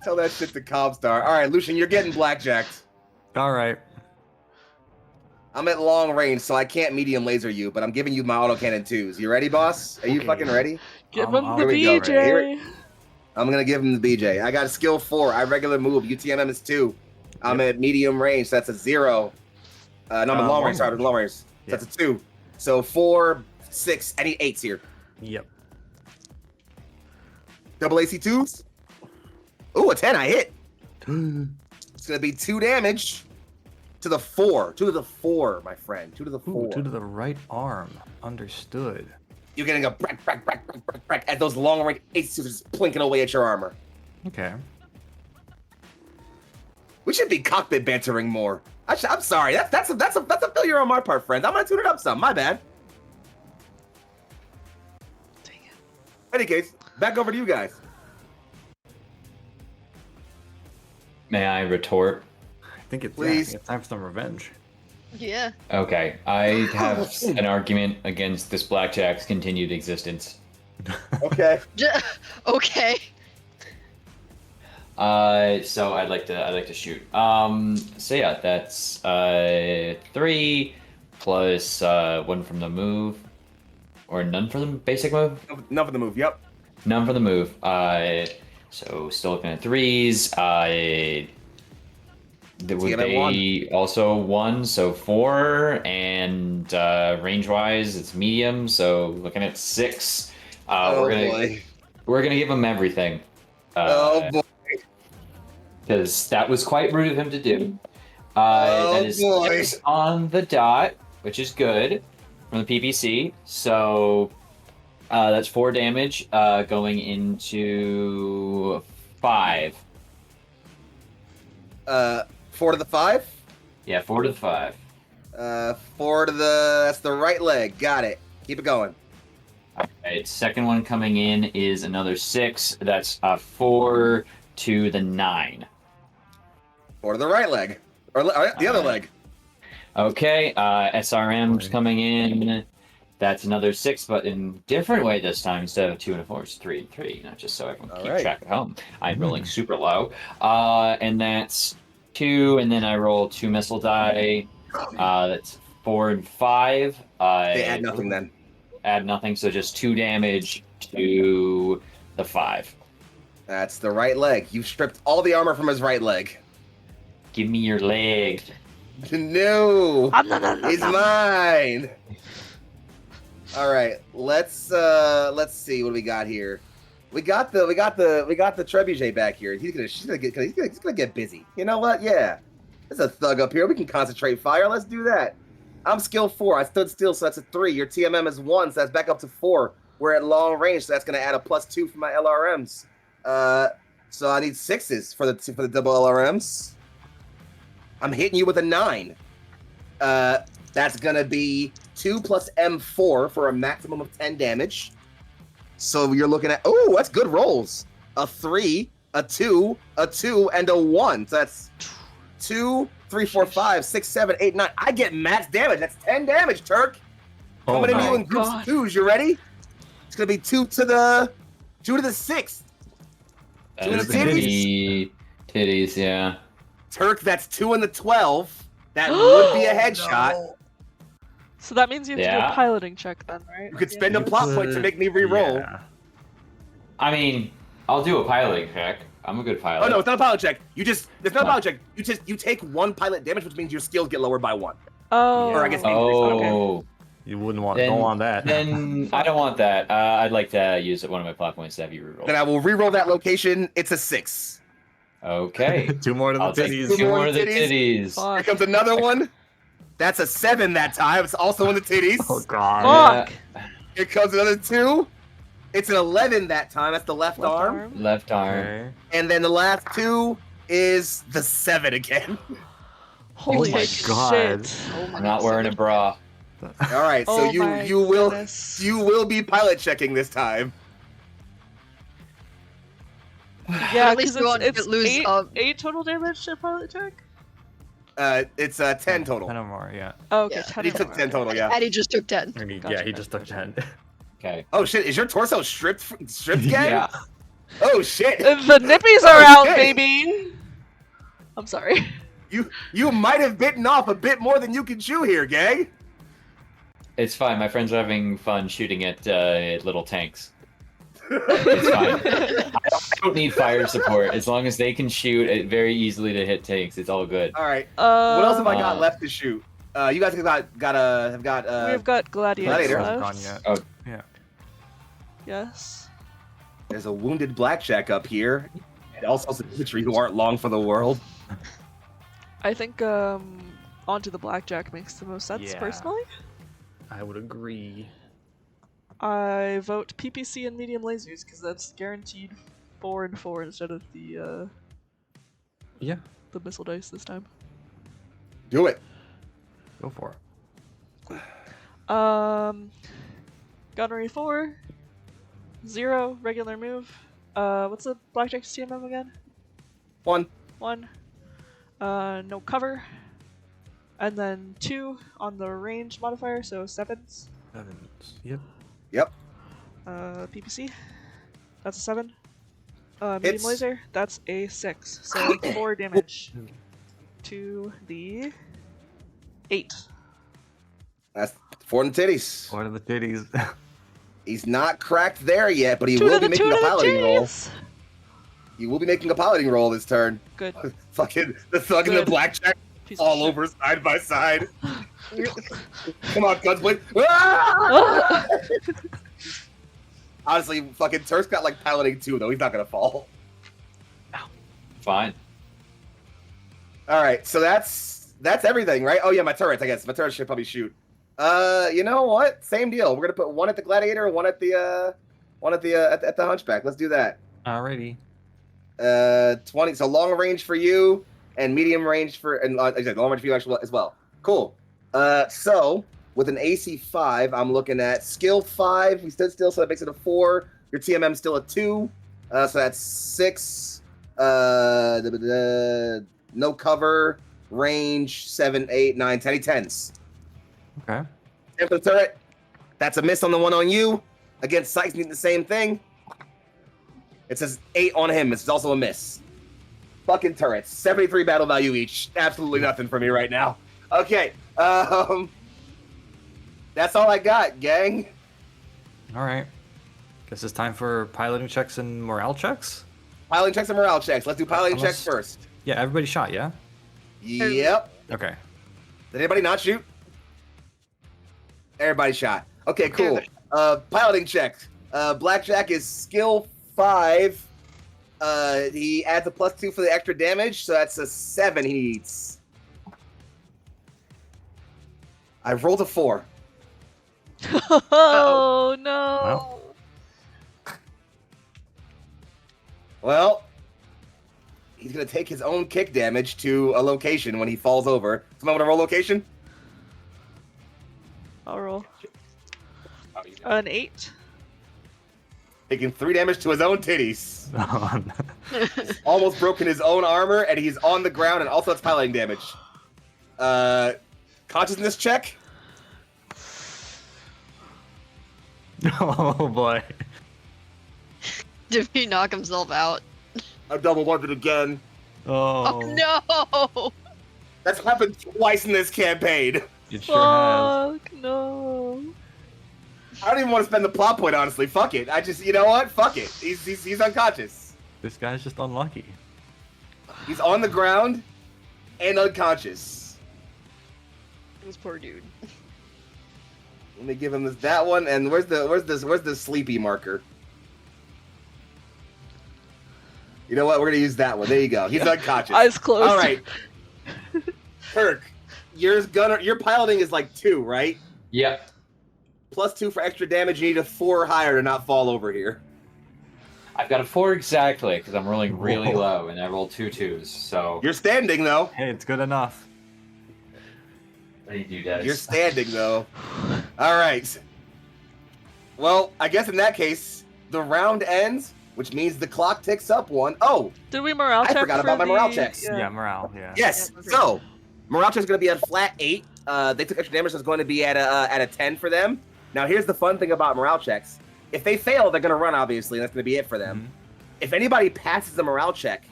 Tell that shit to Comstar. All right, Lucian, you're getting blackjacked. All right. I'm at long range, so I can't medium laser you, but I'm giving you my autocannon 2s. You ready, boss? Are you Okay. fucking ready? Give Here him the we go, BJ! right? I'm gonna give him the BJ. I got a skill 4. I regular move. UTMM is 2. I'm at medium range, so that's a 0. No, I'm at long range. Sorry, long range. So that's a 2. So 4, 6, any 8s here. Yep. Double AC 2s. Ooh, a 10. I hit. It's gonna be 2 damage to the 4. 2 to the 4, my friend. 2 to the 4. Ooh, 2 to the right arm. Understood. You're getting a brack, brack, brack, brack, brack, brack as those long range AC 2s are just plinking away at your armor. Okay. We should be cockpit bantering more. I'm sorry. That's a failure on my part, friends. I'm gonna tune it up some. My bad. Dang it. Any case, back over to you guys. May I retort? I think it's, Please. it's time for some revenge. Yeah. Okay, I have an argument against this blackjack's continued existence. Okay. Okay. So I'd like to shoot. So yeah, that's 3 plus 1 from the move, or none for the basic move. Enough of the move. Yep. None for the move. So still looking at 3s. Would get a they also 1, so 4, and range-wise it's medium, so looking at 6. Oh We're gonna give him everything. Oh boy. Because that was quite rude of him to do. Oh, That is boy. 6 on the dot, which is good from the PPC. So that's 4 damage going into 5. 4 to the 5. Yeah, 4 to the 5. 4 to the. That's the right leg. Got it. Keep it going. Alright, second one coming in is another 6. That's 4 to the 9. 4 to the right leg, or the other leg. Okay, SRM's coming in. That's another 6, but in different way this time. Instead of 2 and a 4, it's 3 and 3. Not just so everyone can keep Alright. track at home. I'm rolling super low. And that's 2, and then I roll 2 missile die. That's 4 and 5. They add nothing then. Add nothing, so just 2 damage to the 5. That's the right leg. You've stripped all the armor from his right leg. Give me your leg. No, it's mine. All right, let's see what we got here. We got the trebuchet back here. He's gonna get busy. You know what? Yeah, there's a thug up here. We can concentrate fire. Let's do that. I'm skill 4. I stood still, so that's a 3. Your TMM is 1, so that's back up to 4. We're at long range, so that's gonna add a +2 for my LRMs. So I need 6s for the double LRMs. I'm hitting you with a 9. That's gonna be 2 plus M4 for a maximum of 10 damage. So you're looking at, oh, that's good rolls. A 3, a 2, a 2, and a 1. So that's 2, 3, 4, 5, 6, 7, 8, 9. I get max damage. That's 10 damage, Turk. Coming into you in groups of 2s. You ready? It's gonna be 2 to the 6th. That is gonna be titties, yeah. Turk, that's 2 in the 12. That would be a headshot. No. So that means you have to do a piloting check then, right? You could spend a plot point to make me re-roll. Yeah. I mean, I'll do a piloting check. I'm a good pilot. Oh no, it's not a pilot check. It's not a pilot check. You take 1 pilot damage, which means your skills get lowered by 1. Oh. Or I guess Oh. You wouldn't want don't want that. Then I don't want that. I'd like to use one of my plot points to have you reroll. Then I will re-roll that location. It's a 6. Okay. 2 more to the I'll take titties. 2 more to the titties. titties. Here comes another one. That's a 7 that time. It's also in the titties. Oh god. Fuck. Here comes another 2. It's an 11 that time. That's the left arm. Left arm. Okay. And then the last 2 is the 7 again. Holy my shit. God. I'm not wearing a bra. All right, so Oh my you will goodness. be pilot checking this time. Yeah, At least because you won't it's lose, 8 total damage to pilot check? It's 10 total. 10 or more, yeah. Oh, okay, Yeah. 10 He or took more. 10 total, yeah. Eddie just took 10. I mean, Gotcha, yeah, he just took 10. Okay. Oh shit, is your torso stripped gang? Yeah. Oh shit. The nippies are out, shit. baby! I'm sorry. You might have bitten off a bit more than you can chew here, gang. It's fine. My friends are having fun shooting at little tanks. It's fine. I don't need fire support. As long as they can shoot it very easily to hit tanks, it's all good. All right. What else have I got Uh, left to shoot? You guys have got We've got gladiators Gladiator. Hasn't left. gone yet. Oh. Yeah. Yes. There's a wounded blackjack up here, and also some infantry who aren't long for the world. I think onto the blackjack makes the most sense, Yeah. personally. I would agree. I vote PPC and medium lasers, because that's guaranteed 4 and 4 instead of the Yeah, missile dice this time. Do it. go for it. Gunnery 4, 0, regular move. What's the blackjack's TMM again? 1. 1. No cover. And then 2 on the range modifier, so 7s. 7s. Yep. Yep. PPC. That's a 7. Medium Hits. laser. That's a 6. So 4 damage to the 8. That's 4 in the titties. What are the titties? He's not cracked there yet, but he 2 will to be the 2 making to a the piloting roll. titties. He will be making a piloting roll this turn. Good. Fucking the thug and the Good. blackjack Piece of all shit. over side by side. Come on, Gunsblade. Ah! Honestly, fucking Turk's got like piloting too, though. He's not gonna fall. Fine. All right, so that's everything, right? Oh yeah, my turrets. I guess my turrets should probably shoot. You know what? Same deal. We're gonna put 1 at the gladiator and 1 at the at the hunchback. Let's do that. Alrighty. 20. So long range for you and medium range for exactly long range for you actually as well. Cool. So with an AC 5, I'm looking at skill 5. We stood still, so that makes it a 4. Your TMM still a 2. So that's 6. No cover. Range 7, 8, 9, 10. 10s. Okay. 10 for the turret. That's a miss on the one on you. Against Sykes, needing the same thing. It says 8 on him. It's also a miss. Fucking turrets. 73 battle value each. Absolutely nothing for me right now. Okay. That's all I got, gang. All right. Guess it's time for piloting checks and morale checks. Piloting checks and morale checks. Let's do piloting checks first. Yeah, everybody shot, yeah? Yep. Okay. Did anybody not shoot? Everybody shot. Okay, cool. Piloting checks. Blackjack is skill 5. He adds a +2 for the extra damage, so that's a 7 he needs. I've rolled a 4. Oh no. Well. Well, he's gonna take his own kick damage to a location when he falls over. Someone wanna roll location? I'll roll. An 8. Taking 3 damage to his own titties. Almost broken his own armor, and he's on the ground, and also it's piloting damage. Consciousness check. Oh boy. Did he knock himself out? I double warped it again. Oh no! That's happened twice in this campaign. It sure has. Fuck no. I don't even want to spend the plot point, honestly. Fuck it. I just, you know what? Fuck it. He's unconscious. This guy's just unlucky. He's on the ground and unconscious. This poor dude. Let me give him that one. And where's the sleepy marker? You know what? We're gonna use that one. There you go. He's unconscious. Eyes closed. All right. Kirk, your piloting is like 2, right? Yep. +2 for extra damage. You need a 4 or higher to not fall over here. I've got a 4 exactly because I'm rolling really low and I rolled 2 2s. So You're standing though. Hey, it's good enough. what do you do, guys? You're standing though. All right. Well, I guess in that case, the round ends, which means the clock ticks up 1. Oh, Did we morale I check? forgot for about my morale the- checks. Yeah, morale, yeah. yes. Yeah, So, morale check is going to be at flat 8. They took extra damage, so it's going to be at a 10 for them. Now, here's the fun thing about morale checks. If they fail, they're going to run, obviously, and that's going to be it for them. Mhm. If anybody passes the morale check,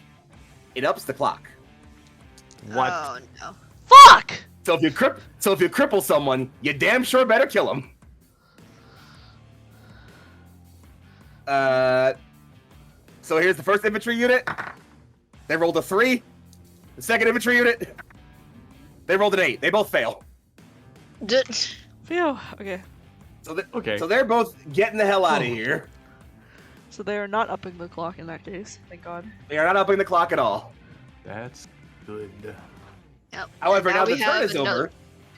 it ups the clock. What? Oh no. Fuck! So if you cripple someone, you damn sure better kill them. So here's the first infantry unit. They rolled a 3. The second infantry unit, they rolled an 8. They both fail. Phew. Okay. Okay. So they're both getting the hell out of here. So they are not upping the clock in that case. Thank God. They are not upping the clock at all. That's good. Yep. However, And now the we turn have is another- over.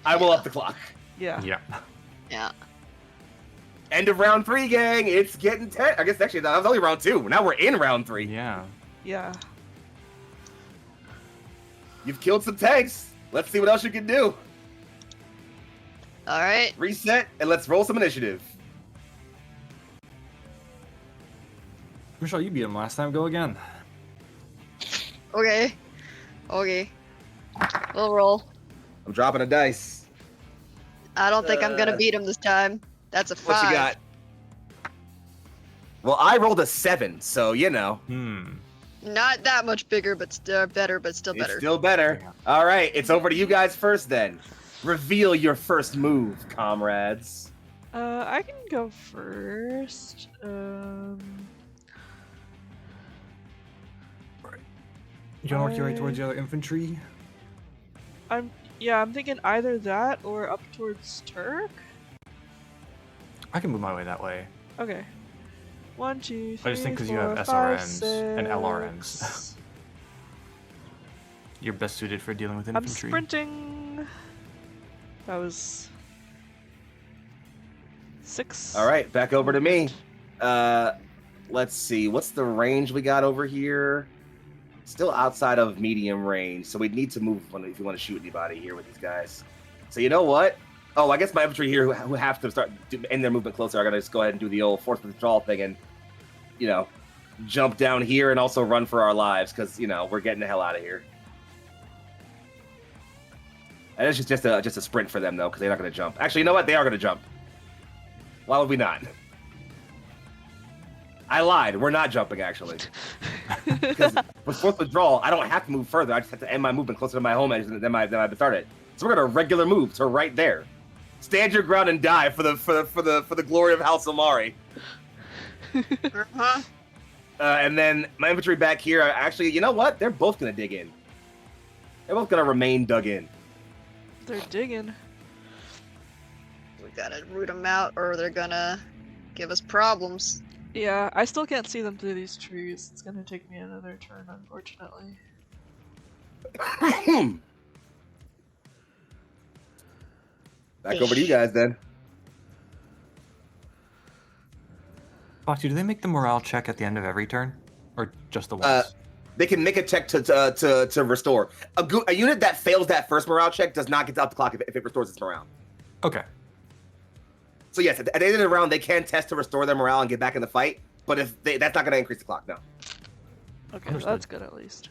I will up the clock. Yeah. Yeah. Yeah. End of round 3, gang. It's getting tense. I guess actually that was only round 2. Now we're in round 3. Yeah. Yeah. You've killed some tanks. Let's see what else you can do. All right. Reset, and let's roll some initiative. Michelle, you beat him last time. Go again. Okay. Okay. We'll roll. I'm dropping a dice. I don't think I'm gonna beat him this time. That's a 5. What you got? Well, I rolled a 7, so you know. Not that much bigger, but still better. But still It's better. still better. All right, it's over to you guys first then. Reveal your first move, comrades. I can go first. You want to work your way towards the other infantry? I'm thinking either that or up towards Turk. I can move my way that way. Okay. 1, 2, 3. I just think 'cause you 4, have 5, SRNs and 6. LRNs. You're best suited for dealing with I'm infantry. sprinting. That was 6. All right, back over to me. Let's see. What's the range we got over here? Still outside of medium range, so we'd need to move if you want to shoot anybody here with these guys. So you know what? Oh, I guess my infantry here who have to start end their movement closer are gonna just go ahead and do the old force withdrawal thing and, you know, jump down here and also run for our lives because you know we're getting the hell out of here. And it's just a sprint for them though because they're not gonna jump. Actually, you know what? They are gonna jump. Why would we not? I lied. We're not jumping, actually. Because with force withdrawal, I don't have to move further. I just have to end my movement closer to my home edge than I started. So we're going to regular move to right there. stand your ground and die for the glory of House Omari. Uh-huh. And then my infantry back here, actually, you know what? They're both gonna dig in. They're both gonna remain dug in. They're digging. We gotta root them out, or they're gonna give us problems. Yeah, I still can't see them through these trees. It's gonna take me another turn, unfortunately. Back over to you guys then. Foxy, do they make the morale check at the end of every turn, or just the once? They can make a check to restore. A unit that fails that first morale check does not get out the clock if it restores its morale. Okay. So yes, at the end of the round, they can test to restore their morale and get back in the fight. But that's not going to increase the clock. No, Okay, Understood. that's good at least.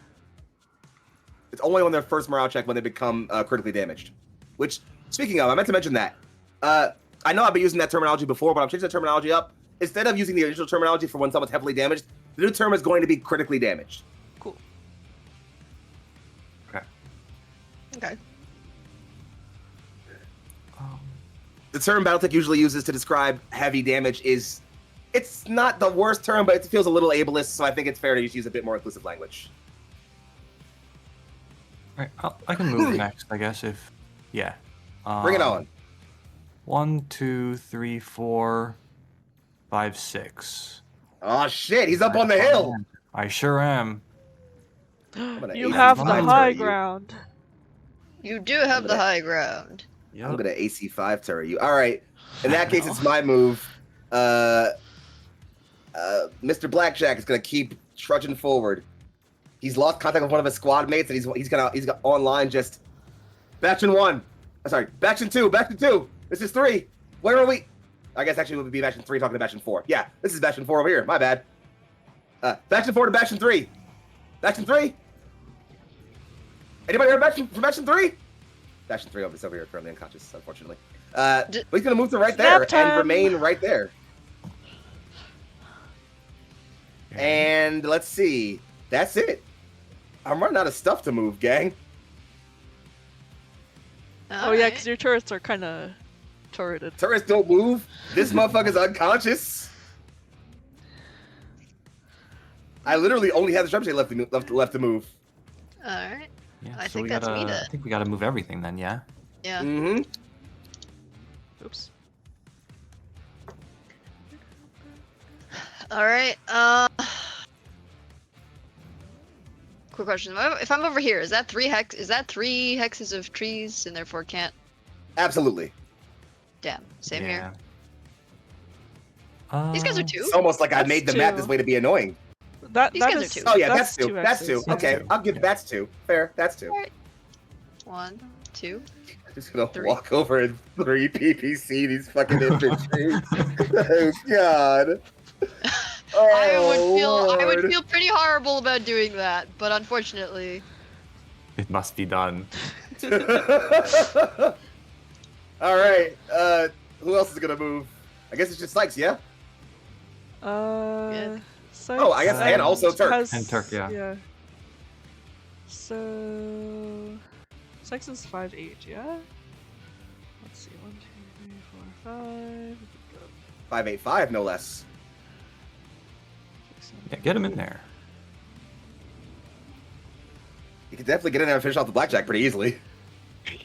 it's only on their first morale check when they become critically damaged. Which, speaking of, I meant to mention that. I know I've been using that terminology before, but I'm changing the terminology up. Instead of using the original terminology for when someone's heavily damaged, the new term is going to be critically damaged. Cool. Okay. Okay. The term Battletech usually uses to describe heavy damage is, it's not the worst term, but it feels a little ableist, so I think it's fair to just use a bit more inclusive language. All right, I can move next, I guess. If yeah. Bring it on. 1, 2, 3, 4, 5, 6. Oh shit, he's up on the hill. I sure am. gonna You ace have these the vines high at you. ground. You do have the high ground. I'm gonna AC5 turret you. All right. In that case, it's my move. Mr. Blackjack is gonna keep trudging forward. He's lost contact with one of his squad mates, and he's got online just Bastion 1. Sorry, Bastion 2. Bastion 2. This is 3. Where are we? I guess actually it would be Bastion 3 talking to Bastion 4. Yeah, this is Bastion 4 over here. My bad. Bastion 4 to Bastion 3. Bastion 3. Anybody heard from Bastion 3? Bastion 3 over here, currently unconscious, unfortunately. But he's gonna move to right there Snap time. and remain right there. And let's see. That's it. I'm running out of stuff to move, gang. Oh yeah, because your turrets are kind of turreted. Turrets don't move. This motherfucker's unconscious. I literally only have the trebuchet left to move. Alright. Yeah, I so think we that's gotta, me then. I think we gotta move everything then, yeah? Yeah. Mm-hmm. Oops. Alright, quick question. If I'm over here, is that 3 hexes of trees and therefore can't? Absolutely. Damn. Same here. Yeah. These guys are 2? It's almost like I That's made the map 2. this way to be annoying. These That guys is- are 2. Oh yeah, that's 2. That's 2. X's, yeah. Okay, I'll give that's 2. Fair, that's 2. Alright. 1, 2. I'm just gonna 3. walk over and 3 PPC these fucking infantry. Oh god. I would feel pretty horrible about doing that, but unfortunately. It must be done. Alright, who else is gonna move? I guess it's just Sykes, yeah? Sykes Oh, I guess and also Turk. And Turk, yeah. Yeah. So Sykes is 5'8", yeah? Let's see, 1, 2, 3, 4, 5. 585, no less. 6, 7, Yeah, get him in there. You can definitely get in there and finish off the blackjack pretty easily.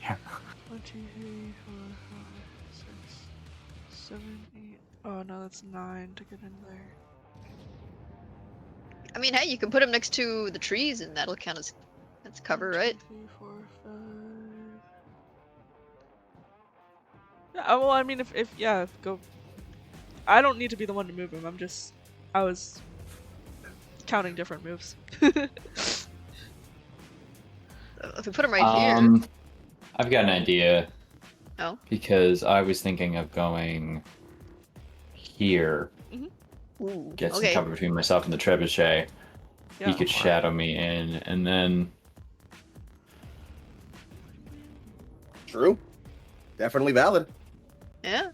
Yeah. 1, 2, 3, 4, 5, 6, 7, 8. Oh no, that's 9 to get in there. I mean, hey, you can put him next to the trees and that'll count as cover, 1, 2, right? 3, 4, 5. Yeah, well, I mean, if go. I don't need to be the one to move him. I was counting different moves. If we put him right here. I've got an idea. Oh. Because I was thinking of going here, Ooh, get some okay. cover between myself and the trebuchet. Yeah. He could shadow me in, and then True. Definitely valid. Yeah.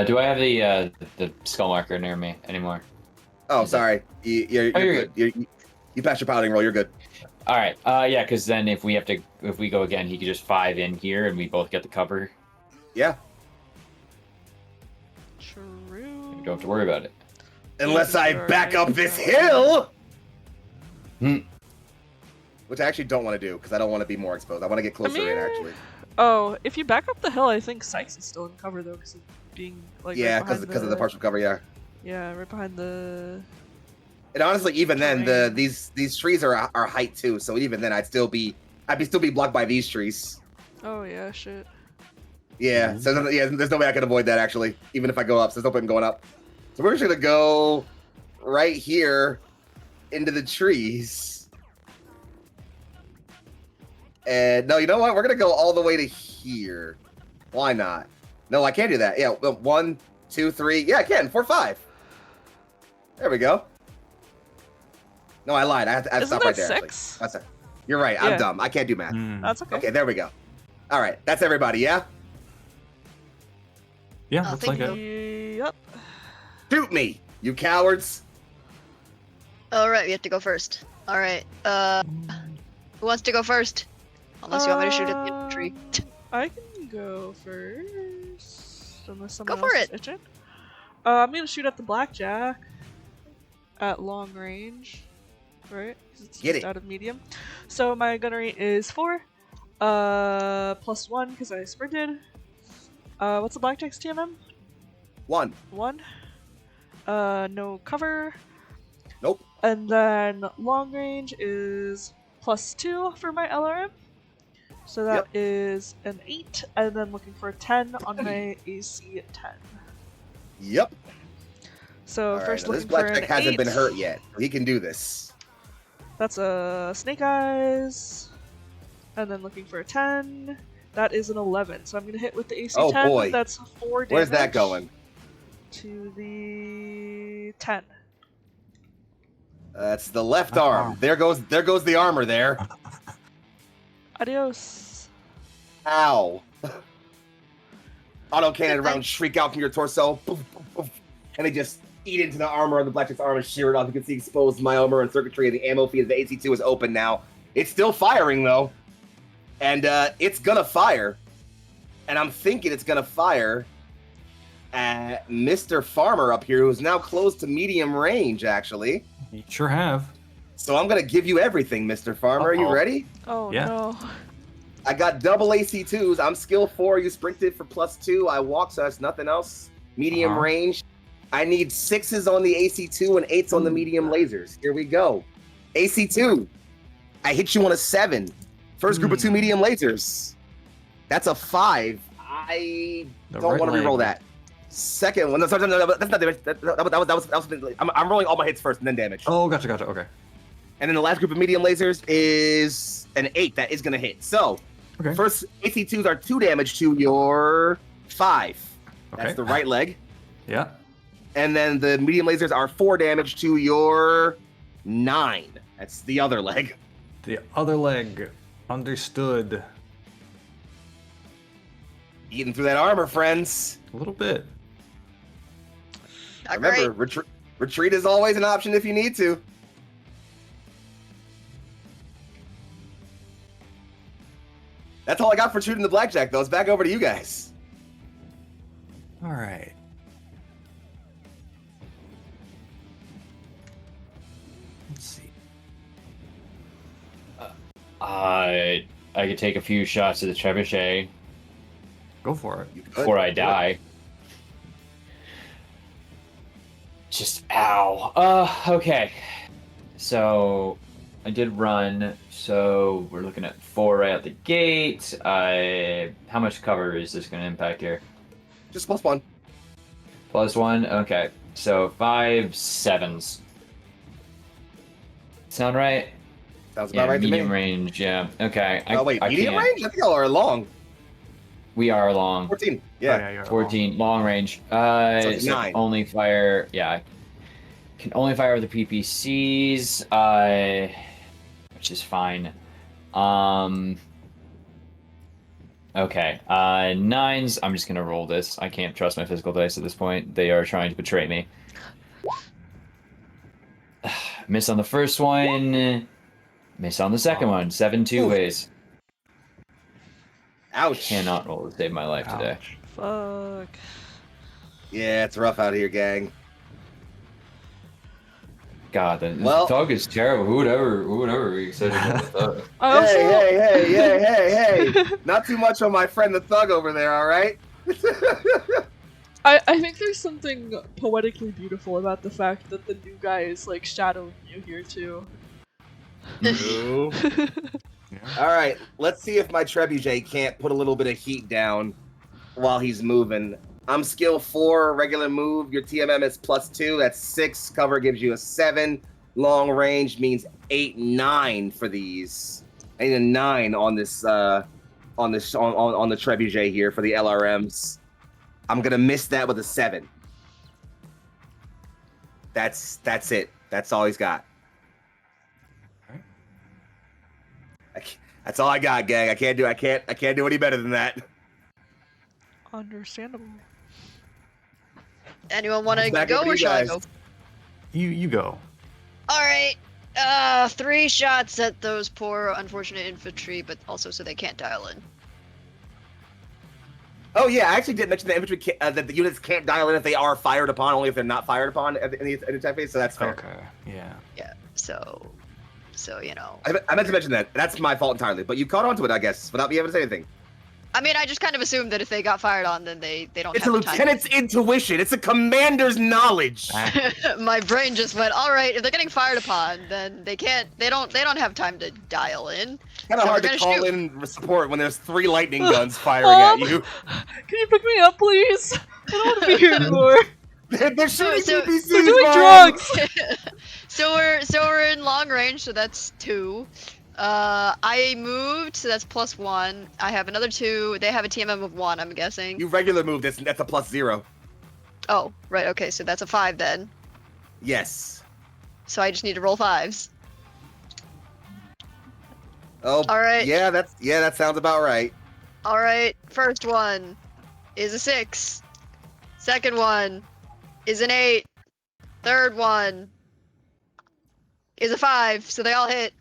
do I have the skull marker near me anymore? Oh, sorry. You're you're good. You passed your piloting roll. You're good. All right. Yeah, because then if we go again, he could just 5 in here, and we both get the cover Yeah. True. You don't have to worry about it. Unless I Sure, back I up think this so. hill! Hmm. Which I actually don't want to do, because I don't want to be more exposed. I want to get closer in, actually. Oh, if you back up the hill, I think Sykes is still in cover though, because of being like Yeah, right because of the partial cover, yeah. Yeah, right behind the. And honestly, even then, Terrain. these trees are height too. So even then, I'd still be blocked by these trees. Oh yeah, shit. Yeah. Mhm. So yeah, there's no way I can avoid that actually. Even if I go up, so there's no point in going up. So we're just gonna go right here into the trees. And no, you know what? We're gonna go all the way to here. Why not? No, I can't do that. Yeah, well, 1, 2, 3. Yeah, I can. 4, 5. There we go. No, I lied. I have to Isn't stop that right there. actually. 6? That's it. You're right. I'm Yeah. dumb. I can't do math. Hmm. That's okay. Okay, there we go. All right, that's everybody. Yeah, Yeah, Oh, looks thank like you. it. Yep. shoot me, you cowards. Alright, we have to go first. Alright, who wants to go first? Unless you want me to shoot at the infantry. I can go first. Unless someone Go for else is it. itching. I'm gonna shoot at the blackjack at long range, right? 'Cause it's Get just it. out of medium. So my gunnery is 4, +1 because I sprinted. What's the blackjack's TMM? 1. 1. No cover. Nope. And then long range is +2 for my LRM. So that is an 8, and then looking for a 10 on my AC at 10. Yep. So All right, first now this looking for an blackjack hasn't 8. been hurt yet. He can do this. That's a Snake Eyes. And then looking for a 10. That is an 11. So I'm going to hit with the AC Oh, 10. boy. That's 4 damage. Where's that going? To the 10. That's the left arm. There goes the armor there. Adios. Ow. Autocannon rounds shriek out from your torso. Poof, poof, poof. And they just eat into the armor of the blackjack's arm and shear it off. You can see exposed my armor and circuitry, and the ammo feed of the AC2 is open now. It's still firing though. And it's gonna fire. And I'm thinking it's gonna fire at Mr. Farmer up here, who's now close to medium range, actually. You sure have. So I'm gonna give you everything, Mr. Farmer. Are you Uh-oh. ready? Oh Yeah. no. I got double AC2s. I'm skill 4. You sprinted for +2. I walk, so that's nothing else. Medium Uh-huh. range. I need 6s on the AC2 and 8s on the medium lasers. Here we go. AC2. I hit you on a 7. First group of 2 medium lasers. That's a 5. I The don't right want to reroll leg. that. Second one. No, sorry, no, that's not damage. That was I'm rolling all my hits first and then damage. Oh, gotcha. Okay. And then the last group of medium lasers is an 8. That is going to hit. So, Okay. first AC2s are 2 damage to your 5. That's Okay. the right leg. Yeah. And then the medium lasers are 4 damage to your 9. That's the other leg. The other leg. Understood. Eating through that armor, friends. A little bit. Not Remember, great. retreat is always an option if you need to. That's all I got for shooting the blackjack, though. It's back over to you guys. All right. Let's see. I could take a few shots at the trebuchet Go for it. You could. before I die. Just ow. Okay. So I did run. So we're looking at 4 right out the gate. How much cover is this going to impact here? Just +1. +1. Okay. So 5 7s. Sound right? Sounds Yeah, about right to me. medium range. Yeah. Okay. Oh, wait, I medium can't. range? I think y'all are long. We are long. 14. Oh, Yeah. you're 14 long range. So it's 9. Only fire. Yeah, I can only fire with the PPCs. Which is fine. Okay. 9s. I'm just gonna roll this. I can't trust my physical dice at this point. They are trying to betray me. Miss on the first one. Miss on the second one. 7 2 Oof. ways. Ouch. Cannot roll to save my life today. Ouch. Fuck. Yeah, it's rough out here, gang. God, the Well- thug is terrible. Who would ever be excited about the thug? I also, Hey! Not too much on my friend the thug over there, all right? I think there's something poetically beautiful about the fact that the new guy is like shadowing you here too. Ooh. All right, let's see if my trebuchet can't put a little bit of heat down while he's moving. I'm skill 4, regular move. Your TMM is +2. That's 6. Cover gives you a 7. Long range means 8, 9 for these. I need a 9 on this on the trebuchet here for the LRMs. I'm gonna miss that with a 7. That's it. That's all he's got. That's all I got, gang. I can't do any better than that. Understandable. Anyone want to Back go over to or you shall I guys. go? You go. All right. 3 shots at those poor, unfortunate infantry, but also so they can't dial in. Oh yeah, I actually did mention the infantry that the units can't dial in if they are fired upon, only if they're not fired upon in the attack phase. So that's fair. Okay. Yeah. Yeah. So you know. I meant to mention that. That's my fault entirely. But you caught on to it, I guess, without me able to say anything. I mean, I just kind of assumed that if they got fired on, then they don't It's a have the time. lieutenant's intuition. It's a commander's knowledge. My brain just went, all right, if they're getting fired upon, then they don't have time to dial in. Kind of So hard we're to gonna call shoot. in support when there's 3 lightning guns firing at you. Can you pick me up, please? I don't want to be here anymore. They're shooting So- PPCs, We're doing Mom! drugs. so we're in long range, so that's 2. I moved, so that's +1. I have another 2. They have a TMM of 1, I'm guessing. You regular move this, that's a +0. Oh, right, okay, so that's a 5 then. Yes. So I just need to roll 5s. Oh, All right. Yeah, that sounds about right. All right, first one is a 6. Second one is an 8. Third one is a 5. So they all hit.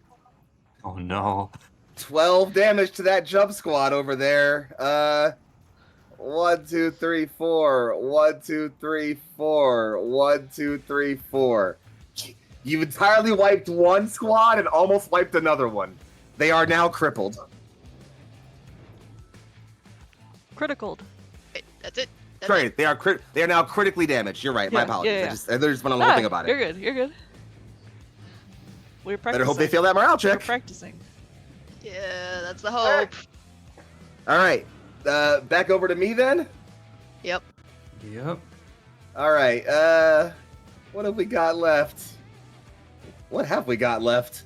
Oh no. 12 damage to that jump squad over there. 1, 2, 3, 4. 1, 2, 3, 4. 1, 2, 3, 4. You've entirely wiped one squad and almost wiped another one. They are now crippled. Criticaled. Wait, that's it. That's Great. it. They are now critically damaged. You're right. My Yeah, apologies. yeah, yeah. I just want to know nothing about You're it. good. You're good. We're practicing. Better hope they fail that morale We're check. practicing. Yeah, that's the All hope. All right. Back over to me then. Yep. Yep. All right. What have we got left? What have we got left?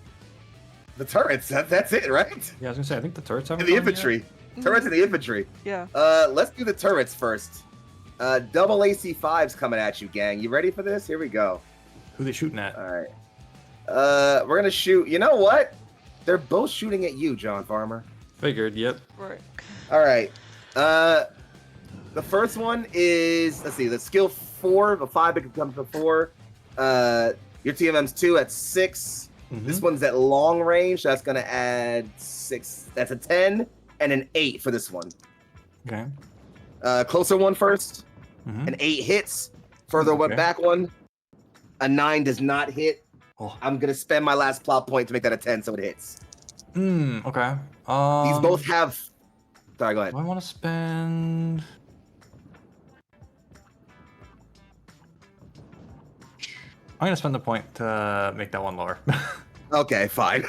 The turrets. That's it, right? Yeah, I was gonna say I think the turrets haven't And the gone yet. infantry. Turrets and the infantry. Yeah. Let's do the turrets first. Double AC5's coming at you, gang. You ready for this? Here we go. Who they shooting at? All right. We're gonna shoot. You know what? They're both shooting at you, John Farmer. Figured. Yep. Right. All right. The first one is, let's see, the skill 4, the 5 becomes a 4. Your TMM's 2 at 6. Mhm. This one's at long range. That's gonna add 6. That's a 10 and an 8 for this one. Okay. Closer one first. Mhm. An 8 hits. Further one Okay. back one. A 9 does not hit. Oh. I'm gonna spend my last plot point to make that a 10, so it hits. Okay. These both have. Sorry, go ahead. Do I want to spend? I'm gonna spend the point to make that one lower. Okay, fine.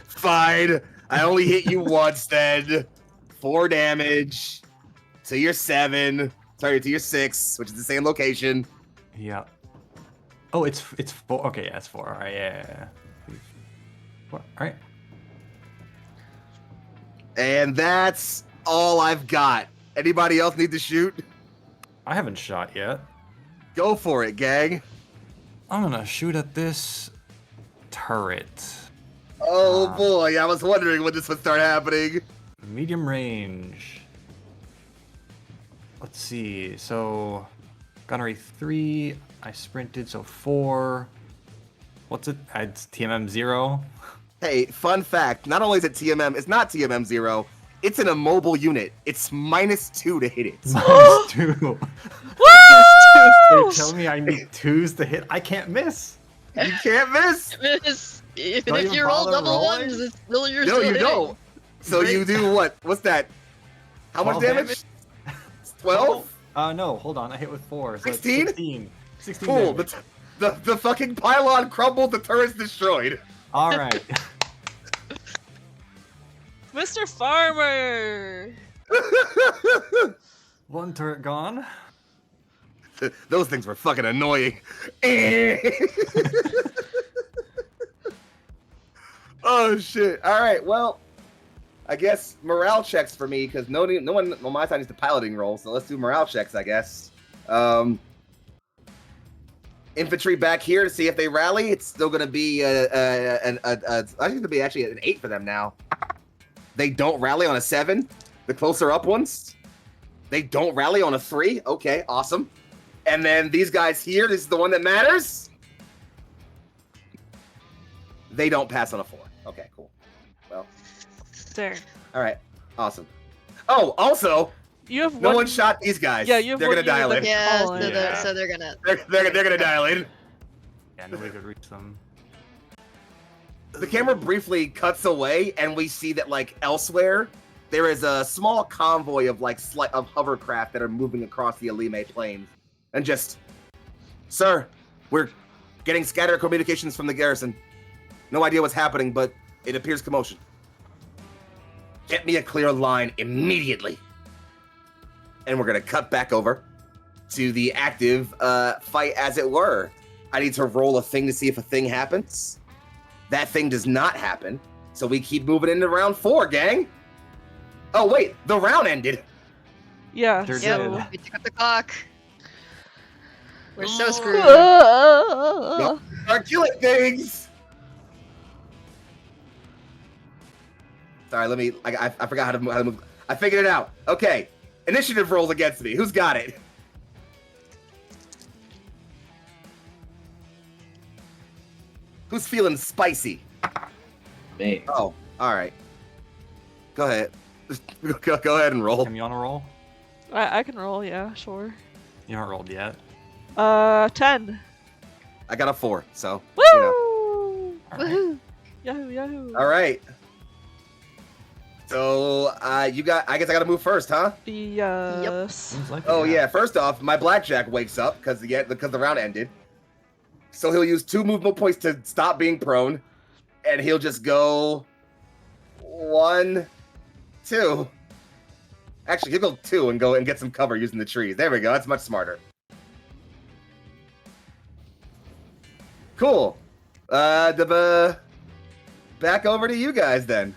Fine. I only hit you once then. 4 damage. To your 7. Sorry, to your 6, which is the same location. Yeah. Oh, it's 4. Okay, yeah, it's 4. All right, yeah. 4. All right. And that's all I've got. Anybody else need to shoot? I haven't shot yet. Go for it, gang. I'm gonna shoot at this turret. Oh boy, I was wondering when this would start happening. Medium range. Let's see. So, gunnery 3. I sprinted, so 4. What's it? It's TMM 0. Hey, fun fact. Not only is it TMM, it's not TMM 0. It's an immobile unit. It's -2 to hit it. -2. You're Woo! telling me I need 2s to hit? I can't miss. You can't miss. Even Don't if even you roll bother double rolling? ones, it's still you're No, still you hitting. don't. So you do what? What's that? How much 12 damage? 12? No, hold on. I hit with 4. So 16? It's 16. 16 Cool. damage. The fucking pylon crumbled. The turret's destroyed. All right. Mr. Farmer! One turret gone. Those things were fucking annoying. Oh shit! All right, well, I guess morale checks for me because no one on my side needs the piloting roll, so let's do morale checks, I guess. Infantry back here to see if they rally. It's still gonna be I think it's gonna be actually an 8 for them now. They don't rally on a 7. The closer up ones. They don't rally on a 3. Okay, awesome. And then these guys here, this is the one that matters. They don't pass on a 4. Okay, cool. Well, There. all right, awesome. Oh, also, You have no one. one shot these guys. Yeah, you have They're one gonna dial unit in. Yeah, Call in. so they're gonna. They're gonna dial in. Yeah, nobody could reach them. The camera briefly cuts away, and we see that like elsewhere, there is a small convoy of like of hovercraft that are moving across the Elime plains, and just, sir, we're getting scattered communications from the garrison. No idea what's happening, but it appears commotion. Get me a clear line immediately. And we're gonna cut back over to the active fight, as it were. I need to roll a thing to see if a thing happens. That thing does not happen, so we keep moving into round 4, gang. Oh wait, the round ended. Yeah, They're so. dead. We took up the clock. We're so screwed. Nope. Start killing things. Sorry, let me. I forgot how to move. I figured it out. Okay, initiative rolls against me. Who's got it? Who's feeling spicy? Me. Oh, all right. Go ahead. Go ahead and roll. Tim, you on a roll? I can roll, yeah, sure. You haven't rolled yet. 10. I got a 4, so Woo! you know. All right. Woohoo! Yahoo, yahoo. All right. So you got. I guess I got to move first, huh? Yes. Seems like Oh it, yeah. First off, my blackjack wakes up because the round ended. So he'll use 2 movement points to stop being prone, and he'll just go 1, 2. Actually, he'll go 2 and go and get some cover using the trees. There we go. That's much smarter. Cool. Back over to you guys then.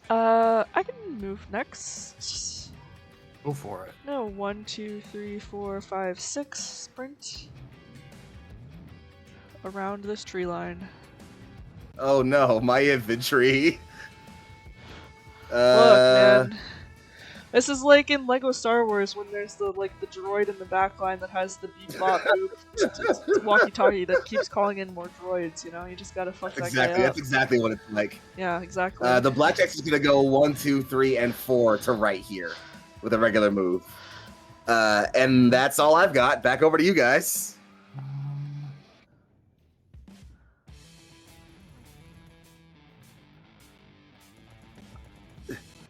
I can move next. Go for it. No, 1, 2, 3, 4, 5, 6. Sprint. Around this tree line. Oh no, my infantry. Look, man. This is like in Lego Star Wars when there's the droid in the back line that has the beep-bop boop walkie-talkie that keeps calling in more droids, you know? You just gotta fuck that Exactly. guy up. That's exactly what it's like. Yeah, exactly. The blackjack's is gonna go 1, 2, 3, and 4 to right here with a regular move. And that's all I've got. Back over to you guys.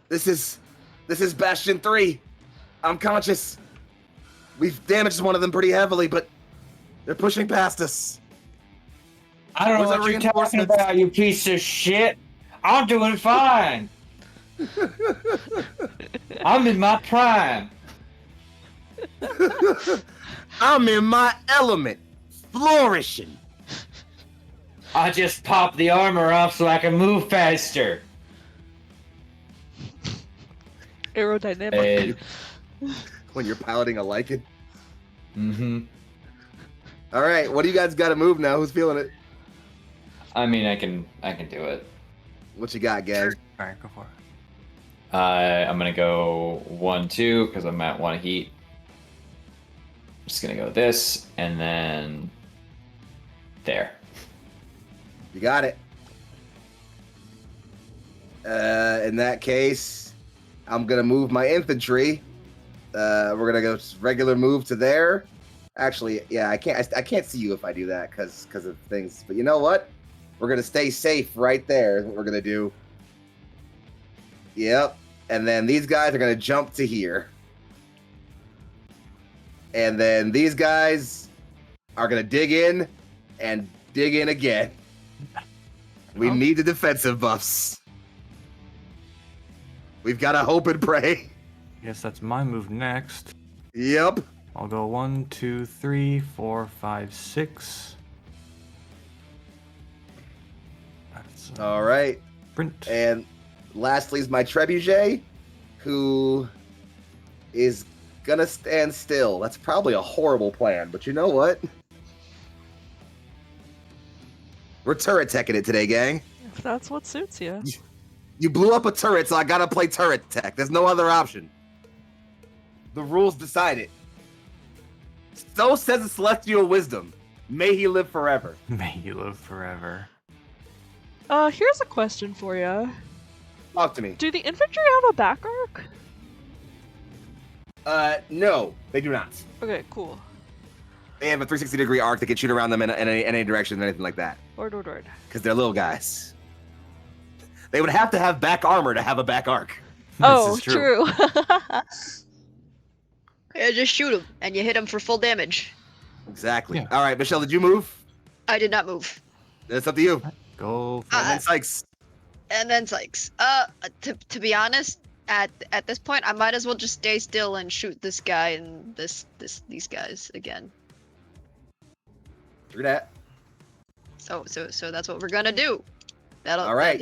This is Bastion 3. I'm conscious. We've damaged one of them pretty heavily, but they're pushing past us. I don't know Where's what our you're talking reinforcements? about, you piece of shit. I'm doing fine. I'm in my prime. I'm in my element, flourishing. I just popped the armor off so I can move faster. Aerodynamic. When you're piloting a Lycan. Mm-hmm. All right, what do you guys got to move now? Who's feeling it? I mean, I can do it. What you got, gang? All right, go for it. I'm gonna go 1, 2 because I'm at 1 heat. Just gonna go this and then there. You got it. In that case, I'm gonna move my infantry. We're gonna go regular move to there. Actually, yeah, I can't see you if I do that because of things. But you know what? We're gonna stay safe right there. Is what we're gonna do. Yep. And then these guys are gonna jump to here. And then these guys are gonna dig in and dig in again. We need the defensive buffs. We've got to hope and pray. Guess that's my move next. Yep. I'll go 1, 2, 3, 4, 5, 6. That's All right. sprint. And lastly is my trebuchet, who is gonna stand still. That's probably a horrible plan, but you know what? We're turret teching it today, gang. If that's what suits you. You blew up a turret, so I gotta play turret tech. There's no other option. The rules decide it. So says the celestial wisdom. May he live forever. May you live forever. Here's a question for you. Talk to me. Do the infantry have a back arc? No, they do not. Okay, cool. They have a 360-degree arc that can shoot around them in any direction, anything like that. Word. Because they're little guys. They would have to have back armor to have a back arc. Oh, is true. Yeah, just shoot him, and you hit him for full damage. Exactly. Yeah. All right, Michelle, did you move? I did not move. It's up to you. Go for And it. then Sykes. And then Sykes. To be honest, at this point, I might as well just stay still and shoot this guy and these guys again. Through that. So that's what we're gonna do. All right,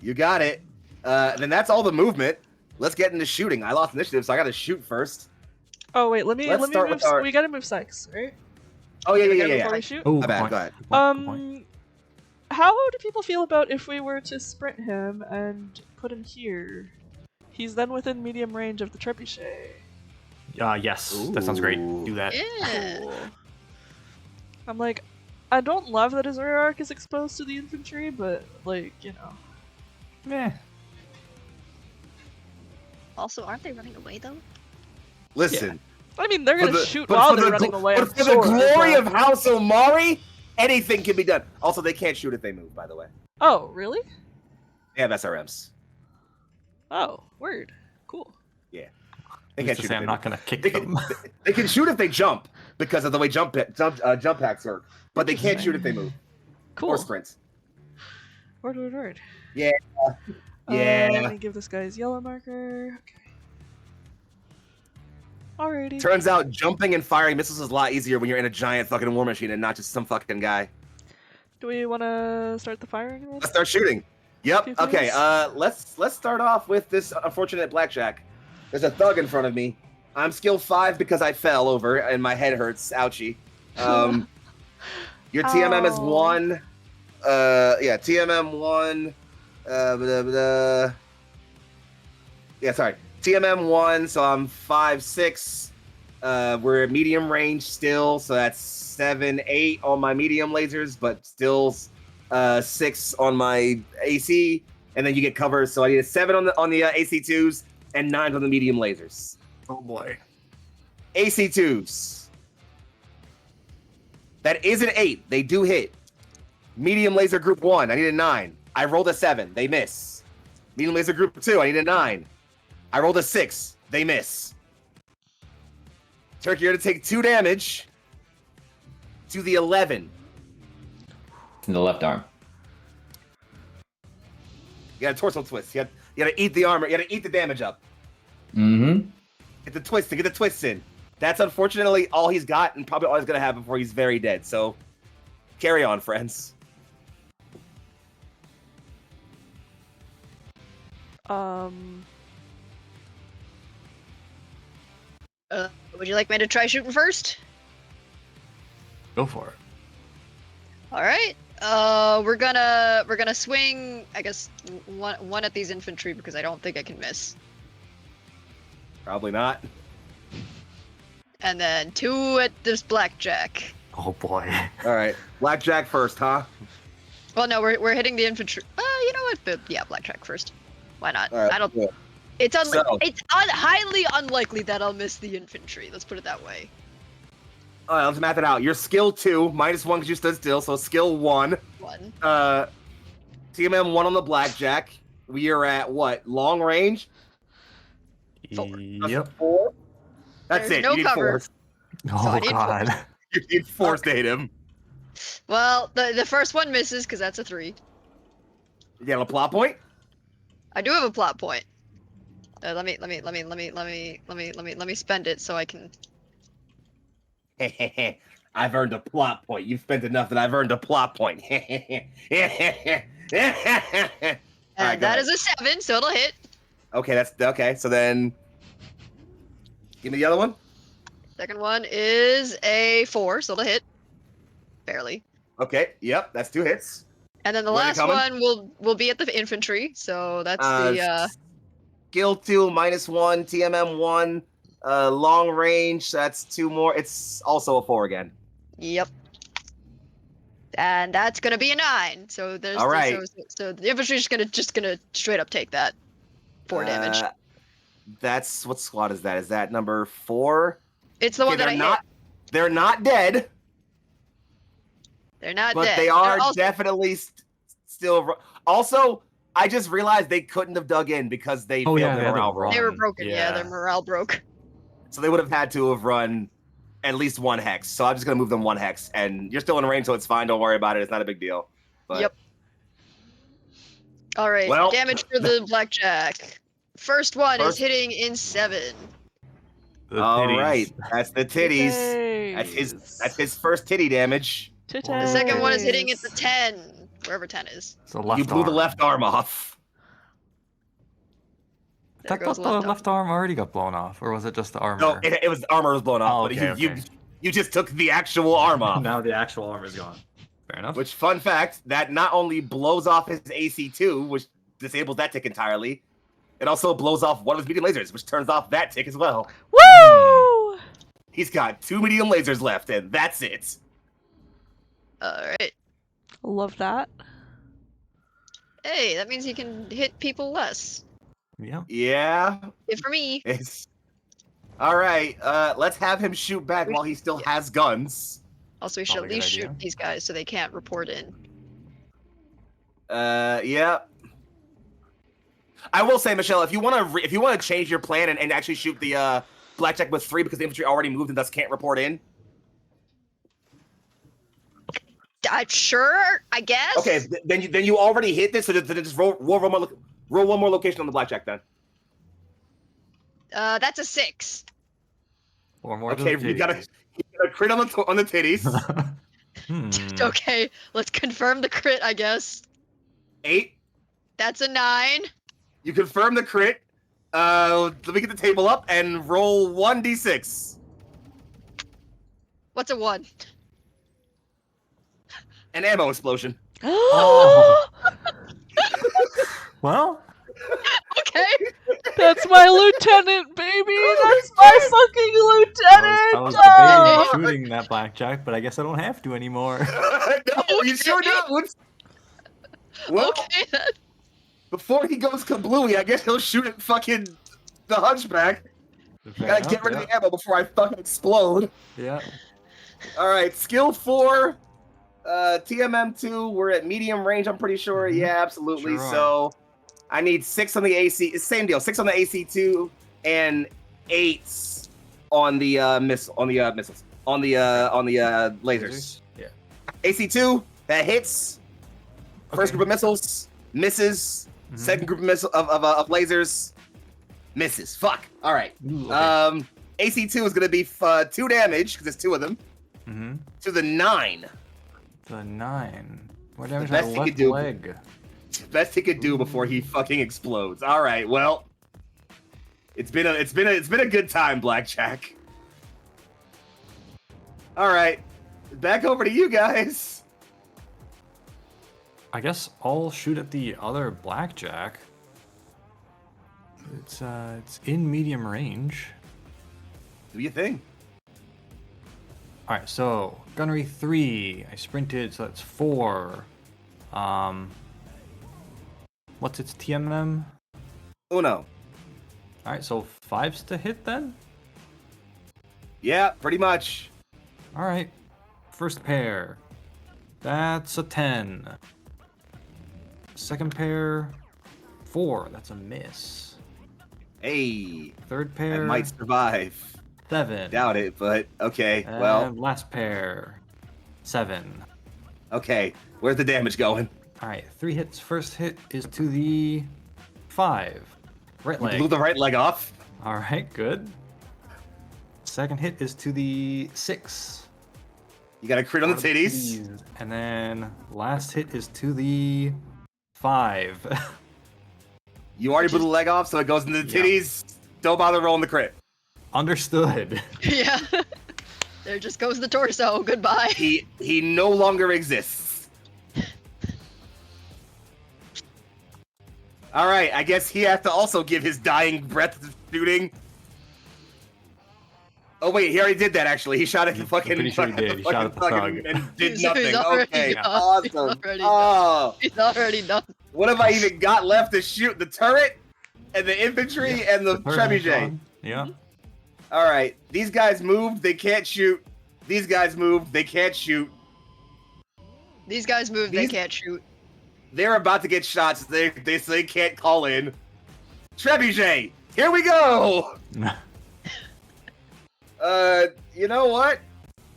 you got it. Then that's all the movement. Let's get into shooting. I lost initiative, so I got to shoot first. Oh wait, let me start move. with our- We gotta move Sykes, right? Oh yeah. Before we shoot. Oh, My bad. point. Go ahead. Good point, good point. How do people feel about if we were to sprint him and put him here? He's then within medium range of the trebuchet. Yes, that sounds great. Ooh. Do that. Yeah. Cool. I'm like, I don't love that his rear arc is exposed to the infantry, but like, you know. Meh. Also, aren't they running away though? Listen. I mean, they're gonna shoot but while for they're the running gl- away. But I'm for the sure, glory but- of House Omari, anything can be done. Also, they can't shoot if they move, by the way. Oh, really? They have SRMs. Oh, word. Cool. They Who's can't to shoot say if I'm they not move. gonna kick They them. can shoot if they jump because of the way jump packs work, but they can't shoot if they move Cool. or sprint. Word. Yeah. Let me give this guy his yellow marker. Okay. Alrighty. Turns out jumping and firing missiles is a lot easier when you're in a giant fucking war machine and not just some fucking guy. Do we want to start the firing? Then? Let's start shooting. Yep. Few Okay. things. Let's start off with this unfortunate blackjack. There's a thug in front of me. I'm skill 5 because I fell over and my head hurts. Ouchie. Your TMM is Ow. 1. TMM 1. Sorry. TMM 1, so I'm 5, 6. We're at medium range still, so that's 7, 8 on my medium lasers, but still 6 on my AC, and then you get cover. So I need a 7 on the AC2s and 9 on the medium lasers. Oh boy. AC2s. That is an 8. They do hit. Medium laser group 1. I need a 9. I rolled a 7. They miss. Medium laser group 2. I need a 9. I rolled a 6. They miss. Turkey, you're going to take 2 damage to the 11. In the left arm. You got a torso twist. You got to eat the armor. You got to eat the damage up. Mm-hmm. Get the twists in. That's unfortunately all he's got and probably all he's going to have before he's very dead. So carry on, friends. Would you like me to try shooting first? Go for it. All right. We're gonna swing. I guess one at these infantry because I don't think I can miss, Probably not. and then 2 at this blackjack. Oh boy. All right. Blackjack first, huh? Well, no, we're hitting the infantry. You know Yeah, blackjack first. Why not? All right, I don't. yeah. It's So- highly unlikely that I'll miss the infantry. Let's put it that way. All right, let's math it out. Your skill 2, -1 because you stood still, so skill 1. 1. TMM 1 on the blackjack. We are at what? Long range? Yep. 4? That's There's it. no you need cover. 4. Oh I need god. You need 4 to hit him. Well, the first one misses because that's a 3. You got a plot point? I do have a plot point. Let me spend it so I can. I've earned a plot point. You've spent enough that I've earned a plot point. All right, And go that ahead. is a 7, so it'll hit. Okay, that's okay. So then, give me the other one. Second one is a 4, so it'll hit. Barely. Okay, yep, that's 2 hits. And then the Where are they last coming? one will be at the infantry, so that's the Skill 2, -1, TMM 1, long range. That's 2 more. It's also a 4 again. Yep. And that's gonna be a 9. So there's All right. so the infantry's just gonna straight up take that 4 damage. That's what squad is that? Is that number 4? It's the one that I hit. They're not dead, They're not but dead. they They're are also- definitely still. Also, I just realized they couldn't have dug in because they Oh, failed yeah, the they had to morale roll. They were run. broken. Yeah, their Yeah. morale broke. So they would have had to have run at least 1 hex. So I'm just gonna move them 1 hex, and you're still in range, so it's fine. Don't worry about it. It's not a big deal. But, Yep. All right. Well- Damage for the blackjack. First one is First- hitting in 7. The All titties. right, that's the titties. That's his first titty damage. The second one is hitting at the 10, wherever 10 is. So left You blew the arm. left arm off. There I goes thought the left arm already got blown off, or was it just the armor? No, it was the armor was blown off, Oh, but okay, you, okay. you just took the actual arm off. Now the actual arm is gone. Fair enough. Which, fun fact, that not only blows off his AC2, which disables that tick entirely, it also blows off one of his medium lasers, which turns off that tick as well. Woo! He's got 2 medium lasers left, and that's it. All right. Love that. Hey, that means he can hit people less. Yeah. Yeah. Good for me. It's... All right, let's have him shoot back while he still has guns. Also, we should Probably at a good least idea. shoot these guys so they can't report in. Yeah. I will say, Michelle, if you want to change your plan and actually shoot the blackjack with 3 because the infantry already moved and thus can't report in. Sure, I guess. Okay, then you already hit this, so just roll one more location on the blackjack then. That's a 6. Or more. Okay, you got a crit on the titties. Okay, let's confirm the crit, I guess. 8. That's a 9. You confirm the crit. Let me get the table up and roll 1d6. What's a 1? An ammo explosion. Oh. Well, Okay. That's my lieutenant, baby! That's my fucking lieutenant! I was Oh! debating shooting that blackjack, but I guess I don't have to anymore. No, you sure don't. Well, Okay then. before he goes kablooey, I guess he'll shoot at fucking the hunchback. Fair Gotta enough, get rid yeah. of the ammo before I fucking explode. Yeah. All right, skill 4, TMM2. We're at medium range. I'm pretty sure. Mhm. Yeah, absolutely. Sure are. So I need 6 on the AC. Same deal. 6 on the AC2 and 8 on the missiles. On the lasers. Yeah. AC2 that hits. First group of missiles misses. Mhm. Second group of of lasers misses. Fuck. All right. Ooh, okay. AC2 is gonna be 2 damage because there's 2 of them to the 9. The 9. What damage best on he the could left do. leg? Best he could do before he fucking explodes. All right. Well, it's been a good time, Blackjack. All right. Back over to you guys. I guess I'll shoot at the other blackjack. It's in medium range. Do your thing. All right, so gunnery 3. I sprinted, so that's 4. What's its TMM? Uno. All right, so 5s to hit then. Yeah, pretty much. All right, first pair. That's a 10. Second pair, 4. That's a miss. Hey, Third I pair, might survive. 7. Doubt it, but okay. And Well, last pair, 7. okay. Where's the damage going? All right, 3 hits. First hit is to the 5. Right You leg. blew the right leg off. All right, good. Second hit is to the 6. You got a crit on the Out of titties. And then last hit is to the 5. You already blew the leg off, so it goes into the Yeah. titties. Don't bother rolling the crit. Understood. Yeah. There just goes the torso. Goodbye. He no longer exists. All right, I guess he has to also give his dying breath to shooting. Oh wait, he already did that actually. He shot at the I'm fucking. pretty sure he did. He shot at the fucking thug. and did He's nothing. already Okay, done. He's awesome. already Oh, He's already done. what have I even got left to shoot? The turret, and the infantry, and the trebuchet. Yeah. All right, these guys moved. They can't shoot. These guys moved. They can't shoot. These guys move. They These- can't shoot. They're about to get shots. They can't call in. Trebuchet, here we go. You know what?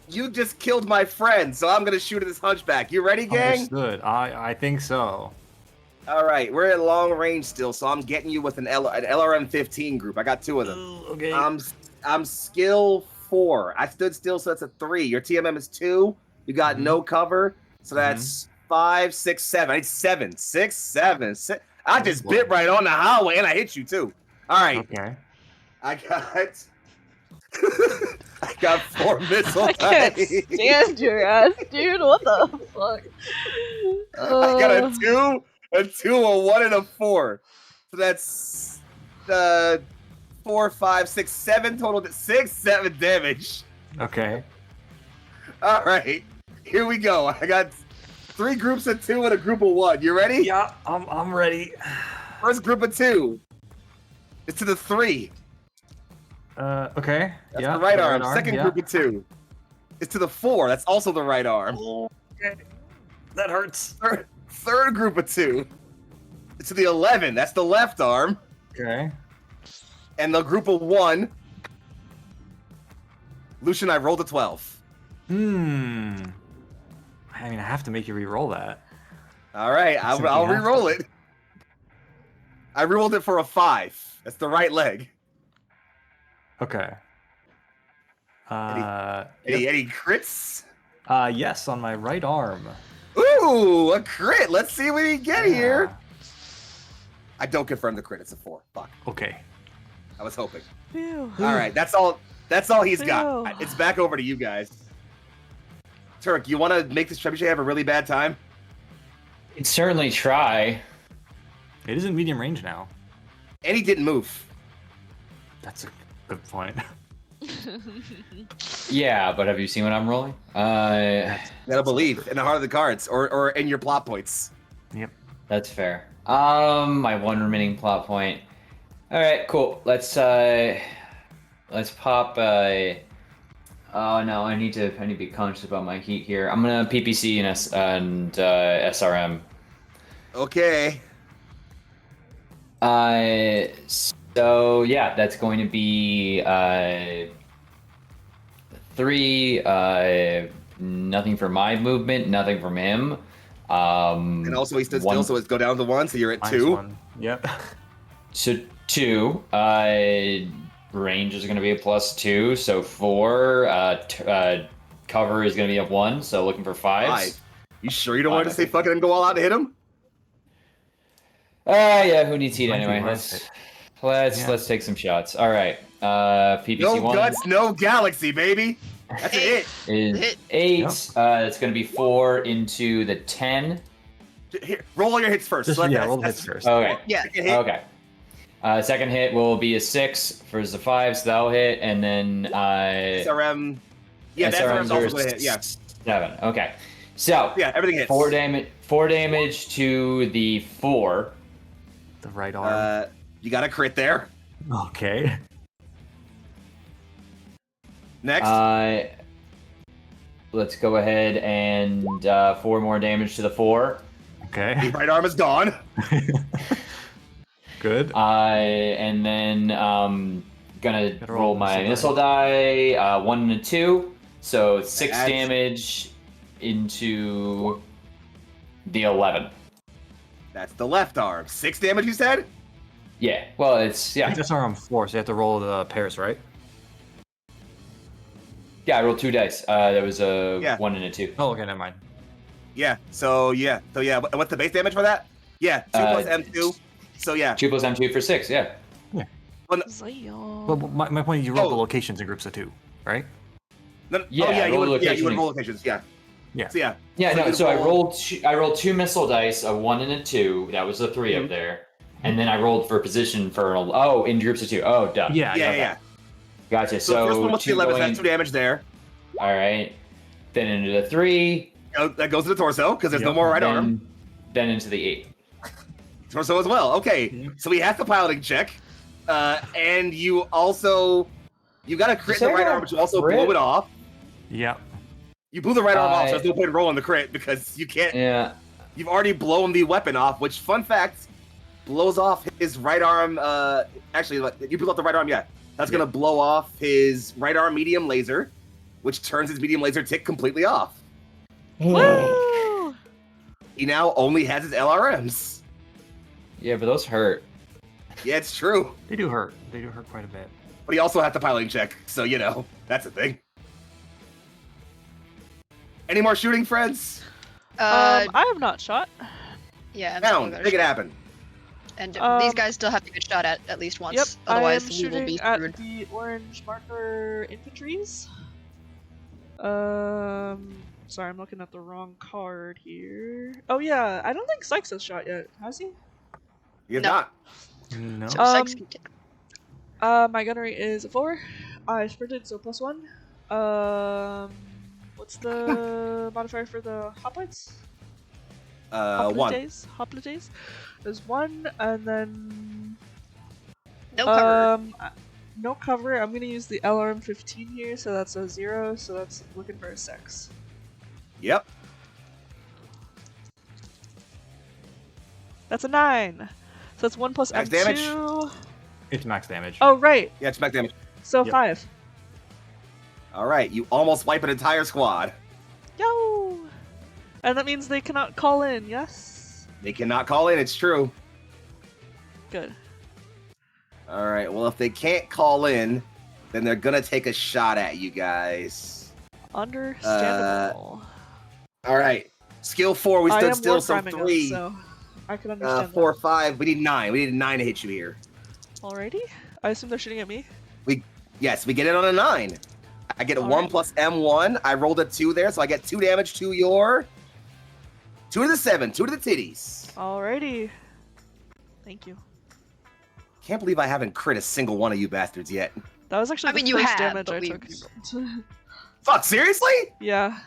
You just killed my friend, so I'm gonna shoot at this hunchback. You ready, gang? Understood. I think so. All right, we're at long range still, so I'm getting you with an LRM 15 group. I got 2 of them. Okay. I'm skill 4. I stood still, so that's a 3. Your TMM is 2. You got no cover, so that's 5, 6, 7. I need 7. 6, 7, 6. I just boy. bit right on the highway, and I hit you too. All right, Okay. I got. I got 4 missile I can't dice. stand your ass, dude. What the fuck? I got a 2, a 1, and a 4. So that's 4, 5, 6, 7 total. 6, 7 damage. Okay. All right, here we go. I got 3 groups of 2 and a group of 1. You ready? Yeah, I'm ready. First group of 2. It's to the 3. Okay. That's yeah. the right the arm. Second yeah. group of 2. It's to the 4. That's also the right arm. Oh, okay. That hurts. Third group of 2. It's to the 11. That's the left arm. Okay. And the group of 1. Lucian, I rolled a 12. I mean, I have to make you re-roll that. All right, I'll Since you have re-roll to. it. I re-rolled it for a 5. That's the right leg. Okay. Any crits? Yes, on my right arm. Ooh, a crit. Let's see what we get here. Ah, I don't confirm the crit. It's a 4. Fuck. Okay. I was hoping. Phew. All right, that's all. That's all he's got. Ew. It's back over to you guys. Turk, you want to make this trebuchet have a really bad time? I'd certainly try. It is in medium range now. And he didn't move. That's a good point. Yeah, but have you seen what I'm rolling? You gotta believe in the heart of the cards, or in your plot points. Yep. That's fair. My 1 remaining plot point. All right, cool. Let's pop. Oh no, I need to be conscious about my heat here. I'm gonna PPC and SRM. Okay. So yeah, that's going to be 3. Nothing for my movement, nothing from him. And also he stood still, so it's go down to 1, so you're at Minus 2. 1. Yep. So 2. Range is going to be a +2, so 4. Cover is going to be a 1, so looking for 5s. 5. You sure you don't want to Five, I say think. fucking and go all out to hit him? Yeah, who needs heat Might be anyway? worth Let's take some shots. All right. PPC No 1 guts, no galaxy, baby. That's a hit. is Hit. 8. Yep. It's going to be 4 into the 10. Here, roll all your hits first. Just, So yeah, that's- roll the that's- hits first. Okay. Yeah. Second hit. Okay. Second hit will be a 6 for the 5, so that'll hit, and then SRM. Yeah, that's SRMs also are going to hit. Yeah. 7. Okay. So Yeah, everything hits. 4 damage to the 4. The right arm. You got a crit there. Okay. Next. Let's go ahead and 4 more damage to the 4. Okay. The right arm is gone. Good. And then gonna Gotta roll roll my missile missile die. 1 and a 2, so 6 That's- damage into the 11. That's the left arm. 6 damage, you said? Yeah. Well, it's yeah. This arm 4, so you have to roll the pairs, right? Yeah, I rolled 2 dice. There was a Yeah. 1 and a 2. Oh, okay, never mind. Yeah. So yeah. What's the base damage for that? Yeah. 2 plus M2. So yeah. 2 plus M2 for 6. Yeah. Zion. But my point is you roll the Oh. locations in groups of 2, right? No, Yeah, oh yeah. You roll would location. roll locations. Yeah. Yeah. So yeah. Yeah, So no. you So roll- I rolled 2 missile dice, a 1 and a 2. That was the 3 up there, and then I rolled for position for in groups of 2. Oh, duh. Yeah. Gotcha. So, So first one was the 2 11. going- That's 2 damage there. All right. Then into the 3. That goes to the torso because there's no Yep. more right then, arm. Then into the 8. Torso as well. Okay. So we have the piloting check, and you got a crit in the right arm, but you also Crit? blew it off. Yeah. You blew the right arm off, so there's no point in rolling the crit because you can't. Yeah. You've already blown the weapon off, which, fun fact, blows off his right arm. Actually, you blew off the right arm, yeah. That's going to blow off his right arm medium laser, which turns his medium laser tick completely off. Woo! He now only has his LRMs. Yeah, but those hurt. Yeah, it's true. They do hurt. They do hurt quite a bit. But he also has the piloting check, so, that's a thing. Any more shooting, friends? I have not shot. Yeah, I'm still Down. gonna Make it shoot. happen. And these Um, guys still have to get shot at least once. Yep, Otherwise, I am we shooting will be at screwed. the orange marker infantries. Sorry, I'm looking at the wrong card here. Oh yeah, I don't think Sykes has shot yet, has he? He is No. not. No. So Sykes can take- My gunnery is a 4. I sprinted, so +1. What's the modifier for the hoplites? 1. Hoplites. There's 1, and then No cover. no cover. I'm gonna use the LRM 15 here, so that's a 0. So that's looking for a 6. Yep. That's a 9. So that's 1 plus Max M2. damage? It's max damage. Oh right. Yeah, it's back damage. So Yep. 5. All right, you almost wipe an entire squad. Yo. And that means they cannot call in. Yes. They cannot call in, it's true. Good. All right, well, if they can't call in, then they're going to take a shot at you guys. Understandable. All right, skill 4, we I stood am still, so warcriming them, 3. so I can understand 4, 5, we need 9. We need 9 to hit you here. that. Alrighty. I assume they're shooting at me. Yes, we get it on a 9. I get a All 1 right. plus M1. I rolled a 2 there, so I get 2 damage to your... 2 to the 7, 2 to the titties. Alrighty. Thank you. Can't believe I haven't crit a single one of you bastards yet. That was actually I mean, the you first have, damage but I we- took. Fuck, seriously? Yeah.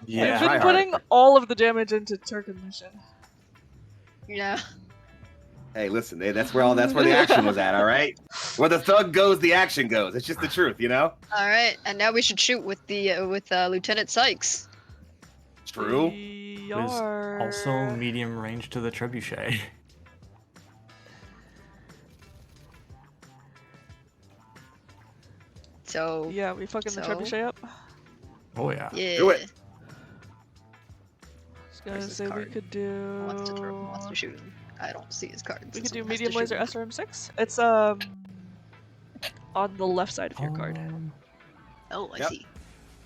Yeah. I've try been hard. putting all of the damage into Turk and Lucian. Yeah. Hey, listen, that's where the action was at, all right? Where the thug goes, the action goes. It's just the truth, you know? All right, and now we should shoot with the Lieutenant Sykes. True. There's Yar. also medium range to the trebuchet. So Yeah, we fucking the So? trebuchet up. Oh yeah. yeah. Do it. I was gonna Where's his say we card? could do. Wants to shoot him. I don't see his cards. We could do Someone has to medium shoot laser him. SRM6. It's on the left side of your card. Oh, I Yep. see.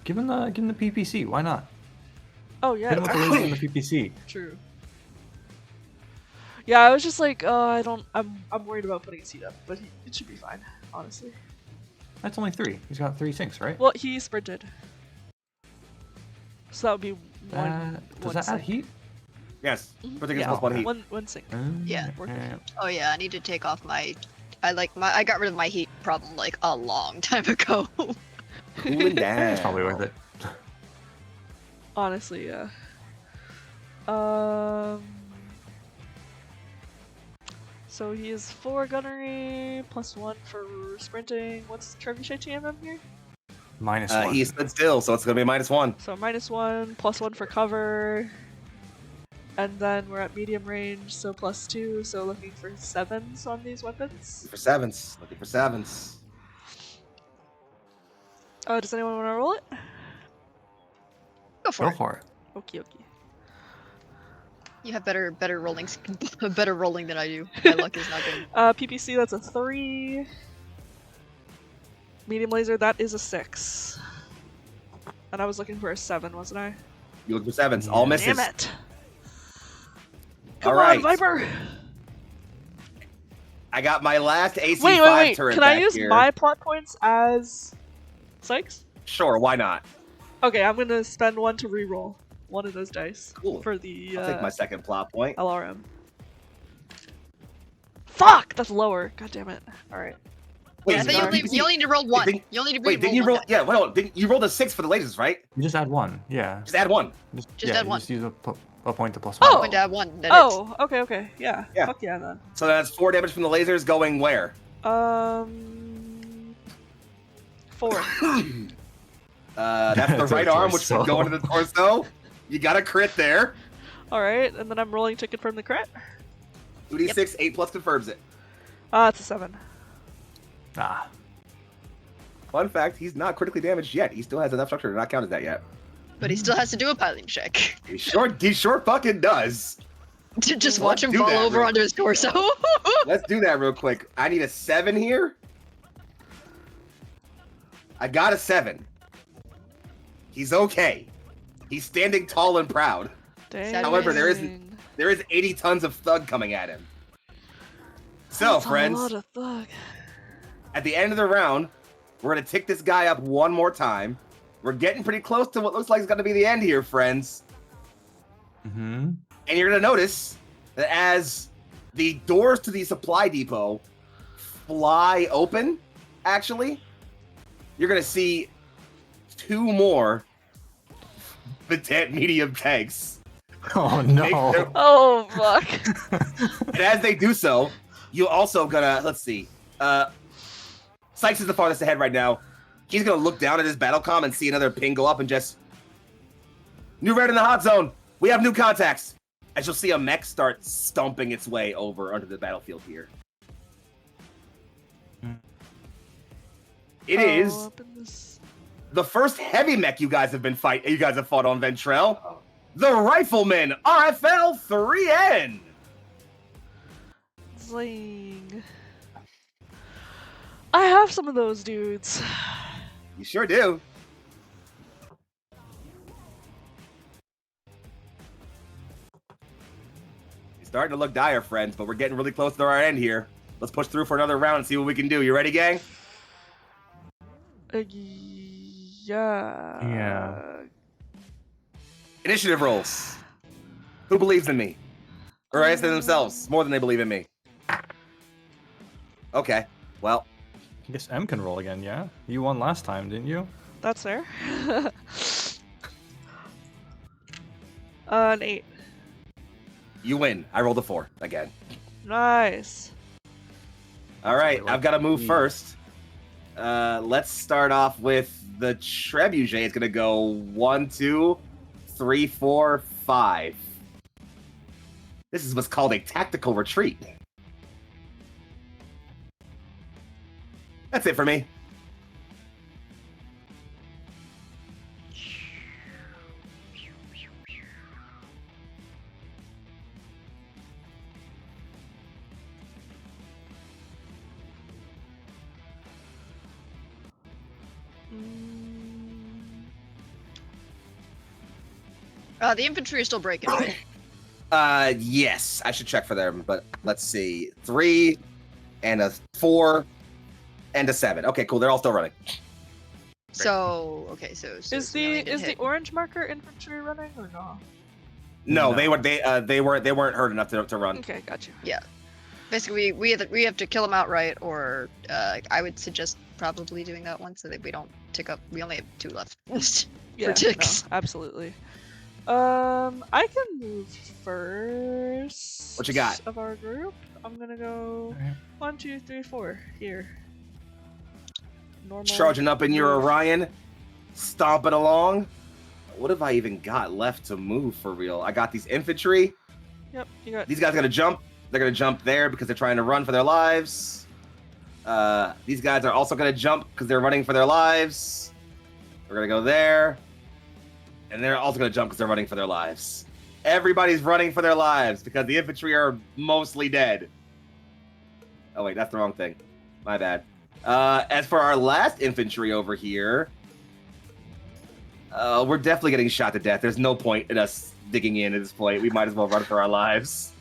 Give him the PPC. Why not? Oh Hit him yeah, with the laser and the PPC. true. Yeah, I was just like, I'm worried about putting his heat up, but it should be fine, honestly. That's only 3. He's got 3 sinks, right? Well, he sprinted. So that would be one. Does one that add sync. heat? Yes. Mhm. Protect Yeah, plus 1 heat. one sync. Yeah. yeah. Oh yeah, I need to take off my. I got rid of my heat problem like a long time ago. Cooling down. It's probably worth it. Honestly, yeah. So he is 4 gunnery, +1 for sprinting. What's Trebuchet TMM here? -1. He stood still, so it's gonna be -1. So -1, +1 for cover. And then we're at medium range, so +2, so looking for 7s on these weapons. For sevens. Looking for sevens. Oh, does anyone want to roll it? Go for Go it. for it. Okie dokie. You have better rollings, better rolling than I do. My luck is not good. PPC, that's a 3. Medium laser, that is a 6. And I was looking for a 7, wasn't I? You look for sevens. All misses. Damn it! Come All right. on, Viper! I got my last AC5 Wait. turret Can I back use here. my plot points as Sykes? Sure, why not? Okay, I'm gonna spend 1 to reroll one of those dice Cool. for the I'll take my second plot point. LRM. Fuck! That's lower. God damn it. Alright. Wait, Yeah, I is think it- you only need to roll one. didn't- You only need to wait, didn't you one roll? die. Yeah, well, you rolled a 6 for the lasers, right? You just add 1. Yeah. Just add 1. Just yeah, add you 1. Just use a point to +1. Oh! Going to have one. That Oh, okay. Yeah. Yeah. Fuck yeah, then. So that's 4 damage from the lasers going where? 4. That's the To the right arm, which would torso. go into the torso. You got a crit there. Alright, and then I'm rolling to confirm the crit. 2d6, 8 plus confirms it. It's a 7. Ah. Fun fact, he's not critically damaged yet. He still has enough structure to not count as that yet. But he still has to do a piloting check. He sure fucking does. To just Let's watch him do fall that over real onto his torso. Let's do that real quick. I need a 7 here. I got a 7. He's okay. He's standing tall and proud. Dang. However, there is 80 tons of thug coming at him. So, That's friends, a lot of thug. at the end of the round, we're gonna tick this guy up one more time. We're getting pretty close to what looks like it's gonna be the end here, friends. Mm-hmm. And you're gonna notice that as the doors to the supply depot fly open, actually, you're gonna see 2 more beset medium tanks. Oh no. Make their- Oh, fuck. And as they do so, you're also gonna, let's see, Sykes is the farthest ahead right now. He's gonna look down at his battle comm and see another ping go up and just, new red in the hot zone. We have new contacts. As you'll see a mech start stomping its way over onto the battlefield here. It is up in this- the first heavy mech you guys have fought on Ventrelle. The Rifleman RFL 3N. Zing. I have some of those dudes. You sure do. You're starting to look dire, friends, but we're getting really close to our end here. Let's push through for another round and see what we can do. You ready, gang? Yeah. Yeah. Initiative rolls. Who believes in me? Or I say themselves more than they believe in me. Okay, well, I guess M can roll again, yeah? You won last time, didn't you? That's fair. An 8. you win. I rolled a 4 again. Nice. All right, Sorry, I've got to move what? first. Let's start off with the Trebuchet. It's going to go 1, 2, 3, 4, 5. This is what's called a tactical retreat. That's it for me. The infantry is still breaking, right? Yes, I should check for them, but let's see. 3 and a 4 and a 7. Okay, cool. They're all still running. So okay, so Is it's the million to is the hit. orange marker infantry running or no? No, No. they weren't hurt enough to run. Okay, got you. Basically we have to kill them outright, or I would suggest probably doing that one so that we don't tick up. We only have 2 left. Yeah, ticks. no, absolutely. I can move first. What you got? Of our group, I'm gonna go Alright. 1, 2, 3, 4 here. Normal. Charging up in your move. Orion, stomping along. What have I even got left to move for real? I got these infantry. Yep, you got. These guys gotta jump. They're gonna jump there because they're trying to run for their lives. These guys are also gonna jump because they're running for their lives. We're gonna go there. And they're also gonna jump because they're running for their lives. Everybody's running for their lives because the infantry are mostly dead. Oh wait, that's the wrong thing. My bad. As for our last infantry over here, we're definitely getting shot to death. There's no point in us digging in at this point. We might as well run for our lives.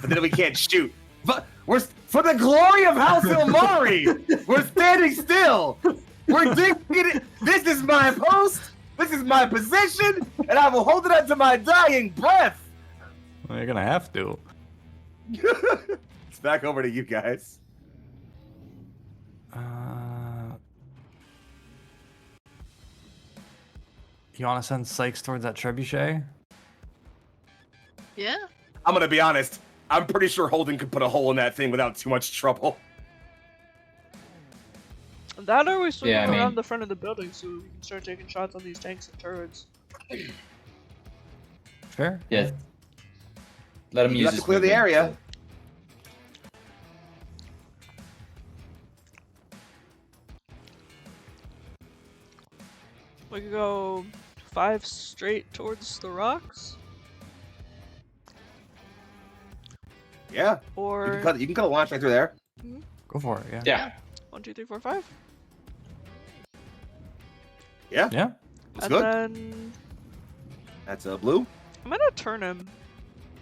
But then we can't shoot. But we're for the glory of House Ilmari. We're standing still. We're digging it. This is my post. This is my position, and I will hold it up to my dying breath. Well, you're gonna have to. It's back over to you guys. You want to send Sykes towards that trebuchet? Yeah. I'm gonna be honest. I'm pretty sure Holden could put a hole in that thing without too much trouble. That or we swing Yeah, I around mean- the front of the building so we can start taking shots on these tanks and turrets. Fair. Yeah. Let him You use have to his clear the movement, area. We could go 5 straight towards the rocks, Yeah. or You can cut a launch right through there. Go for it. Yeah. Yeah. 1, 2, 3, 4, 5. Yeah. Yeah. That's And good. then That's a blue. I'm gonna turn him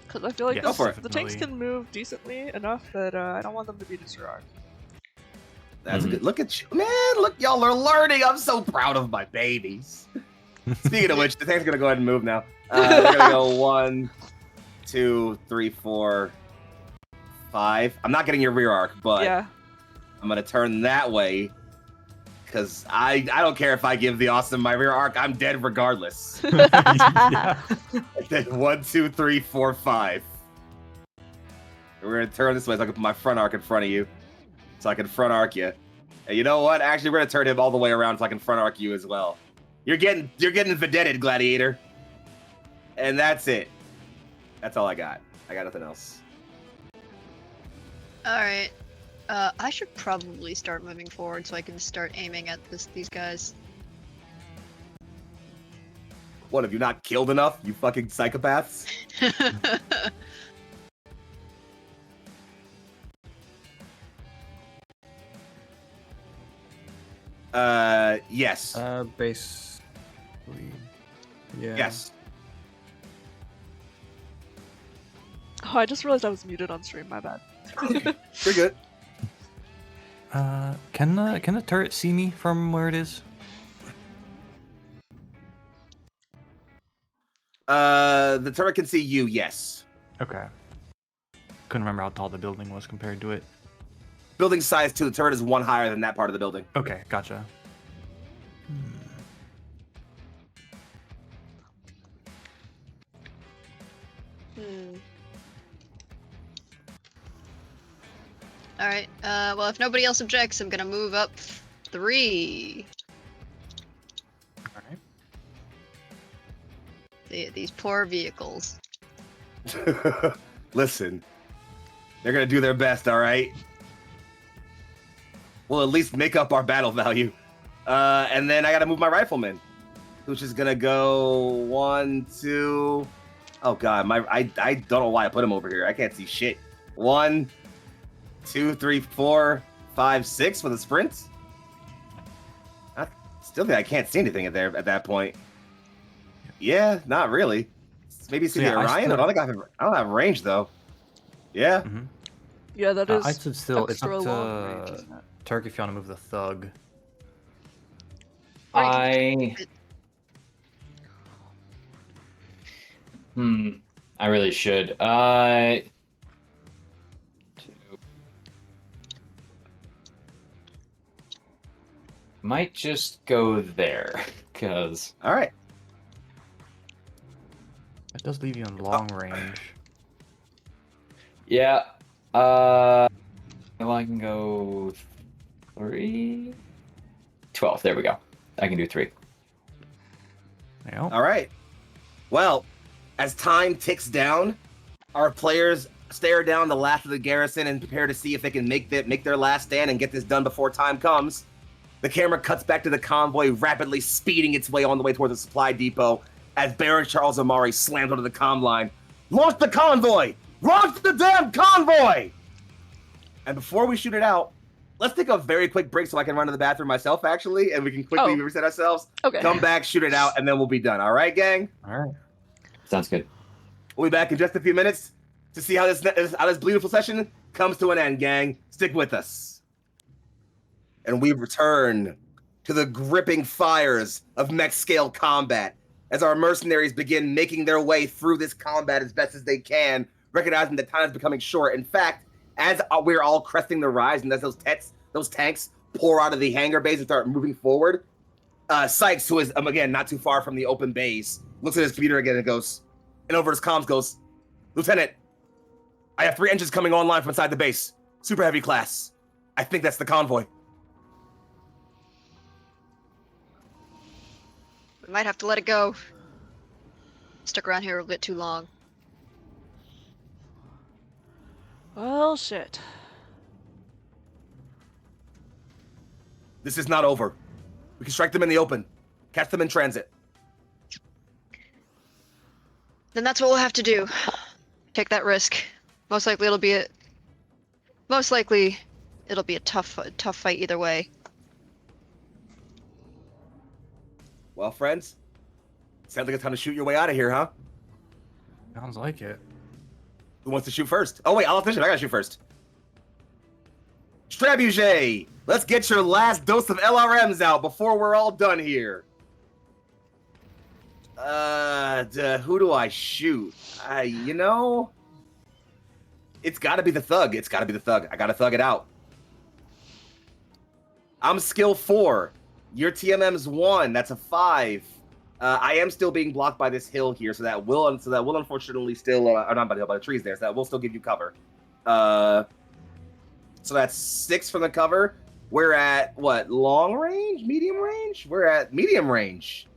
because I feel like Yes, Go for it. the tanks definitely. can move decently enough that I don't want them to be disarmed. That's a Mhm. good. Look at you, man. Look, y'all are learning. I'm so proud of my babies. Speaking of which, the tank's gonna go ahead and move now. We're gonna go 1, 2, 3, 4, 5. I'm not getting your rear arc, but Yeah. I'm gonna turn that way because I don't care if I give the awesome my rear arc. I'm dead regardless. Yeah. And then 1, 2, 3, 4, 5. And we're gonna turn this way so I can put my front arc in front of you, so I can front arc you. And you know what? Actually, we're gonna turn him all the way around so I can front arc you as well. You're getting vedetted, gladiator. And that's it. That's all I got. I got nothing else. Alright. I should probably start moving forward so I can start aiming at these guys. What, have you not killed enough, you fucking psychopaths? Yes. Base. Yeah. Yes. Oh, I just realized I was muted on stream. My bad. You're good. Can the turret see me from where it is? The turret can see you, yes. Okay. Couldn't remember how tall the building was compared to it. Building size 2, the turret is 1 higher than that part of the building. Okay, gotcha. Alright, well, if nobody else objects, I'm gonna move up 3. Alright. These poor vehicles. Listen, they're gonna do their best, all right? We'll at least make up our battle value. And then I gotta move my rifleman, which is gonna go 1, 2. Oh god, I don't know why I put him over here. I can't see shit. 1, 2, 3, 4, 5, 6 for the sprint. I still think I can't see anything at that point. Yeah, not really. Maybe see Yeah, the I Orion. still- I don't have range though. Yeah. Yeah, that is. I said still, it's extra up long range, to isn't it? Turk if you want to move the thug. I really should. Might just go there, cause All right. That does leave you in long range. Yeah. Well, I can go 3. 12. There we go. I can do 3. Yeah. All right. Well, as time ticks down, our players stare down the last of the garrison and prepare to see if they can make their last stand and get this done before time comes. The camera cuts back to the convoy rapidly speeding its way on the way towards the supply depot as Baron Charles Amari slams onto the comm line. Launch the convoy! Launch the damn convoy! And before we shoot it out, let's take a very quick break so I can run to the bathroom myself, actually, and we can quickly reset ourselves. Okay. Come back, shoot it out, and then we'll be done. All right, gang? All right. Sounds good. We'll be back in just a few minutes to see how this beautiful session comes to an end, gang. Stick with us. And we return to the gripping fires of mech scale combat as our mercenaries begin making their way through this combat as best as they can, recognizing that time is becoming short. In fact, as we're all cresting the rise and as those tanks pour out of the hangar bays and start moving forward, Sykes, who is, again, not too far from the open bays, looks at his computer again and goes, and over his comms goes, Lieutenant, I have 3 engines coming online from inside the base. Super heavy class. I think that's the convoy. We might have to let it go. Stuck around here a bit too long. Well, shit. This is not over. We can strike them in the open. Catch them in transit. Then that's what we'll have to do. Take that risk. Most likely it'll be a tough fight either way. Well, friends, sounds like it's time to shoot your way out of here, huh? Sounds like it. Who wants to shoot first? Oh, wait, I'll finish it. I gotta shoot first. Trebuchet, let's get your last dose of LRMs out before we're all done here. Who do I shoot? It's gotta be the thug. I gotta thug it out. I'm skill 4. Your TMM's 1. That's a 5. I am still being blocked by this hill here, so that will unfortunately still, not by the hill, by the trees there, so that will still give you cover. So that's 6 from the cover. We're at, what, long range? Medium range? We're at medium range.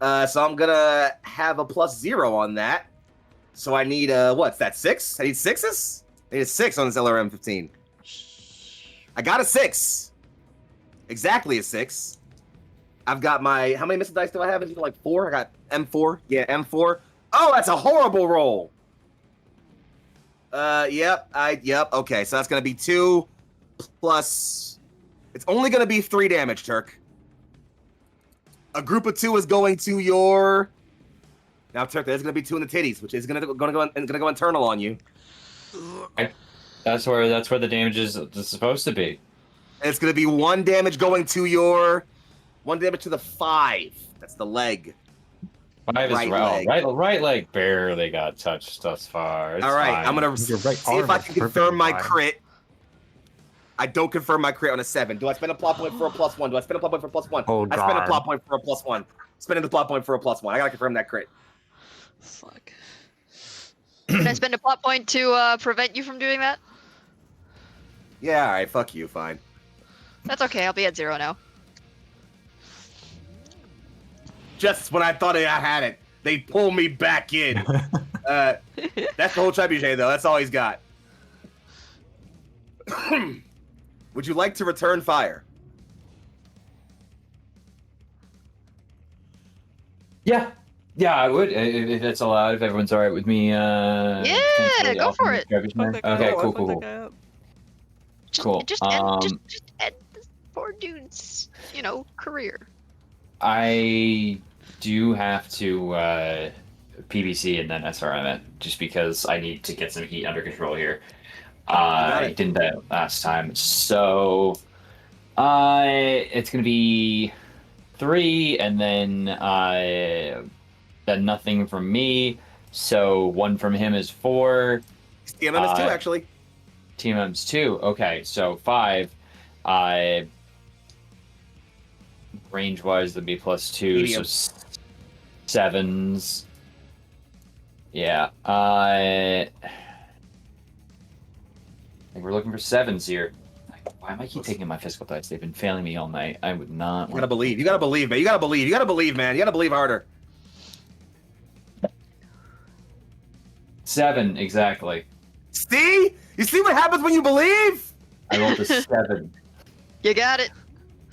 So I'm gonna have a +0 on that. So I need, what's that, 6? I need 6s? I need a 6 on this LRM-15. I got a 6. Exactly a 6. I've got my, how many missile dice do I have? Is it like 4? I got M4. Yeah, M4. Oh, that's a horrible roll. Yep. Okay, so that's gonna be 2 plus, it's only gonna be 3 damage, Turk. A group of 2 is going to your, now Turk, there's gonna be 2 in the titties, which is gonna go internal on you. That's where the damage is supposed to be. And it's gonna be 1 damage going to your, 1 damage to the 5. That's the leg. 5 is right leg barely got touched thus far. It's all right, fine. I'm gonna Your right see if arm I is can confirm my perfectly crit. I don't confirm my crit on a 7. Do I spend a plot point for a +1? Do I spend a plot point for a +1? Oh, I spend a God. plot point for a +1. Spending the plot point for a +1. I gotta confirm that crit. Fuck. Can I spend a plot point to prevent you from doing that? Yeah, all right, fuck you, fine. That's okay, I'll be at 0 now. Just when I thought I had it, they pull me back in. That's the whole trebuchet, though. That's all he's got. Would you like to return fire? Yeah, I would if that's allowed. If everyone's all right with me. Yeah, go for it. Fuck that guy Okay, up, cool, fuck cool, that cool. guy up. Cool. Just end this poor dude's, career. I do have to PBC and then SRM it just because I need to get some heat under control here. I didn't that last time, so it's gonna be 3, and then nothing from me. So 1 from him is 4. TMM is 2, actually. TMM's 2. Okay, so 5. Range wise, that'd be +2, Medium. so 7s. Yeah. I think we're looking for 7s here. Why am I keep taking my physical dice? They've been failing me all night. I would not. You gotta believe. You gotta believe, man. You gotta believe. You gotta believe, man. You gotta believe harder. 7 exactly. See? You see what happens when you believe? I rolled a 7. You got it.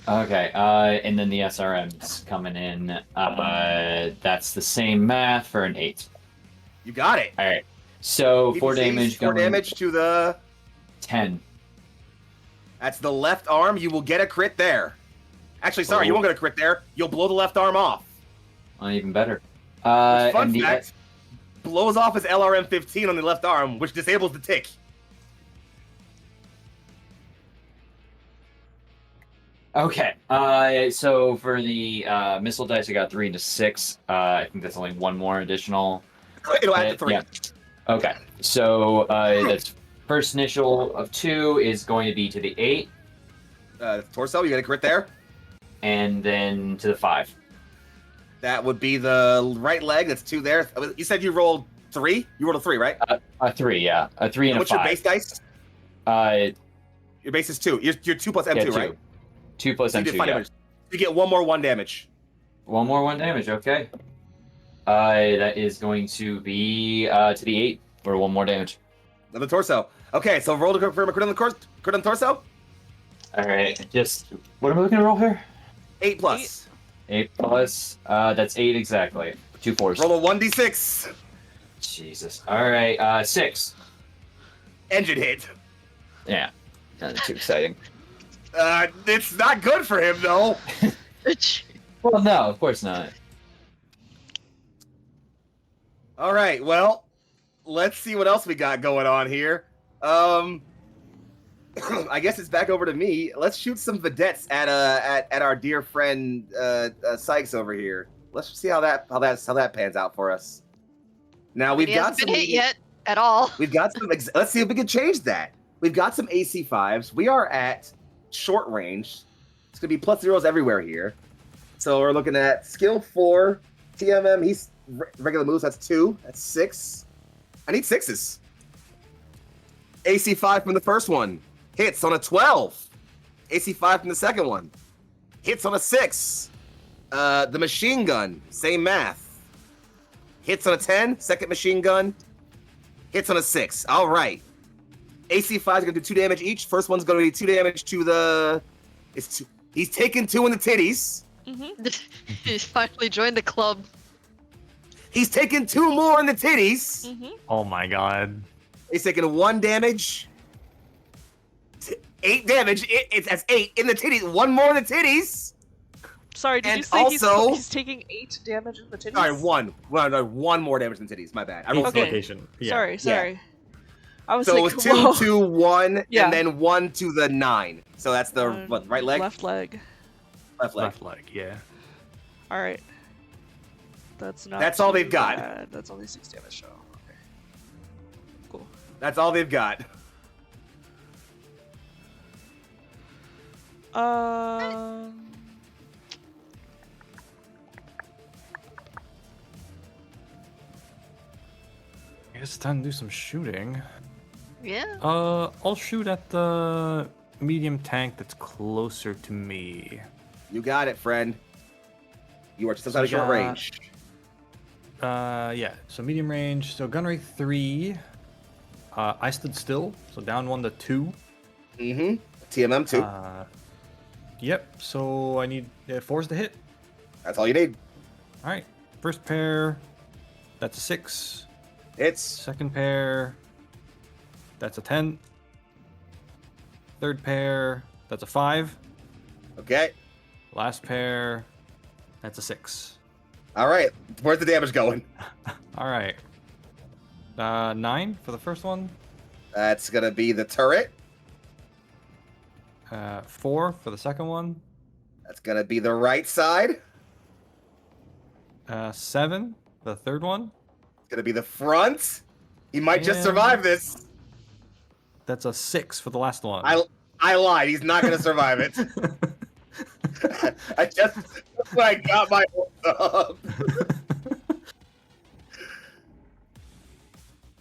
Okay. And then the SRM's coming in. That's the same math for an 8. You got it. All right. So 4 PPCs, damage. 4 going damage to the. 10. That's the left arm. You will get a crit there. Actually, sorry, you Oh. won't get a crit there. You'll blow the left arm off. Even better. Which, fun and the fact, blows off his LRM-15 on the left arm, which disables the tick. Okay. So for the missile dice, I got 3 to 6. I think that's only one more additional. It'll add to 3. Yeah. Okay. So that's first initial of 2 is going to be to the 8, Torso, you get a crit there. and then to the 5. That would be the right leg. That's 2 there. You said you rolled 3? You rolled a 3, right? A 3, yeah. A 3 and What's a your 5. base dice? Your base is 2. You're 2 plus M2, yeah, 2. right? 2 plus So you M2, did 5 yeah. damage. You get 1 more 1 damage. 1 more 1 damage, okay. That is going to be to the 8 for 1 more damage. Another torso. Okay, so roll to confirm a crit on the crit on the torso. All right, just what am I looking to roll here? 8 plus. 8 plus. That's 8 exactly. 2 4s. Roll a 1d6. Jesus. All right. 6. Engine hit. Yeah. Not too exciting. It's not good for him though. Well, no, of course not. All right, well, let's see what else we got going on here. I guess it's back over to me. Let's shoot some vedettes at our dear friend Sykes over here. Let's see how that pans out for us. Now we've He got hasn't some been hit yet at all. We've got some. Let's see if we can change that. We've got some AC5s. We are at short range. It's gonna be plus 0s everywhere here. So we're looking at skill 4, TMM. He's regular moves. That's 2. That's 6. I need 6s. AC5 from the first one hits on a 12. AC5 from the second one hits on a 6. The machine gun, same math. Hits on a 10. Second machine gun hits on a 6. All right. AC5 is going to do 2 damage each. First one's going to be 2 damage to the... He's taking 2 in the titties. He's finally joined the club. He's taking 2 more in the titties. Oh my god. He's taking 1 damage. 8 damage. That's 8 in the titties. 1 more in the titties. Sorry, did And you say also- he's taking 8 damage in the titties? Sorry, 1. Well, no, 1 more damage in the titties. My bad. I rolled Okay. Location. Yeah. Sorry. I was So like, it was 2 whoa. to 1, Yeah. and then 1 to the 9. So that's the what, right leg? Left leg. Left leg. Left leg, yeah. Alright. That's not. That's all too they've got. bad. That's only 6 damage, so. Okay. Cool. That's all they've got. I guess it's time to do some shooting. Yeah. I'll shoot at the medium tank that's closer to me. You got it, friend. You are just out of short range. Yeah, so medium range. So gun rate 3. I stood still, so down 1 to 2. Mm-hmm. TMM 2. Yep, so I need 4s to hit. That's all you need. Alright, first pair, that's a 6. It's Second pair, that's a 10. Third pair, that's a 5. okay. Last pair, that's a 6. All right. Where's the damage going? Alright. 9 for the first one. That's gonna be the turret. 4 for the second one. That's gonna be the right side. 7 for the third one. It's gonna be the front. He might just And- survive this. That's a 6 for the last one. I lied. He's not gonna survive it. That's when I got my hopes up.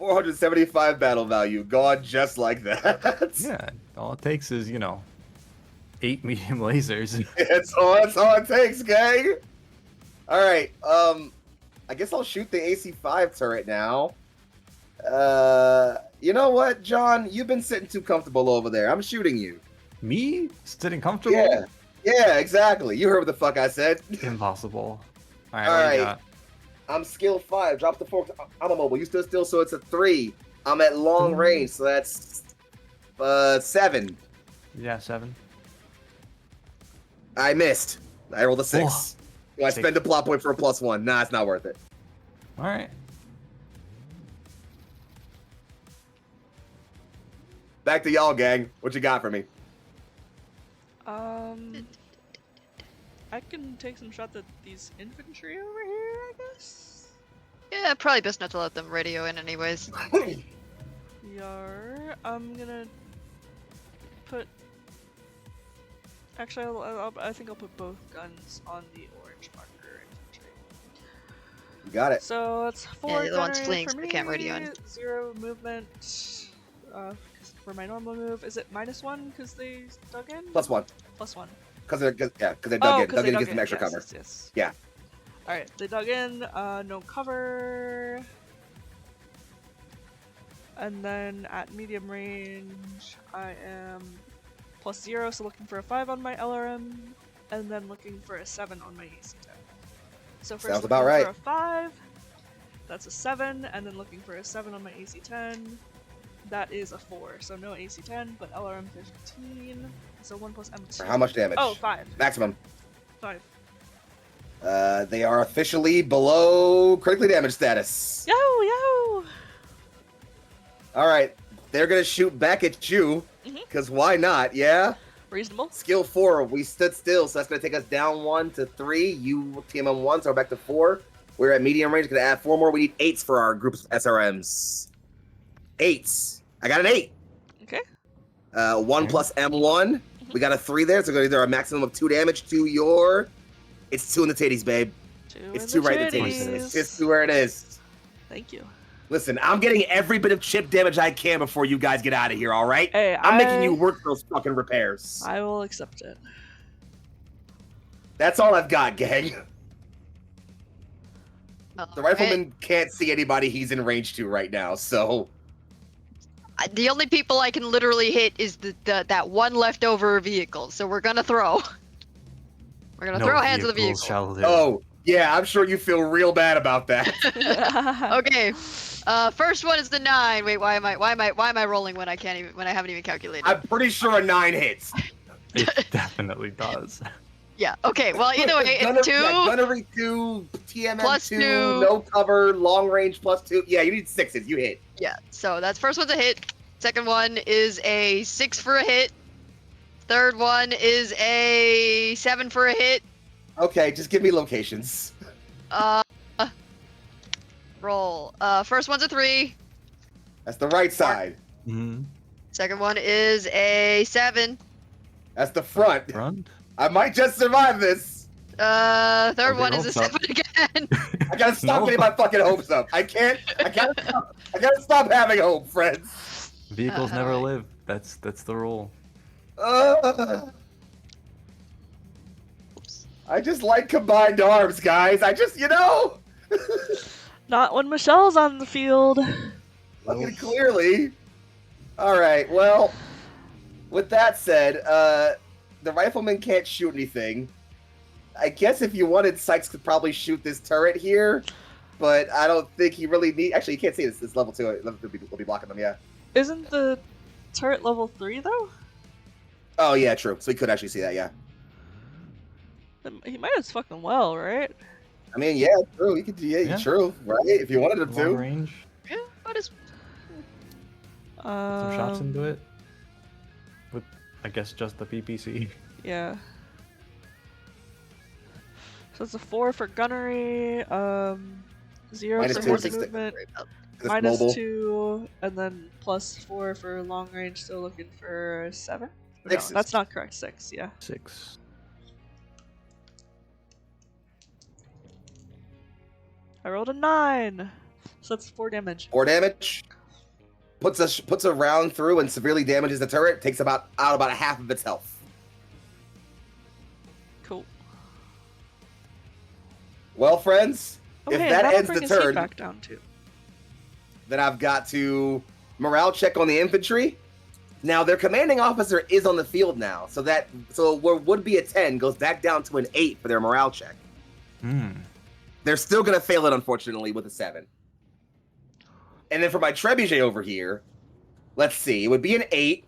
475 battle value. Gone just like that. Yeah, all it takes is, 8 medium lasers. That's all it takes, gang. All right. I guess I'll shoot the AC5 turret now. You know what, John? You've been sitting too comfortable over there. I'm shooting you. Me? Sitting comfortable? Yeah, exactly. You heard what the fuck I said. Impossible. Alright, All what do you right. got? I'm skill 5. Drop the 4. I'm a mobile. You stood still, so it's a 3. I'm at long range, so that's 7. Yeah, 7. I missed. I rolled a 6. Do I Six. spend a plot point for a +1? Nah, it's not worth it. Alright. Back to y'all, gang. What you got for me? I can take some shots at these infantry over here, I guess. Yeah, probably best not to let them radio in anyways. Yar. I'm gonna put. Actually, I think I'll put both guns on the orange marker infantry. You got it. So that's 4 Yeah, the other one's gunnery fleeing, for so me, they can't radio in. 0 movement. For my normal move, is it -1 because they dug in? +1. +1. Because they're dug in. Because Dug in gets some extra yes, cover. Yes. Yeah. All right, they dug in. No cover. And then at medium range, I am +0, so looking for a 5 on my LRM, and then looking for a 7 on my AC10. So first Sounds looking about right. for a 5, that's a 7, and then looking for a 7 on my AC10, that is a 4. So no AC10, but LRM 15, so 1 plus M2. For how much damage? Oh, 5. Maximum. 5. They are officially below critically damaged status. Yo! All right. They're going to shoot back at you. Because why not? Yeah? Reasonable. Skill 4. We stood still, so that's going to take us down 1 to 3. You TMM 1, so we're back to 4. We're at medium range. Going to add 4 more. We need 8s for our group of SRMs. 8s. I got an 8. Okay. 1 plus M1. We got a 3 there, so we're going to do a maximum of 2 damage to your... It's 2 in the titties, babe. 2 It's in 2 the right in the titties. titties. It's just where it is. Thank you. Listen, I'm getting every bit of chip damage I can before you guys get out of here, all right? Hey, I'm making you work for those fucking repairs. I will accept it. That's all I've got, gang. The Alright. rifleman can't see anybody he's in range to right now, so... The only people I can literally hit is that one leftover vehicle, so we're gonna throw. We're gonna throw hands of the vehicles vehicle. shall live. Oh, yeah, I'm sure you feel real bad about that. Okay. First one is the 9. Wait, why am I rolling when I haven't even calculated? I'm pretty sure a 9 hits. It definitely does. Yeah. Okay. Well, either way, it's 2. Yeah, gunnery 2, TMM Plus 2, 2. no cover, long range +2. Yeah, you need 6s. You hit. Yeah. So that's first one's a hit. Second one is a 6 for a hit. Third one is a 7 for a hit. Okay, just give me locations. Roll. First one's a 3. That's the right side. Mm-hmm. Second one is a 7. That's the front. Front? I might just survive this. Third Okay, one is a hopes up. 7 again. I gotta stop No. getting my fucking hopes up. I gotta stop having hope, friends. Vehicles never alright. live. That's the rule. I just like combined arms, guys. I just, Not when Michelle's on the field. fucking clearly. All right, well, with that said, the rifleman can't shoot anything. I guess if you wanted, Sykes could probably shoot this turret here, but I don't think he really need. Actually, you can't see this. It's level 2. Level 2 will be blocking them, yeah. Isn't the turret level 3 though? Oh, yeah, true. So he could actually see that, yeah. He might as fucking well, right? I mean, yeah, true. He could, Yeah. True, right? If you wanted him Long to. range. Yeah, but it's Some shots into it. With, I guess, just the PPC. Yeah. So it's a 4 for gunnery, 0 Minus for 2 horse is the- movement, It's minus mobile. 2, and then plus 4 for long range, so looking for 7? No, 6. that's not correct, 6, yeah. 6. I rolled a 9! So that's 4 damage. 4 damage. puts a round through and severely damages the turret, takes out about half of its health. Cool. Well, friends, Oh, if hey, that that'll ends bring the his heat turn, back down too. then I've got to morale check on the infantry. Now their commanding officer is on the field now, so where would be a 10 goes back down to an 8 for their morale check. They're still gonna fail it, unfortunately, with a 7. And then for my trebuchet over here, let's see, it would be an 8.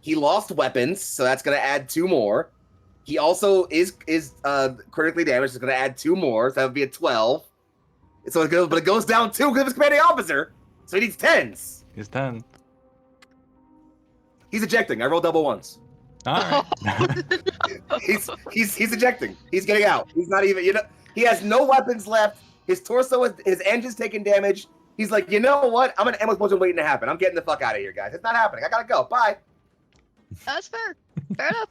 He lost weapons, so that's gonna add 2 more. He also is critically damaged, so it's gonna add 2 more, so that would be a 12. So it goes down 2 because of his commanding officer, so he needs 10s. He's 10. He's ejecting. I rolled double ones. All right. He's ejecting. He's getting out. He's not even, he has no weapons left. His torso, his engine's taking damage. He's like, you know what? I'm an ammo explosion waiting to happen. I'm getting the fuck out of here, guys. It's not happening. I gotta go. Bye. That's fair. Fair enough.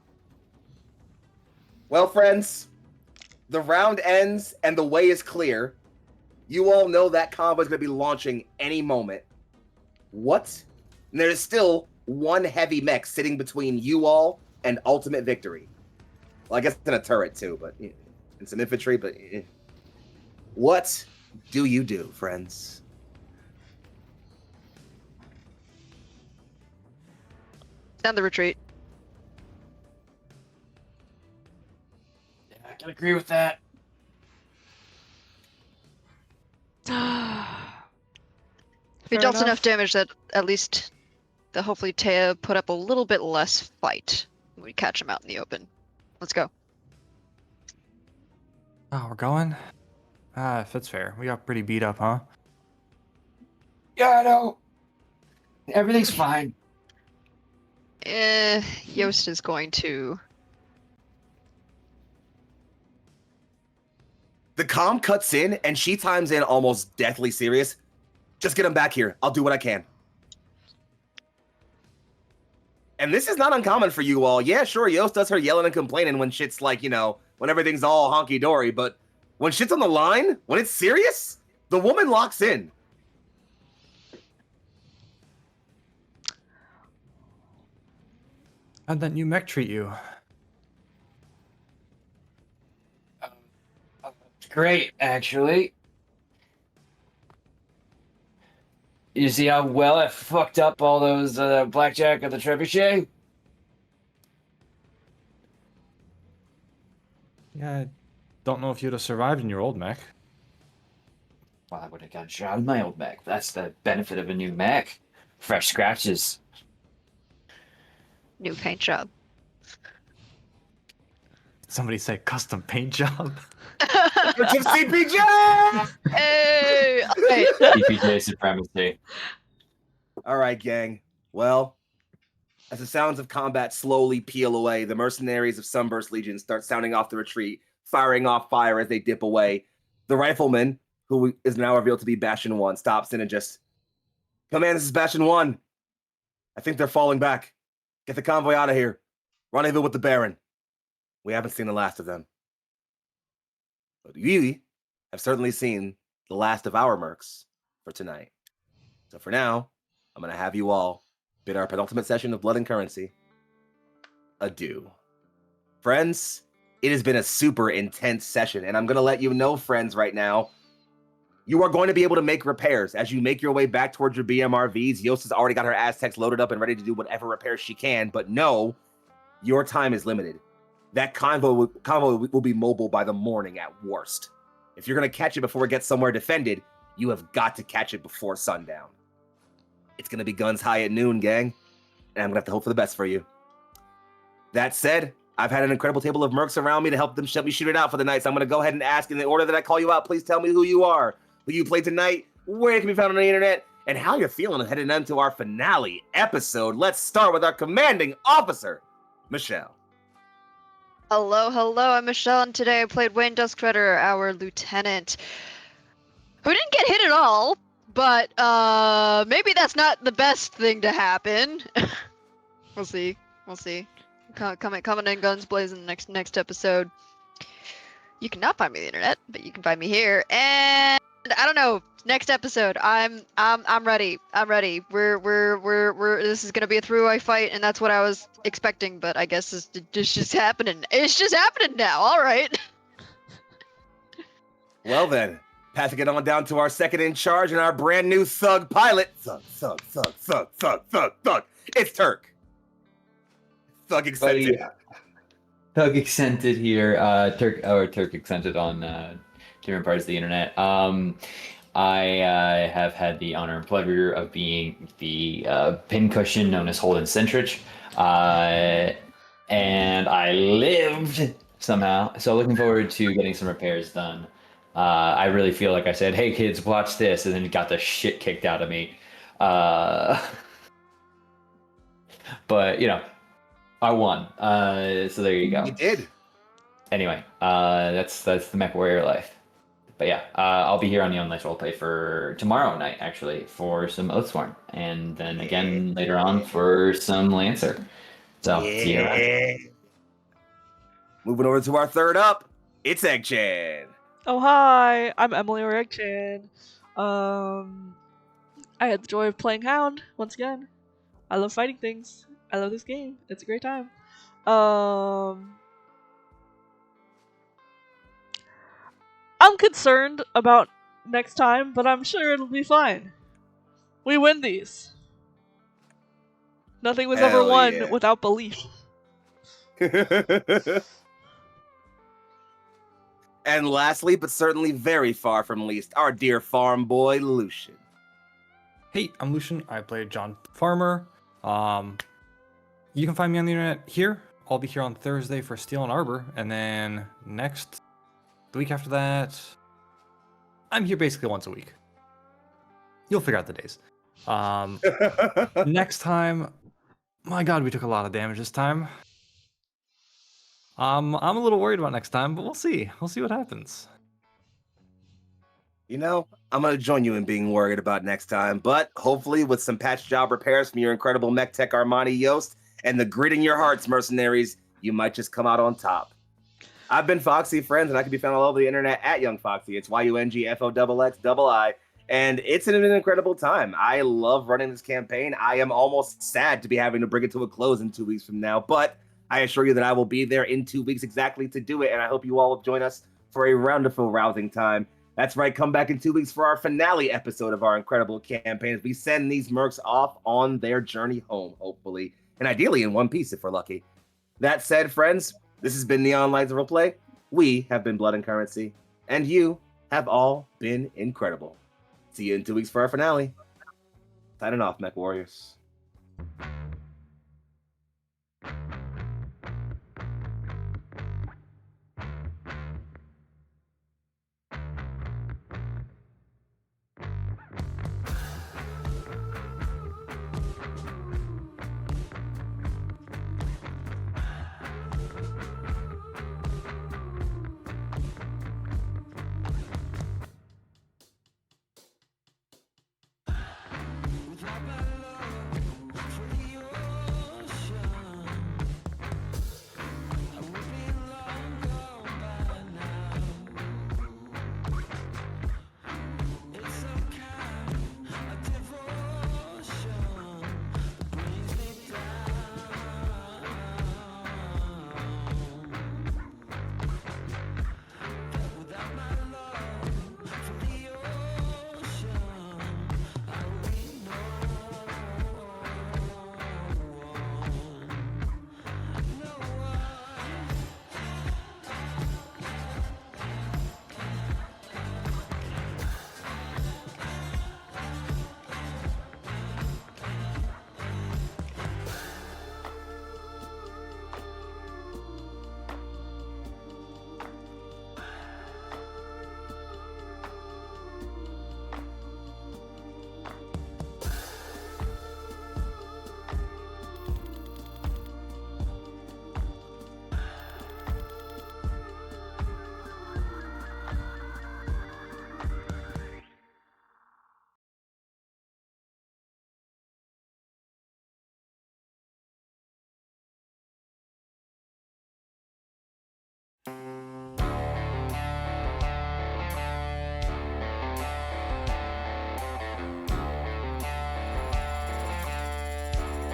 Well, friends, the round ends and the way is clear. You all know that convoy is gonna be launching any moment. What? And there's still one heavy mech sitting between you all and ultimate victory. Well, I guess in a turret too, but and some infantry. But what do you do, friends? Sound the retreat. Yeah, I can agree with that. If he Fair dealt enough. enough damage that at least they'll hopefully put up a little bit less fight when we catch him out in the open. Let's go. Oh, we're going? If it's fair. We got pretty beat up, huh? Yeah, I know. Everything's fine. Yost is going to... The comm cuts in and she times in almost deathly serious. Just get him back here. I'll do what I can. And this is not uncommon for you all. Yeah, sure, Yost does her yelling and complaining when shit's like, when everything's all honky-dory, but when shit's on the line, when it's serious, the woman locks in. How'd that new mech treat you? Great, actually. You see how well I fucked up all those blackjack of the trebuchet? Yeah, I don't know if you'd have survived in your old mech. Well, I would have gotten shot in my old mech. That's the benefit of a new mech. Fresh scratches. New paint job. Somebody say custom paint job. Gypsy Pigeon! Hey! Okay. EPJ supremacy. All right, gang. Well, as the sounds of combat slowly peel away, the mercenaries of Sunburst Legion start sounding off the retreat, firing off fire as they dip away. The rifleman, who is now revealed to be Bastion 1, stops in and just, Command, this is Bastion 1. I think they're falling back. Get the convoy out of here. Rendezvous with the Baron. We haven't seen the last of them. But we have certainly seen the last of our mercs for tonight. So for now, I'm going to have you all bid our penultimate session of Blood and Currency adieu. Friends, it has been a super intense session, and I'm going to let you know, friends, right now, you are going to be able to make repairs as you make your way back towards your BMRVs. Yost has already got her Aztecs loaded up and ready to do whatever repairs she can, but no, your time is limited. That convoy will be mobile by the morning at worst. If you're going to catch it before it gets somewhere defended, you have got to catch it before sundown. It's going to be guns high at noon, gang, and I'm going to have to hope for the best for you. That said, I've had an incredible table of mercs around me to help me shoot it out for the night, so I'm going to go ahead and ask in the order that I call you out. Please tell me who you are, who you played tonight, where you can be found on the internet, and how you're feeling heading into our finale episode. Let's start with our commanding officer, Michelle. Hello, I'm Michelle, and today I played Wayne Dusktreader, our lieutenant, who didn't get hit at all, but maybe that's not the best thing to happen. We'll see. Coming in guns blazing next episode. You cannot find me on the internet, but you can find me here. And I don't know. Next episode, I'm ready. I'm ready. We're. This is gonna be a three-way fight, and that's what I was expecting. But I guess it's just happening. It's just happening now. All right. Well then, passing it on down to our second in charge and our brand new thug pilot. Thug. It's Turk. Thug accented. Thug accented here. Turk accented on different parts of the internet. I have had the honor and pleasure of being the pincushion known as Holden Centrich, and I lived somehow. So looking forward to getting some repairs done. I really feel like I said, "Hey kids, watch this," and then got the shit kicked out of me. But you know, I won. So there you go. You did. Anyway, that's the Mech Warrior life. But yeah, I'll be here on the Online Roleplay for tomorrow night, actually, for some Oathsworn. And then again later on for some Lancer. So, see you around. Moving over to our third up, it's Egg-chan. Oh hi, I'm Emily or Egg-chan. I had the joy of playing Hound once again. I love fighting things. I love this game. It's a great time. I'm concerned about next time, but I'm sure it'll be fine. We win these. Nothing was ever Hell won yeah. without belief. And lastly, but certainly very far from least, our dear farm boy, Lucian. Hey, I'm Lucian. I play John Farmer. You can find me on the internet here. I'll be here on Thursday for Steel and Arbor, and then the week after that, I'm here basically once a week. You'll figure out the days. Next time, my God, we took a lot of damage this time. I'm a little worried about next time, but we'll see. We'll see what happens. You know, I'm going to join you in being worried about next time, but hopefully with some patch job repairs from your incredible mech tech Armani Yost and the grit in your hearts, mercenaries, you might just come out on top. I've been Foxy, friends, and I can be found all over the internet at Young Foxy. It's YUNGFOXXII, and it's an incredible time. I love running this campaign. I am almost sad to be having to bring it to a close in 2 weeks from now, but I assure you that I will be there in 2 weeks exactly to do it, and I hope you all will join us for a wonderful, rousing time. That's right, come back in 2 weeks for our finale episode of our incredible campaign as we send these mercs off on their journey home, hopefully, and ideally in one piece if we're lucky. That said, friends, this has been Neon Lights Roleplay. We have been Blood and Currency, and you have all been incredible. See you in 2 weeks for our finale. Signing off, Mech Warriors.